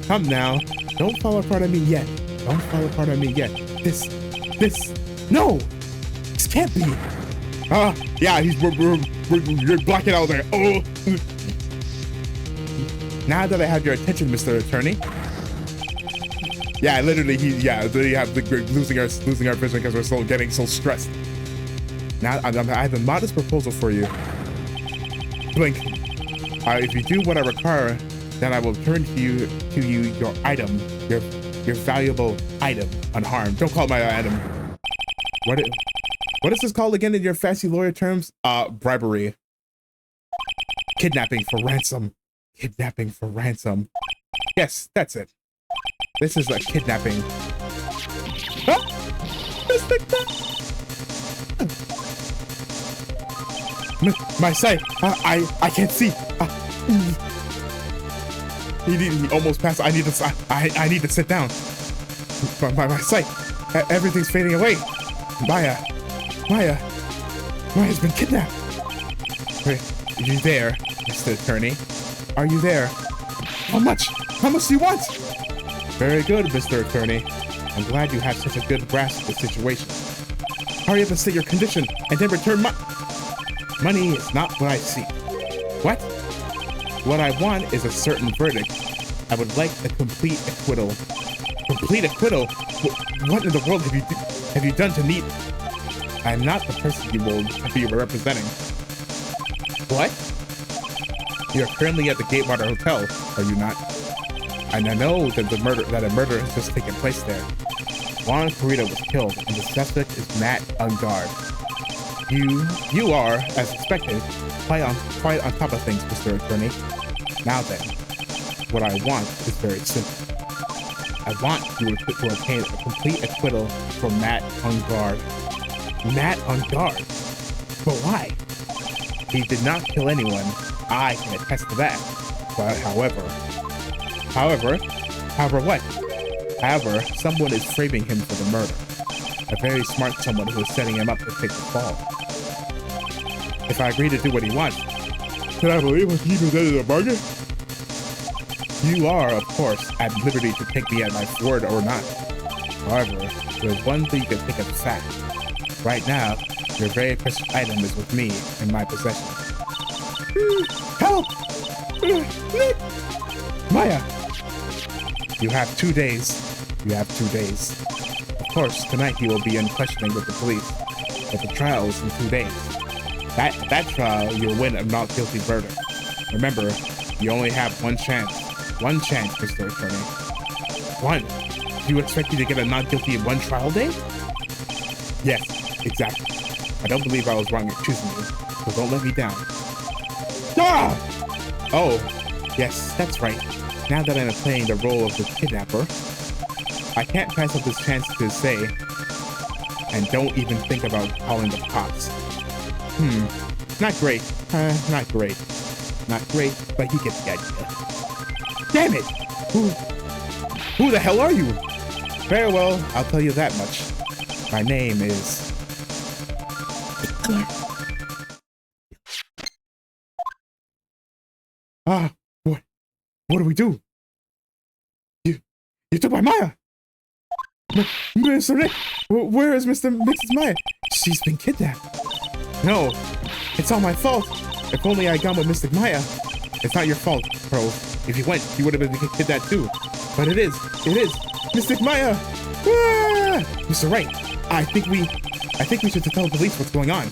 Come now. Don't fall apart on me yet. Don't fall apart on me yet. This, no! This can't be. Yeah, we're blocking out there. Oh! Now that I have your attention, Mr. Attorney. Yeah, literally, we have losing our vision because we're getting so stressed. Now, I have a modest proposal for you. Blink. If you do what I require, then I will return to you your item, your valuable item unharmed. Don't call it my item. What is this called again in your fancy lawyer terms? Bribery. Kidnapping for ransom. Kidnapping for ransom. Yes, that's it. This is a kidnapping. Huh? My sight. I can't see. He almost passed. I need to sit down. My sight. Everything's fading away. Maya's been kidnapped. Wait, are you there, Mr. Attorney? Are you there? How much? How much do you want? Very good, Mr. Attorney. I'm glad you have such a good grasp of the situation. Hurry up and state your condition, and then return money is not what I seek. What? What I want is a certain verdict. I would like a complete acquittal. Complete acquittal? What in the world have you done to need? I'm not the person you will be representing. What? You're currently at the Gatewater Hotel, are you not? And I know that a murder has just taken place there. Juan Corrida was killed, and the suspect is Matt Ungard. You are, as expected, quite on top of things, Mr. Attorney. Now then, what I want is very simple. I want you to obtain a complete acquittal for Matt Ungard. Matt Ungard? But why? He did not kill anyone. I can attest to that. But however what? However, someone is framing him for the murder. A very smart someone who is setting him up to take the fall. If I agree to do what he wants, can I believe what he presented a bargain? You are, of course, at liberty to take me at my word or not. However, there's one thing you can take as a fact. Right now, your very precious item is with me in my possession. Help! Nick! Maya! You have 2 days. Of course, tonight you will be in questioning with the police, but the trial is in 2 days. That trial, you'll win a not guilty verdict. Remember, you only have one chance. One chance, Mr. Attorney. One? Do you expect me to get a not guilty in one trial day? Yes, exactly. I don't believe I was wrong in choosing you, so don't let me down. Ah! Oh, yes, that's right. Now that I'm playing the role of the kidnapper, I can't pass up this chance to say, and don't even think about calling the cops. Not great. Not great, but you get the idea. Damn it! Who the hell are you? Very well, I'll tell you that much. My name is... What do we do? You took my Maya! Mr. Nick, where is Mrs. Maya? She's been kidnapped. No, it's all my fault. If only I got with Mystic Maya. It's not your fault, Pearl. If you went, you would have been kidnapped too. But it is. Mystic Maya! Ah! Mr. Wright, I think we should tell the police what's going on.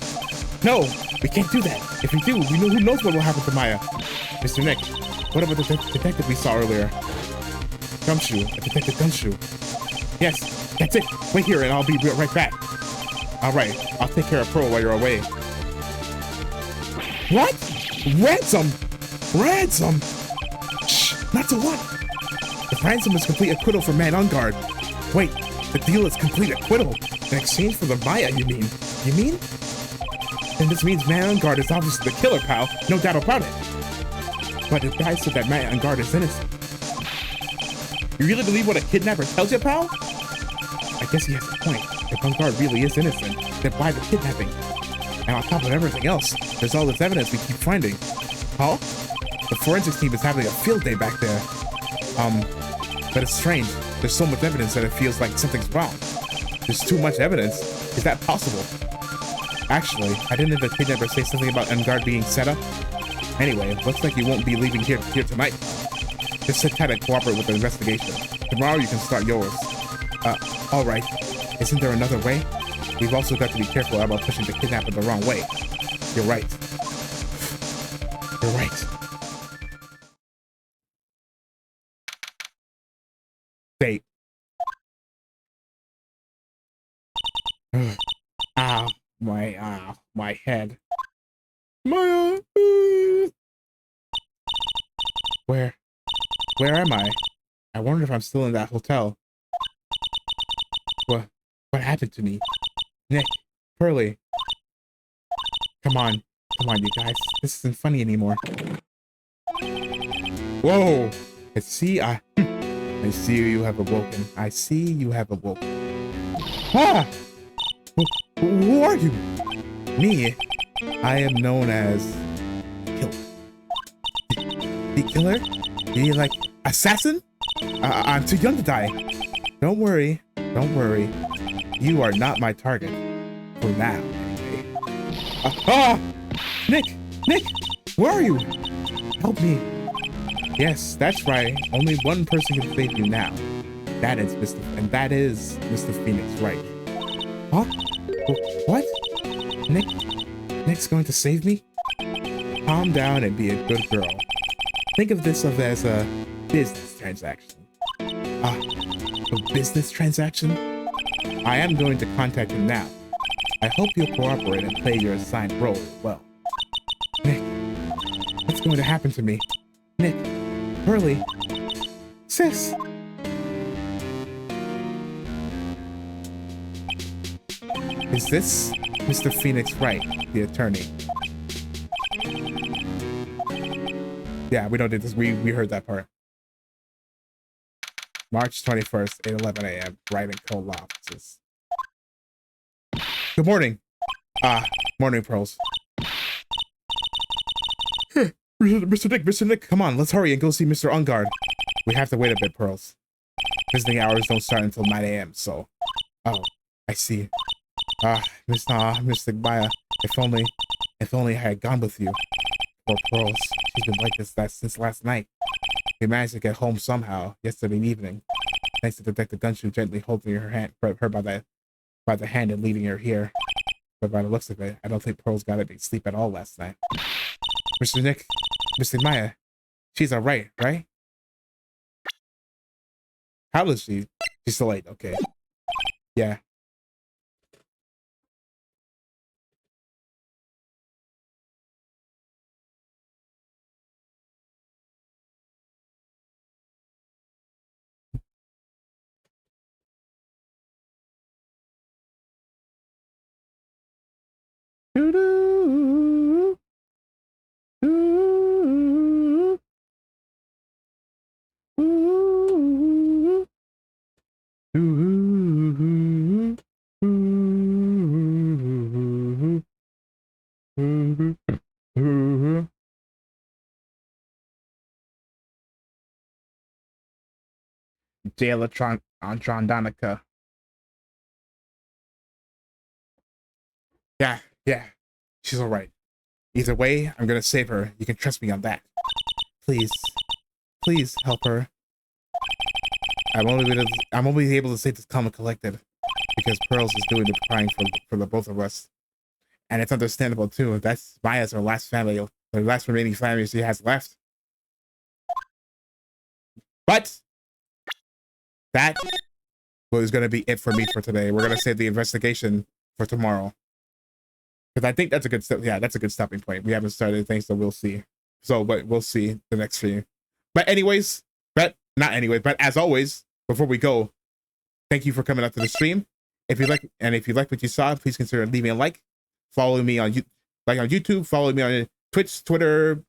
No, we can't do that. If we do, who knows what will happen to Maya. Mr. Nick, what about the detective we saw earlier? Gumshoe, Detective Gumshoe. Yes, that's it. Wait here and I'll be right back. All right, I'll take care of Pearl while you're away. What? Ransom? Shh, not to what? The ransom is complete acquittal for Man on Guard. Wait, the deal is complete acquittal. In exchange for the Maya, you mean? Then this means Man on Guard is obviously the killer, pal. No doubt about it. But the guy said that Man on Guard is innocent. You really believe what a kidnapper tells you, pal? I guess he has a point. If On Guard really is innocent, then why the kidnapping? And on top of everything else, there's all this evidence we keep finding. Huh? The forensics team is having a field day back there. But it's strange. There's so much evidence that it feels like something's wrong. There's too much evidence. Is that possible? Actually, I didn't the kidnapper say something about On Guard being set up? Anyway, looks like you won't be leaving here tonight. Just sit tight and cooperate with the investigation. Tomorrow you can start yours. All right. Isn't there another way? We've also got to be careful about pushing the kidnapper the wrong way. You're right. date. Ow, my head. Maya, where am I? I wonder if I'm still in that hotel. What happened to me? Nick, Pearly, come on, you guys. This isn't funny anymore. Whoa! I see you have awoken. I see you have awoken. Ah! Who are you? Me? I am known as the killer? The like assassin? I'm too young to die. Don't worry. You are not my target. For now, anyway. Nick! Where are you? Help me. Yes, that's right. Only one person can save you now. That is Mr. Phoenix Wright. Huh? What? Nick's going to save me? Calm down and be a good girl. Think of this as a business transaction. A business transaction? I am going to contact him now. I hope you'll cooperate and play your assigned role well. Nick, what's going to happen to me? Nick, Pearly, sis. Is this Mr. Phoenix Wright, the attorney? Yeah, we don't do this. We heard that part. March 21st, 8:11 a.m. Wright and Co. Law Offices. Good morning. Morning, Pearls. Mr. Nick, come on, let's hurry and go see Mr. Ungard. We have to wait a bit, Pearls. Visiting hours don't start until 9 a.m., so... Oh, I see. Mr. Maya, if only I had gone with you. Poor Pearls, she's been like this since last night. We managed to get home somehow, yesterday evening. Thanks to Detective Gunshoe gently holding her by the hand and leading her here. But by the looks of it, I don't think Pearls got any sleep at all last night. Mr. Nick, Mr. Maya, she's alright, right? How is she? She's still late, okay. Yeah. Jailatron Andronica. Yeah. She's alright. Either way, I'm gonna save her. You can trust me on that. Please help her. I'm only able to say this calm and collected because Pearls is doing the crying for the both of us, and it's understandable too. That's Maya's her last family, the last remaining family she has left. But that was gonna be it for me for today. We're gonna save the investigation for tomorrow. Because I think that's a good step. Yeah, that's a good stopping point. We haven't started things, so we'll see. But we'll see the next stream. But but as always, before we go, thank you for coming out to the stream. If you like what you saw, please consider leaving a like. Follow me on YouTube. Follow me on Twitch, Twitter.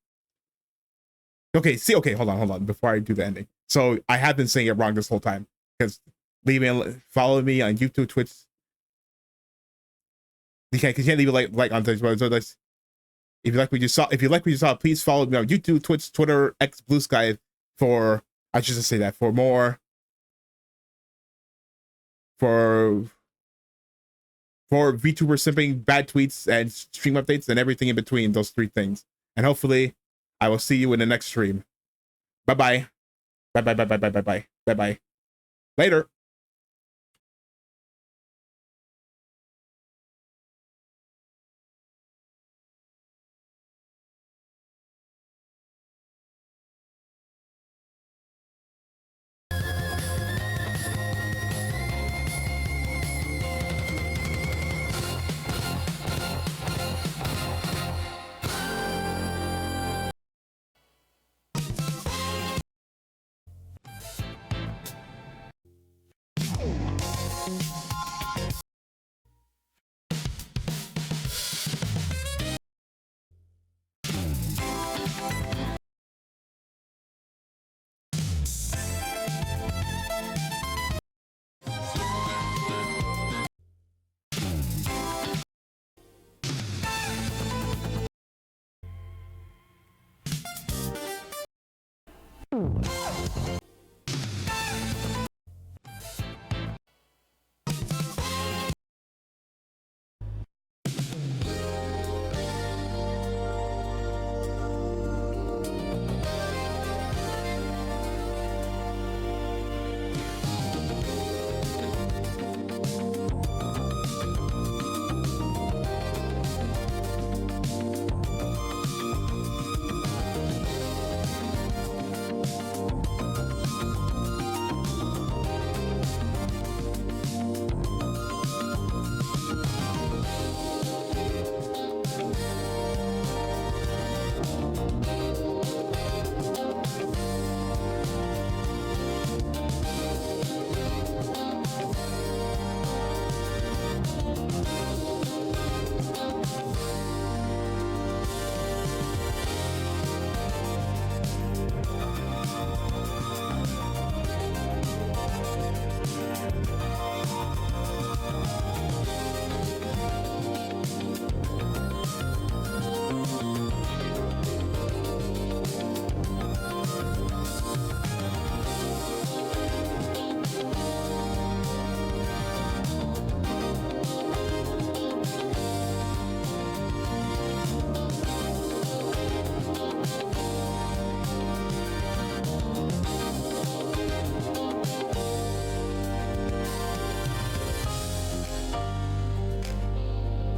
Okay, hold on. Before I do the ending, so I have been saying it wrong this whole time. Because follow me on YouTube, Twitch. You can't leave a like on Twitch. So if you like what you saw, please follow me on YouTube, Twitch, Twitter, X, Blue Sky for more for VTuber simping, bad tweets, and stream updates, and everything in between those three things. And hopefully, I will see you in the next stream. Bye bye. Later.